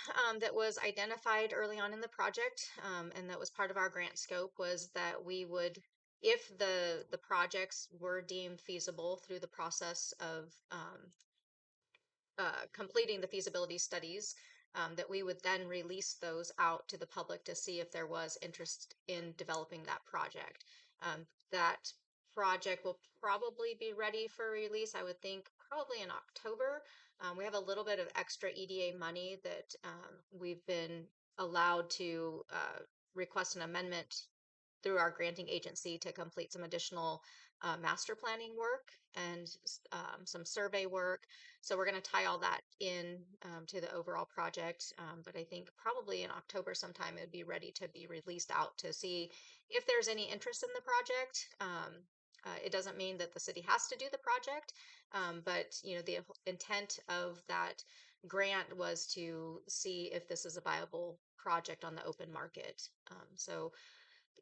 that was identified early on in the project, and that was part of our grant scope, was that we would, if the projects were deemed feasible through the process of completing the feasibility studies, that we would then release those out to the public to see if there was interest in developing that project. That project will probably be ready for release, I would think, probably in October. We have a little bit of extra EDA money that we've been allowed to request an amendment through our granting agency to complete some additional master planning work and some survey work. So we're going to tie all that in to the overall project. But I think probably in October sometime it would be ready to be released out to see if there's any interest in the project. It doesn't mean that the city has to do the project, but the intent of that grant was to see if this is a viable project on the open market. So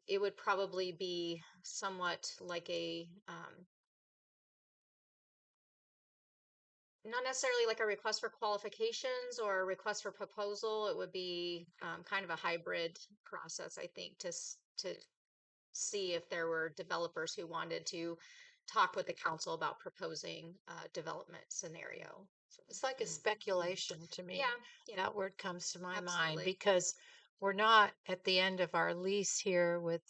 it would probably be somewhat like a not necessarily like a request for qualifications or a request for proposal. It would be kind of a hybrid process, I think, to see if there were developers who wanted to talk with the council about proposing a development scenario. So, It's like a speculation to me. Yeah, That word comes to my mind absolutely. because we're not at the end of our lease here with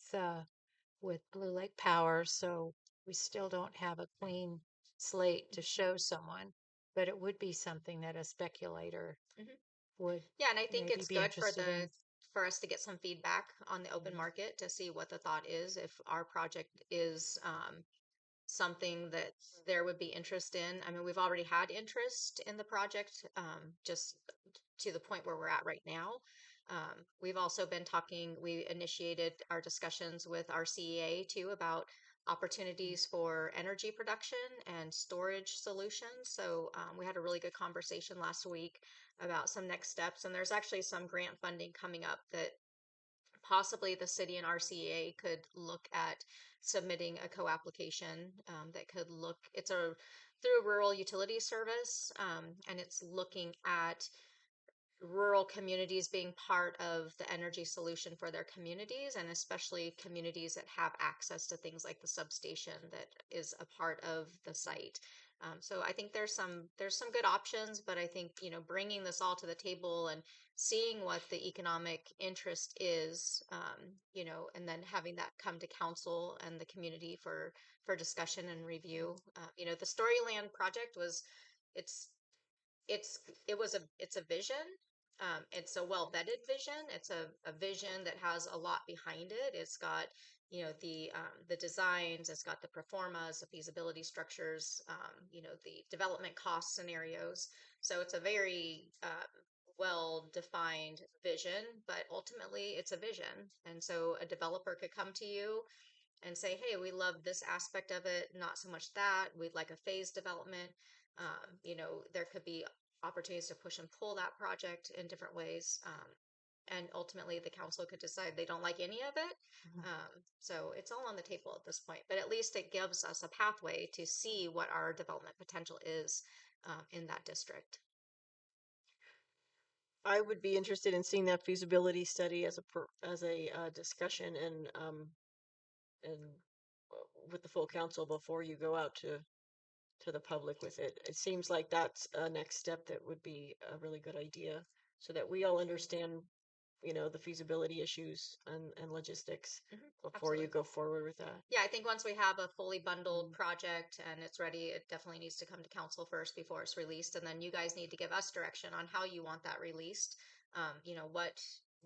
Blue Lake Power, so we still don't have a clean slate to show someone. But it would be something that a speculator would Yeah, and I think maybe it's be good for interested in. for us to get some feedback on the open market to see what the thought is, if our project is something that there would be interest in. I mean, we've already had interest in the project, just to the point where we're at right now. We've also been talking, we initiated our discussions with our CEA too about opportunities for energy production and storage solutions. So we had a really good conversation last week about some next steps. And there's actually some grant funding coming up that possibly the city and RCEA could look at submitting a co-application that could look, it's a through rural utility service, and it's looking at rural communities being part of the energy solution for their communities, and especially communities that have access to things like the substation that is a part of the site. So I think there's some good options, but I think bringing this all to the table and seeing what the economic interest is, and then having that come to council and the community for discussion and review. The Storyland project was it's it's a vision. It's a well vetted vision. It's a vision that has a lot behind it. It's got the designs. It's got the performas, the feasibility structures. The development cost scenarios. So it's a very well defined vision, but ultimately it's a vision. And so a developer could come to you and say, hey, we love this aspect of it, not so much that. We'd like a phase development. There could be opportunities to push and pull that project in different ways. And ultimately, the council could decide they don't like any of it. So it's all on the table at this point. But at least it gives us a pathway to see what our development potential is in that district. I would be interested in seeing that feasibility study as a discussion and with the full council before you go out to to the public with it. It seems like that's a next step that would be a really good idea, so that we all understand, the feasibility issues and logistics before you Absolutely. go forward with that. Yeah, I think once we have a fully bundled project and it's ready, it definitely needs to come to council first before it's released. And then you guys need to give us direction on how you want that released.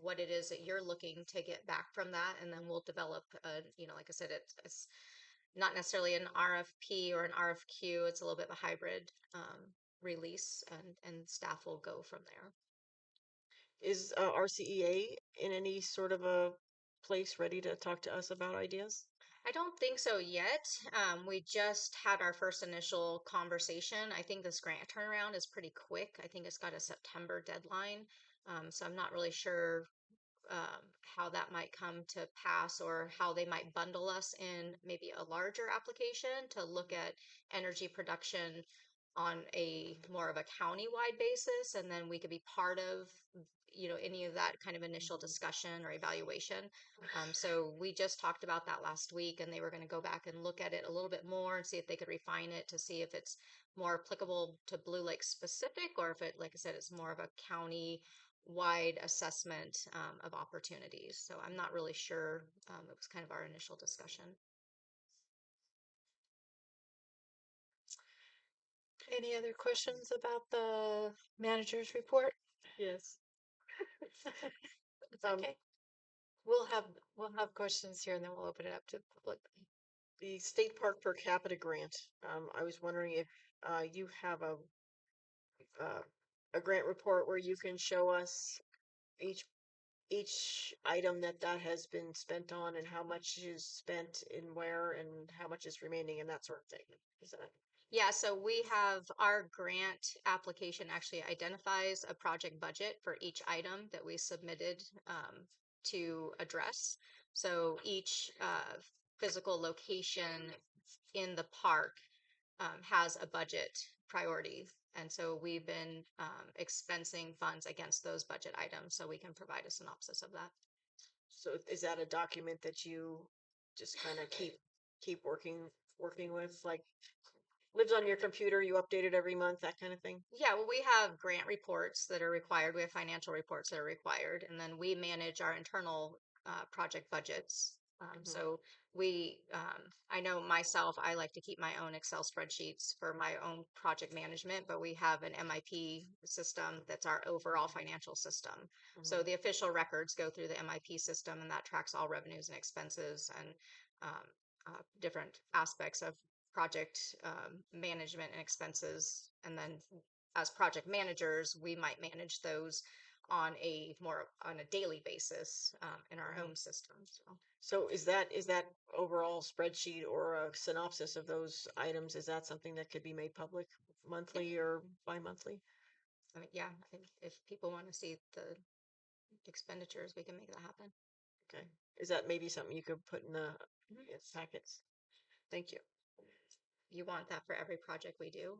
What it is that you're looking to get back from that. And then we'll develop like I said, it's not necessarily an RFP or an RFQ. It's a little bit of a hybrid release, and staff will go from there. Is RCEA in any sort of a place ready to talk to us about ideas? I don't think so yet. We just had our first initial conversation. I think this grant turnaround is pretty quick. I think it's got a September deadline. So I'm not really sure how that might come to pass, or how they might bundle us in maybe a larger application to look at energy production on a more of a county-wide basis, and then we could be part of any of that kind of initial discussion or evaluation. So we just talked about that last week, and they were going to go back and look at it a little bit more and see if they could refine it to see if it's more applicable to Blue Lake specific, or if it, like I said, it's more of a county wide assessment of opportunities. So I'm not really sure. It was kind of our initial discussion. Any other questions about the manager's report? Yes. It's okay. We'll have questions here, and then we'll open it up to the public. The state park per capita grant. I was wondering if you have a grant report where you can show us each item that has been spent on, and how much is spent in where, and how much is remaining, and that sort of thing. Is that? Yeah, so we have our grant application actually identifies a project budget for each item that we submitted to address. So each physical location in the park has a budget priority. And so we've been expensing funds against those budget items, so we can provide a synopsis of that. So is that a document that you just kind of keep working with, like lives on your computer, you update it every month, that kind of thing? Yeah, well, we have grant reports that are required. We have financial reports that are required, and then we manage our internal project budgets. So I know myself, I like to keep my own Excel spreadsheets for my own project management, but we have an MIP system that's our overall financial system. So the official records go through the MIP system, and that tracks all revenues and expenses and different aspects of project management and expenses. And then as project managers, we might manage those on a daily basis in our own system. So is that overall spreadsheet or a synopsis of those items, is that something that could be made public monthly or bi-monthly? I mean, yeah, if people want to see the expenditures, we can make that happen. Okay. Is that maybe something you could put in the packets? Thank you. You want that for every project we do?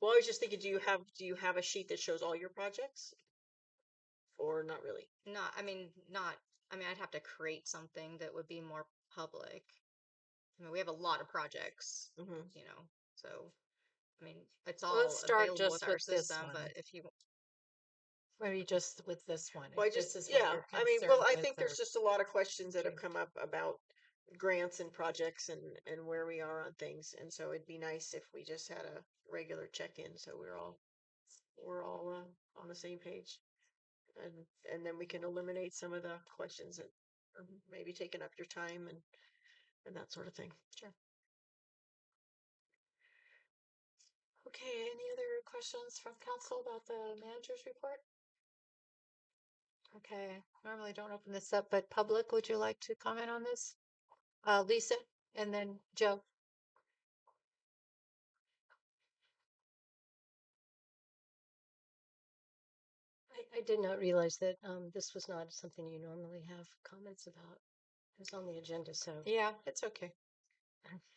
Well, I was just thinking, do you have a sheet that shows all your projects? Or not really? I'd have to create something that would be more public. I mean, we have a lot of projects, so I mean, it's all Let's start available just with our with this system, one. but if you Maybe just with this one. Well, if this is what you're I concerned think with, there's or- just a lot of questions that have come up about grants and projects and where we are on things. And so it'd be nice if we just had a regular check-in, so we're all on the same page. And then we can eliminate some of the questions that are maybe taking up your time and that sort of thing. Sure. Okay, any other questions from council about the manager's report? Okay, normally don't open this up, but public, would you like to comment on this? Lisa, and then Joe. I did not realize that this was not something you normally have comments about. It was on the agenda, so. Yeah, it's okay.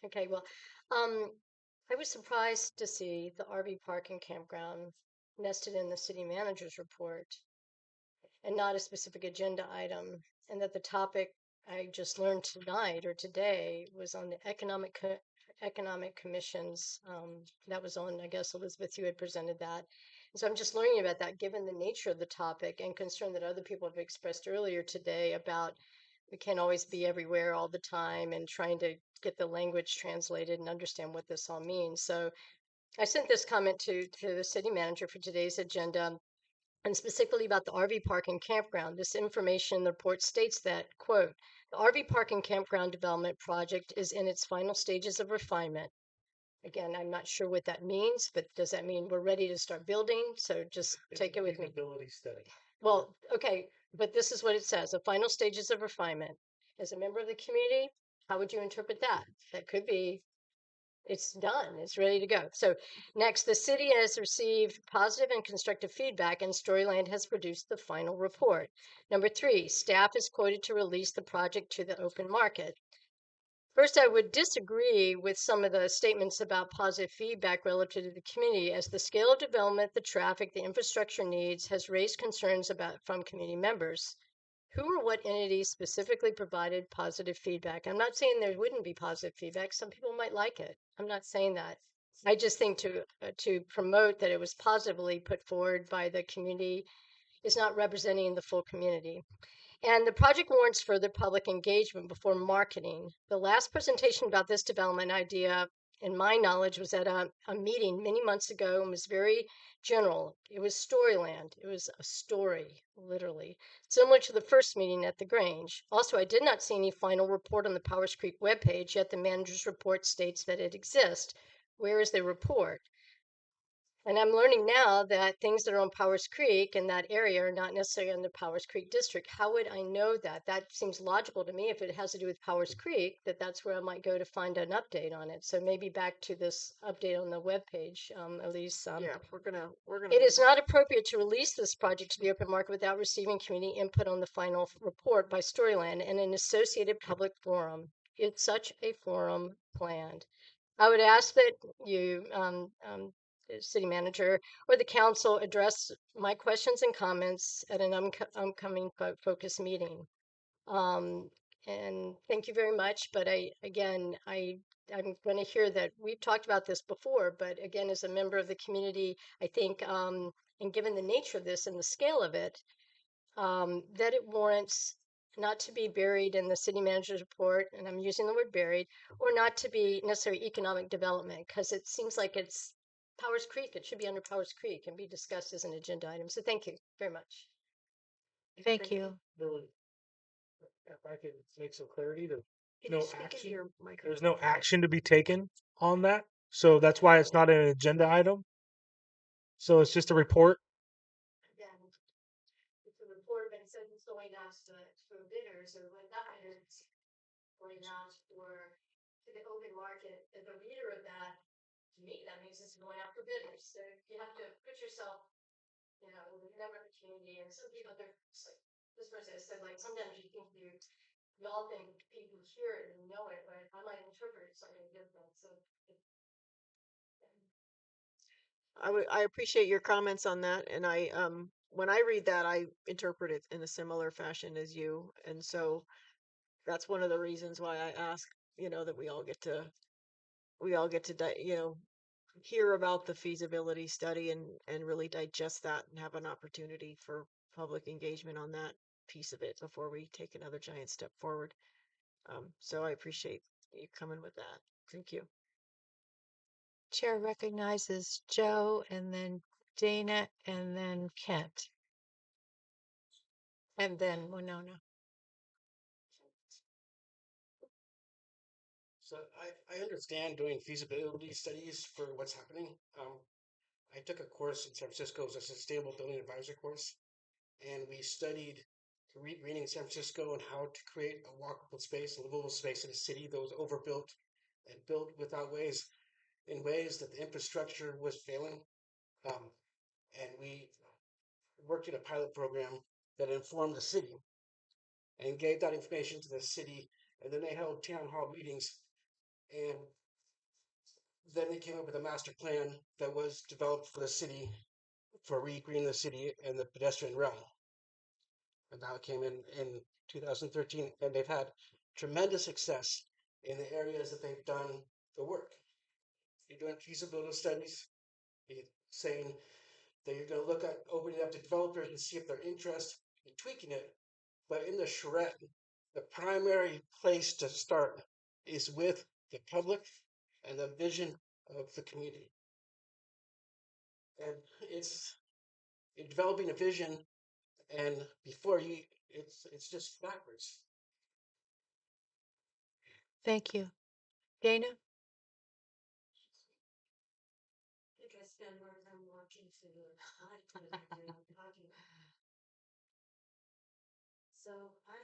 Okay, well, I was surprised to see the RV park and campground nested in the city manager's report and not a specific agenda item, and that the topic I just learned tonight or today was on the economic commissions. That was on, I guess, Elizabeth, you had presented that. And so I'm just learning about that, given the nature of the topic and concern that other people have expressed earlier today about we can't always be everywhere all the time and trying to get the language translated and understand what this all means. So I sent this comment to the city manager for today's agenda, and specifically about the RV park and campground. This information in the report states that, quote, the RV park and campground development project is in its final stages of refinement. Again, I'm not sure what that means, but does that mean we're ready to start building? So just take it with me. Feasibility study. Well, okay, but this is what it says, the final stages of refinement. As a member of the community, how would you interpret that? That could be it's done, it's ready to go. So next, the city has received positive and constructive feedback and Storyland has produced the final report. Number 3, staff is quoted to release the project to the open market. First, I would disagree with some of the statements about positive feedback relative to the community, as the scale of development, the traffic, the infrastructure needs has raised concerns about from community members. Who or what entities specifically provided positive feedback? I'm not saying there wouldn't be positive feedback. Some people might like it. I'm not saying that. I just think to promote that it was positively put forward by the community is not representing the full community. And the project warrants further public engagement before marketing. The last presentation about this development idea, in my knowledge, was at a meeting many months ago and was very general. It was Storyland. It was a story, literally, similar to the first meeting at the Grange. Also, I did not see any final report on the Powers Creek webpage, yet the manager's report states that it exists. Where is the report? And I'm learning now that things that are on Powers Creek in that area are not necessarily in the Powers Creek district. How would I know that? That seems logical to me if it has to do with Powers Creek, that's where I might go to find an update on it. So maybe back to this update on the webpage, Elise. Yeah, we're gonna It is not appropriate to release this project to the open market without receiving community input on the final report by Storyland and an associated public forum. Is such a forum planned? I would ask that you, city manager or the council, address my questions and comments at an upcoming focus meeting. And thank you very much. But I'm going to hear that we've talked about this before, but again, as a member of the community, I think, and given the nature of this and the scale of it, that it warrants not to be buried in the city manager's report, and I'm using the word buried, or not to be necessarily economic development, because it seems like it's Powers Creek. It should be under Powers Creek and be discussed as an agenda item. So thank you very much. Thank you. Really, if I could make some clarity, Can no you speak into action. your microphone? There's no action to be taken on that, so that's why it's not an agenda item. So it's just a report. Again, it's a report, but instead of going out for bidders or when not bidders, going out to the open market, as a reader of that, to me, that means it's going out for bidders. So you have to put yourself, in the member of the community, and some people, like this person has said, like, sometimes you think you all think people hear it and know it, but I might interpret it slightly different. So I appreciate your comments on that, and when I read that, I interpret it in a similar fashion as you, and so that's one of the reasons why I ask, that we all get to hear about the feasibility study and really digest that and have an opportunity for public engagement on that piece of it before we take another giant step forward. So I appreciate you coming with that. Thank you. Chair recognizes Joe and then Dana and then Kent. And then Winona. So I understand doing feasibility studies for what's happening. I took a course in San Francisco as a sustainable building advisor course, and we studied regreening San Francisco and how to create a walkable space, a livable space in a city that was overbuilt and built without in ways that the infrastructure was failing. And we worked in a pilot program that informed the city and gave that information to the city, and then they held town hall meetings, and then they came up with a master plan that was developed for the city for regreening the city and the pedestrian realm. And that came in 2013, and they've had tremendous success in the areas that they've done the work. You're doing feasibility studies. You're saying that you're going to look at opening up to developers and see if they're interested in tweaking it. But in the charrette, the primary place to start is with the public and the vision of the community. And it's developing a vision, and before you, it's just backwards. Thank you. Dana? I think I spend more time watching to the iPad than I'm talking. So I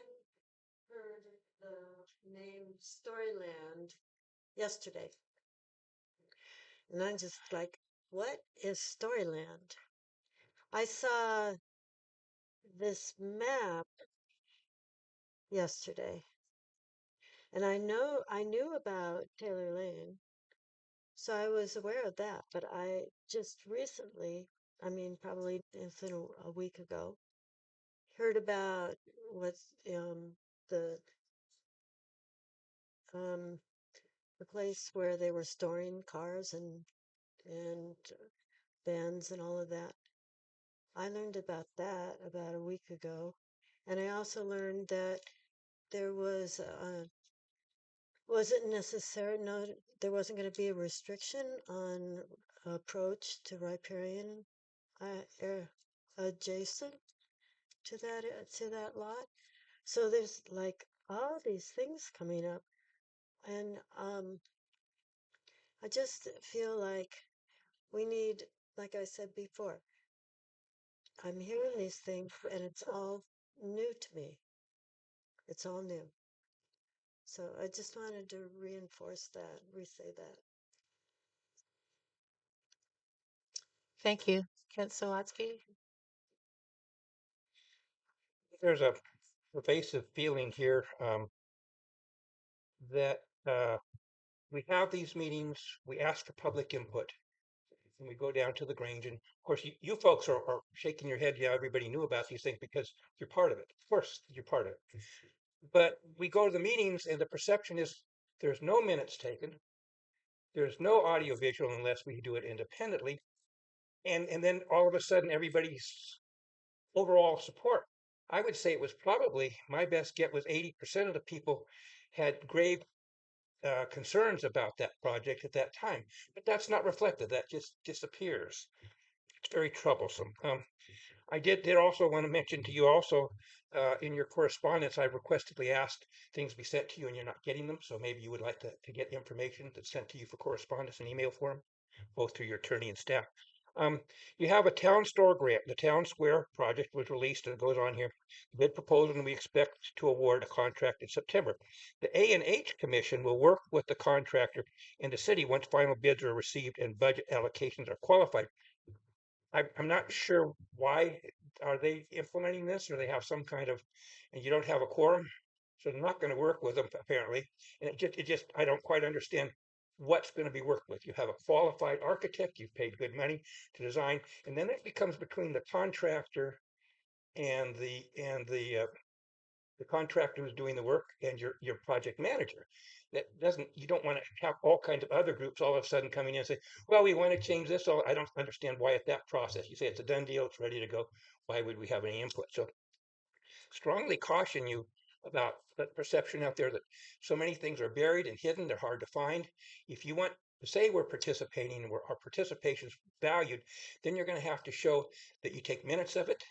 heard the name Storyland yesterday. And I'm just like, what is Storyland? I saw this map yesterday. And I knew about Taylor Lane. So I was aware of that, but I just recently, I mean probably within a week ago, heard about what's the um the place where they were storing cars and bands and all of that. I learned about that about a week ago. And I also learned that there wasn't necessary, no, there wasn't going to be a restriction on approach to riparian adjacent to that lot. So there's like all these things coming up, and I just feel like we need, like I said before, I'm hearing these things, and it's all new to me. It's all new. So I just wanted to reinforce that, re-say that. Thank you. Kent Sawatsky? There's a pervasive feeling here that we have these meetings, we ask for public input, and we go down to the Grange. And of course, you folks are shaking your head. Yeah, everybody knew about these things because you're part of it. Of course, you're part of it. But we go to the meetings, and the perception is there's no minutes taken. There's no audio visual unless we do it independently. And then all of a sudden, everybody's overall support. I would say it was probably my best get was 80% of the people had grave concerns about that project at that time, but that's not reflected. That just disappears. It's very troublesome. I did also want to mention to you also in your correspondence, I've requestedly asked things be sent to you and you're not getting them. So maybe you would like to get information that's sent to you for correspondence in email form, both through your attorney and staff. You have a town store grant. The town square project was released and it goes on here. Bid proposal, and we expect to award a contract in September. The A&H Commission will work with the contractor and the city once final bids are received and budget allocations are qualified. I'm not sure why are they implementing this, or they have some kind of, and you don't have a quorum, so they're not going to work with them apparently. And it just I don't quite understand what's going to be worked with. You have a qualified architect, you've paid good money to design, and then it becomes between the contractor and the contractor who's doing the work and your project manager. That doesn't you don't want to have all kinds of other groups all of a sudden coming in and say, well, we want to change this. So I don't understand why at that process. You say it's a done deal, it's ready to go. Why would we have any input? So strongly caution you about the perception out there that so many things are buried and hidden, they're hard to find. If you want to say we're participating and our participation's valued, then you're going to have to show that you take minutes of it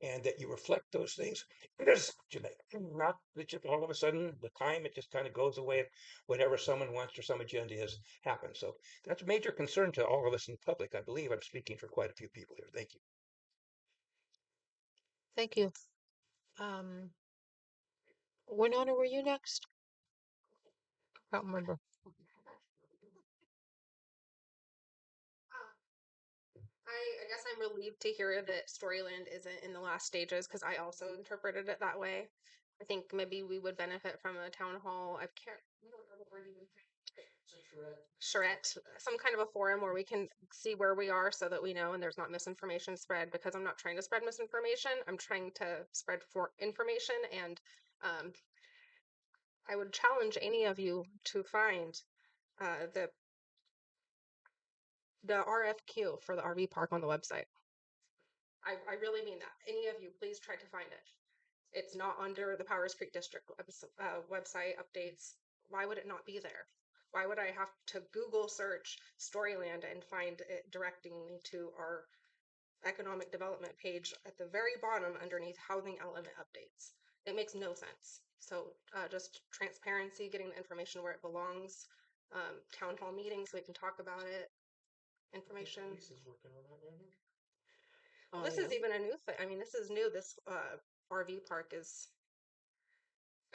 and that you reflect those things. Not that just all of a sudden the time it just kind of goes away, whatever someone wants or some agenda has happened. So that's a major concern to all of us in the public. I believe I'm speaking for quite a few people here. Thank you. Thank you. Winona, were you next? I don't remember. I guess I'm relieved to hear that Storyland isn't in the last stages because I also interpreted it that way. I think maybe we would benefit from a town hall. I don't know the word even. Charrette, some kind of a forum where we can see where we are so that we know and there's not misinformation spread, because I'm not trying to spread misinformation. I'm trying to spread for information, and I would challenge any of you to find the RFQ for the RV park on the website. I really mean that. Any of you, please try to find it. It's not under the Powers Creek District website updates. Why would it not be there? Why would I have to Google search Storyland and find it directing me to our economic development page at the very bottom underneath housing element updates? It makes no sense. So just transparency, getting the information where it belongs. Town hall meetings, we can talk about it. Information. Lisa's working on that right now. This is even a new thing. I mean, this is new. This RV park is.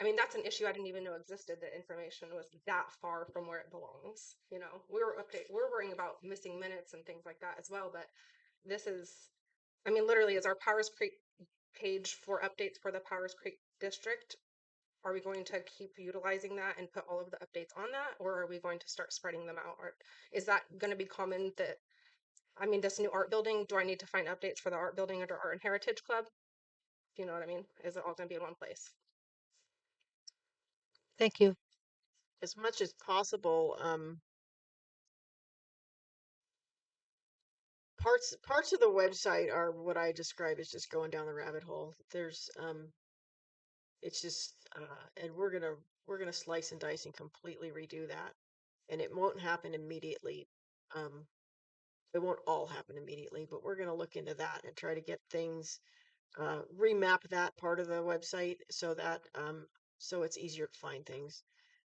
I mean, that's an issue I didn't even know existed. That information was that far from where it belongs. You know, we're worrying about missing minutes and things like that as well. But this is, I mean, literally, is our Powers Creek page for updates for the Powers Creek district. Are we going to keep utilizing that and put all of the updates on that, or are we going to start spreading them out? Or is that going to be common that? I mean, this new art building, do I need to find updates for the art building under Art and Heritage Club? Do you know what I mean? Is it all going to be in one place? Thank you. As much as possible, parts of the website are what I describe as just going down the rabbit hole. There's it's just and we're gonna slice and dice and completely redo that. And it won't happen immediately. Um it won't all happen immediately, but we're gonna look into that and try to get things remap that part of the website so that so it's easier to find things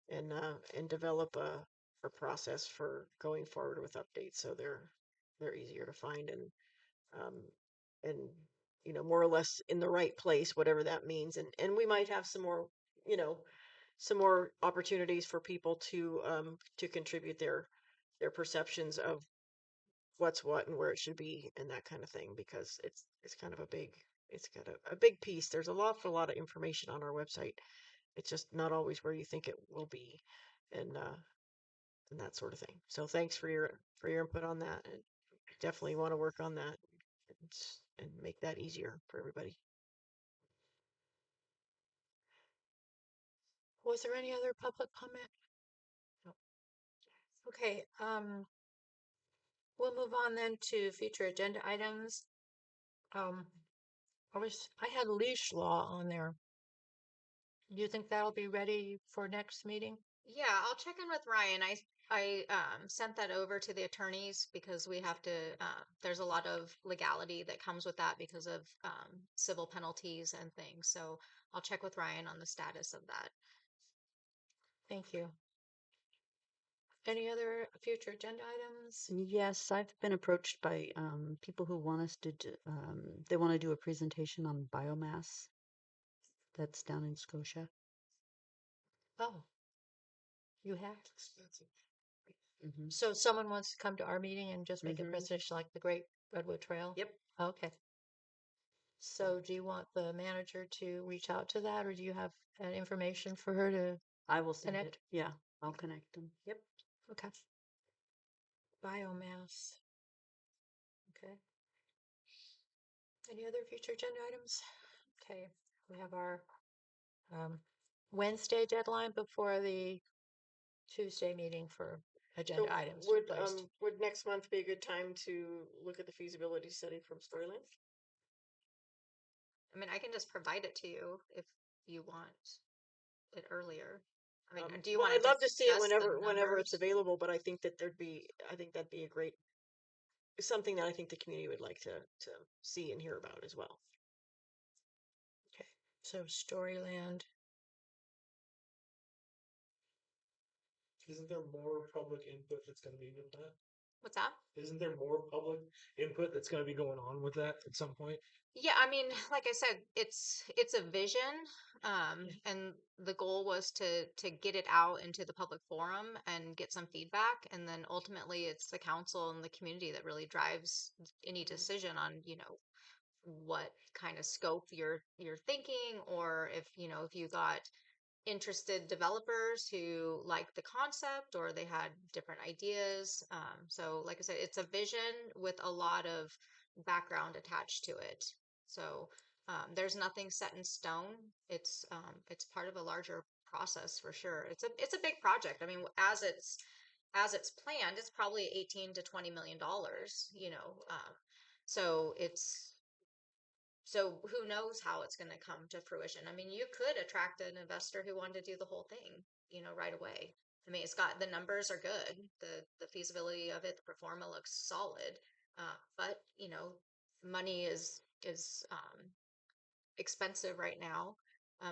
and develop a process for going forward with updates so they're easier to find um and you know more or less in the right place, whatever that means. And we might have some more, you know, some more opportunities for people to contribute their perceptions of what's what and where it should be and that kind of thing, because it's kind of a big, it's got a big piece. There's a lot of information on our website. It's just not always where you think it will be, and that sort of thing. So thanks for your input on that. And definitely want to work on that and make that easier for everybody. Was there any other public comment? No. Okay, we'll move on then to future agenda items. I had leash law on there. Do you think that'll be ready for next meeting? Yeah, I'll check in with Ryan. I sent that over to the attorneys because we have to. There's a lot of legality that comes with that because of civil penalties and things. So I'll check with Ryan on the status of that. Thank you. Any other future agenda items? Yes, I've been approached by people who want us to they want to do a presentation on biomass that's down in Scotia. Oh, you have? Expensive. Mm-hmm. So someone wants to come to our meeting and just make a Mhm. presentation like the Great Redwood Trail? Yep. Okay. So do you want the manager to reach out to that, or do you have information for her to I will send connect? it. Yeah, I'll connect them. Yep. Okay. Biomass. Okay. Any other future agenda items? Okay. We have our Wednesday deadline before the Tuesday meeting for agenda So items to be placed. would next month be a good time to look at the feasibility study from Storyland? I mean, I can just provide it to you if you want it earlier. I mean, do you Well, want I'd love to see it discuss the whenever it's numbers? available, but I think that I think that'd be a great, something that I think the community would like to see and hear about as well. Okay. So Storyland. Isn't there more public input that's going to be with that? What's that? Isn't there more public input that's going to be going on with that at some point? Yeah, I mean, like I said, it's a vision, and the goal was to get it out into the public forum and get some feedback, and then ultimately it's the council and the community that really drives any decision on, you know, what kind of scope you're thinking, or if, you know, if you got interested developers who liked the concept or they had different ideas. So like I said, it's a vision with a lot of background attached to it. So there's nothing set in stone. It's part of a larger process for sure. It's a big project. I mean, as it's as it's planned, it's probably 18 to 20 million dollars, you know. So it's so who knows how it's going to come to fruition. I mean, you could attract an investor who wanted to do the whole thing, you know, right away. I mean, it's got the numbers are good. The feasibility of it, the performa looks solid. But you know, money is expensive right now.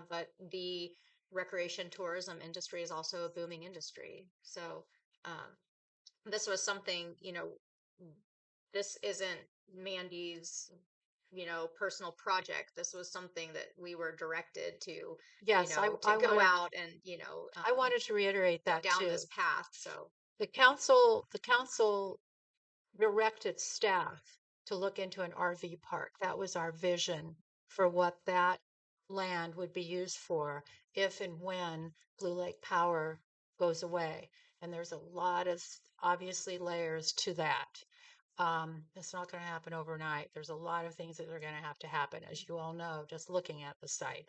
But the recreation tourism industry is also a booming industry. So this was something, you know, this isn't Mandy's, you know, personal project. This was something that we were directed to, you Yes, know, to I go wanted out and, you know, I wanted to reiterate go that down too. this path. So The council directed staff to look into an RV park. That was our vision for what that land would be used for if and when Blue Lake Power goes away. And there's a lot of obviously layers to that. It's not going to happen overnight. There's a lot of things that are going to have to happen, as you all know, just looking at the site.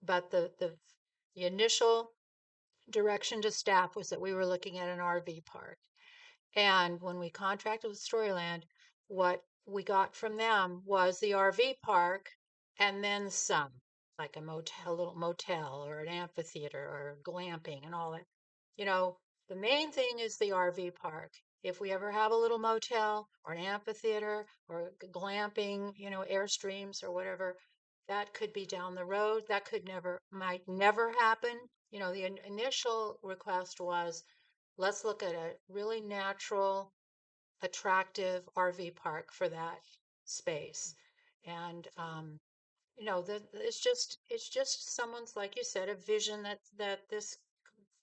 But the initial direction to staff was that we were looking at an RV park. And when we contracted with Storyland, what we got from them was the RV park and then some, like a motel, a little motel or an amphitheater or glamping and all that. You know, the main thing is the RV park. If we ever have a little motel or an amphitheater or glamping, you know, Airstreams or whatever, that could be down the road. That might never happen. You know, the initial request was let's look at a really natural, attractive RV park for that space. And you know, it's just someone's, like you said, a vision that this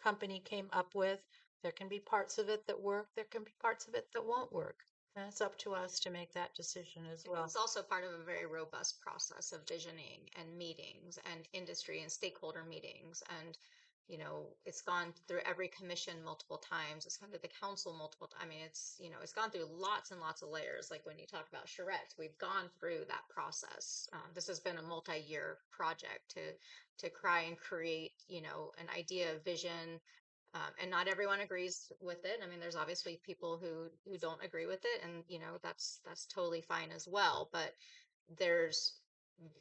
company came up with. There can be parts of it that work, there can be parts of it that won't work. And it's up to us to make that decision as well. it's also part of a very robust process of visioning and meetings and industry and stakeholder meetings. And, you know, it's gone through every commission multiple times. It's gone to the council multiple times. I mean, it's, you know, it's gone through lots and lots of layers. Like when you talk about charrettes, we've gone through that process. This has been a multi-year project to try and create, you know, an idea, vision, and not everyone agrees with it. I mean, there's obviously people who don't agree with it, and you know that's totally fine as well. But there's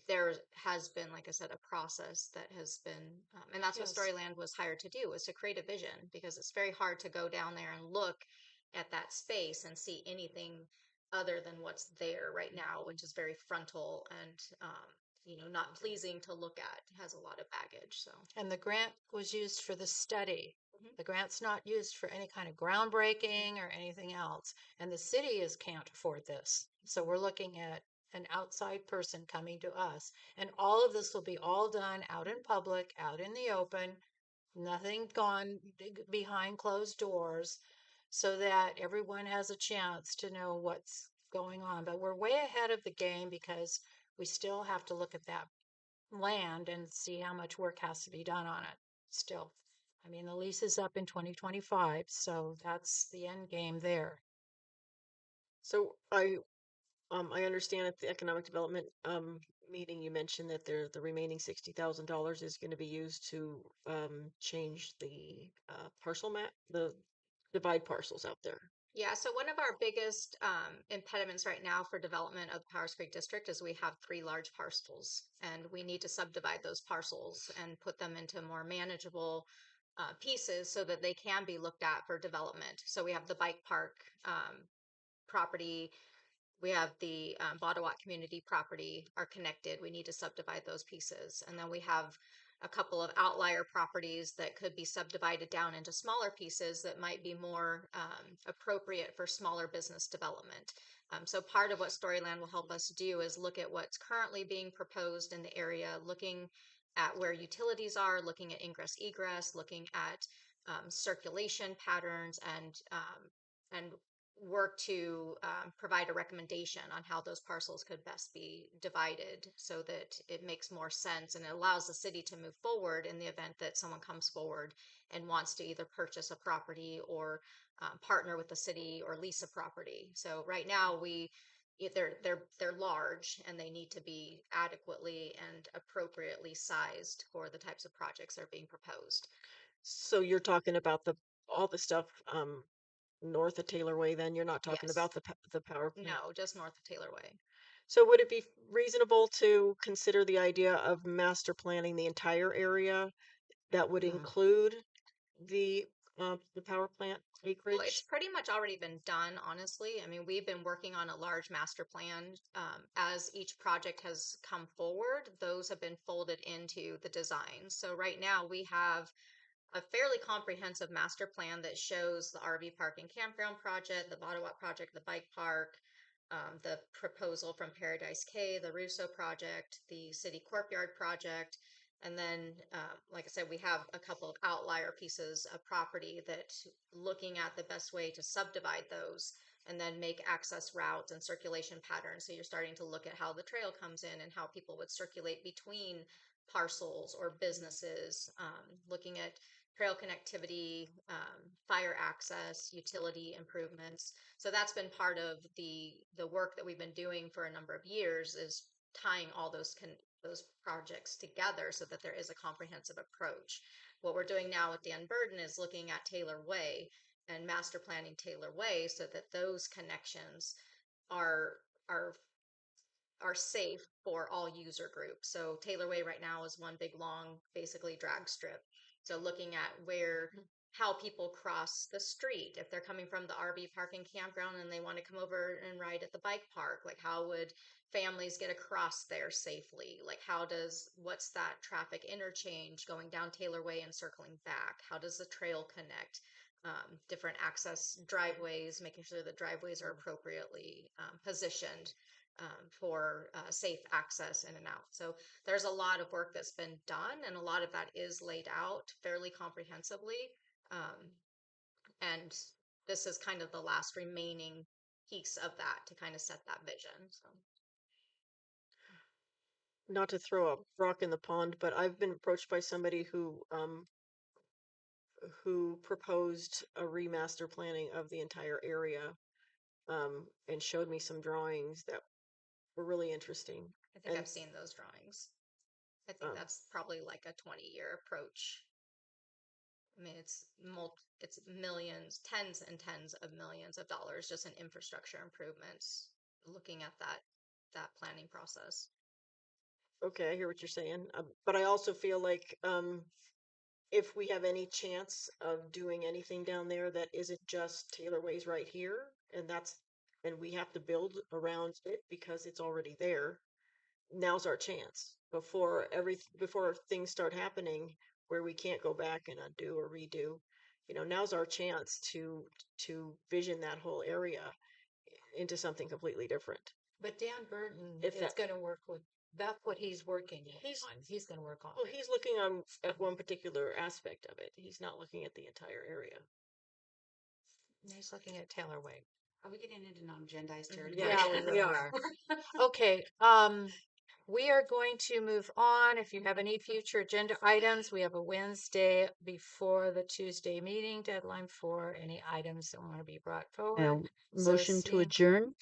there has been, like I said, a process that has been, and that's what Yes. Storyland was hired to do, was to create a vision, because it's very hard to go down there and look at that space and see anything other than what's there right now, which is very frontal and you know, not pleasing to look at. It has a lot of baggage. So And the grant was used for the study. Mhm. The grant's not used for any kind of groundbreaking or anything else. And the city can't afford this. So we're looking at an outside person coming to us. And all of this will be all done out in public, out in the open, nothing gone behind closed doors, so that everyone has a chance to know what's going on. But we're way ahead of the game because we still have to look at that land and see how much work has to be done on it still. I mean, the lease is up in 2025, so that's the end game there. So I understand at the economic development meeting you mentioned that the remaining $60,000 is going to be used to change the parcel map, the divide parcels out there. yeah, so one of our biggest impediments right now for development of the Powers Creek District is we have 3 large parcels, and we need to subdivide those parcels and put them into more manageable pieces so that they can be looked at for development. So we have the bike park property, we have the Bottawat community property are connected. We need to subdivide those pieces. And then we have a couple of outlier properties that could be subdivided down into smaller pieces that might be more appropriate for smaller business development. So part of what Storyland will help us do is look at what's currently being proposed in the area, looking at where utilities are, looking at ingress egress, looking at circulation patterns, and work to provide a recommendation on how those parcels could best be divided so that it makes more sense and it allows the city to move forward in the event that someone comes forward and wants to either purchase a property or partner with the city or lease a property. So right now they're large and they need to be adequately and appropriately sized for the types of projects that are being proposed. So you're talking about all the stuff north of Taylor Way, then you're not talking Yes. about the power plant. No, just north of Taylor Way. So would it be reasonable to consider the idea of master planning the entire area that would include the power plant Well, it's acreage? pretty much already been done, honestly. I mean, we've been working on a large master plan. As each project has come forward, those have been folded into the design. So right now we have a fairly comprehensive master plan that shows the RV park and campground project, the Bottlewatt project, the bike park, the proposal from Paradise K, the Russo project, the City Courtyard project. And then, like I said, we have a couple of outlier pieces of property that looking at the best way to subdivide those and then make access routes and circulation patterns. So you're starting to look at how the trail comes in and how people would circulate between parcels or businesses, looking at trail connectivity, fire access, utility improvements. So that's been part of the work that we've been doing for a number of years, is tying all those projects together so that there is a comprehensive approach. What we're doing now with Dan Burden is looking at Taylor Way and master planning Taylor Way so that those connections are are are safe for all user groups. So Taylor Way right now is one big long, basically drag strip. So looking at how people cross the street, if they're coming from the RV park and campground and they want to come over and ride at the bike park, like how would families get across there safely? Like what's that traffic interchange going down Taylor Way and circling back? How does the trail connect? Different access driveways, making sure the driveways are appropriately positioned for safe access in and out. So there's a lot of work that's been done, and a lot of that is laid out fairly comprehensively. And this is kind of the last remaining piece of that to kind of set that vision. So Not to throw a rock in the pond, but I've been approached by somebody who proposed a remaster planning of the entire area, and showed me some drawings that were really interesting. I think And I've seen those drawings. I think that's probably like a 20-year approach. I mean, it's millions, tens and tens of millions of dollars just in infrastructure improvements. Looking at that planning process. okay, I hear what you're saying. But I also feel like if we have any chance of doing anything down there that isn't just Taylor Ways right here, and we have to build around it because it's already there, now's our chance before things start happening where we can't go back and undo or redo. Now's our chance to vision that whole area into something completely different. But Dan Burton If is that- going to work with, that's what he's working on. He's going to work on. Well, he's looking at one particular aspect of it. He's not looking at the entire area. He's looking at Taylor Way. Are we getting into non-agendized territory? Yeah, we are. Okay, we are going to move on. If you have any future agenda items, we have a Wednesday before the Tuesday meeting deadline for any items that want to be brought forward. Now, So motion to seeing adjourn.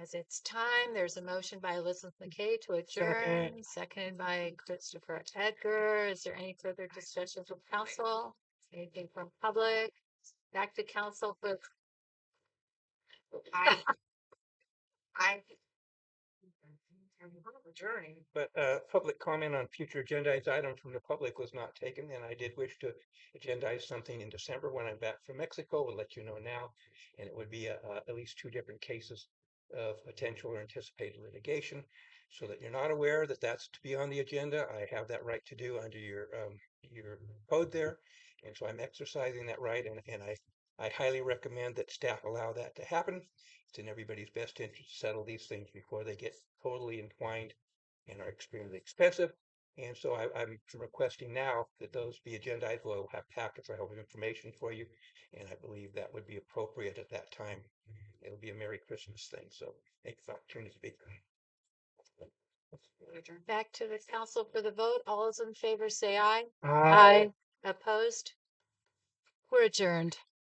as it's time, there's a motion by Elizabeth McKay to adjourn, seconded by Christopher Edgar. Is there any further discussion from council? Anything from public? Back to council for I Adjourning. But public comment on future agendized items from the public was not taken, and I did wish to agendize something in December when I'm back from Mexico. We'll let you know now, and it would be at least 2 different cases of potential or anticipated litigation, so that you're not aware that that's to be on the agenda. I have that right to do under your code there, and so I'm exercising that right, and I highly recommend that staff allow that to happen. It's in everybody's best interest to settle these things before they get totally entwined and are extremely expensive. And so I'm requesting now that those be agendized. We'll have packets of information for you, and I believe that would be appropriate at that time. It'll be a Merry Christmas thing, so take the opportunity to speak. back to the council for the vote. All those in favor say aye. Aye. Opposed? We're adjourned.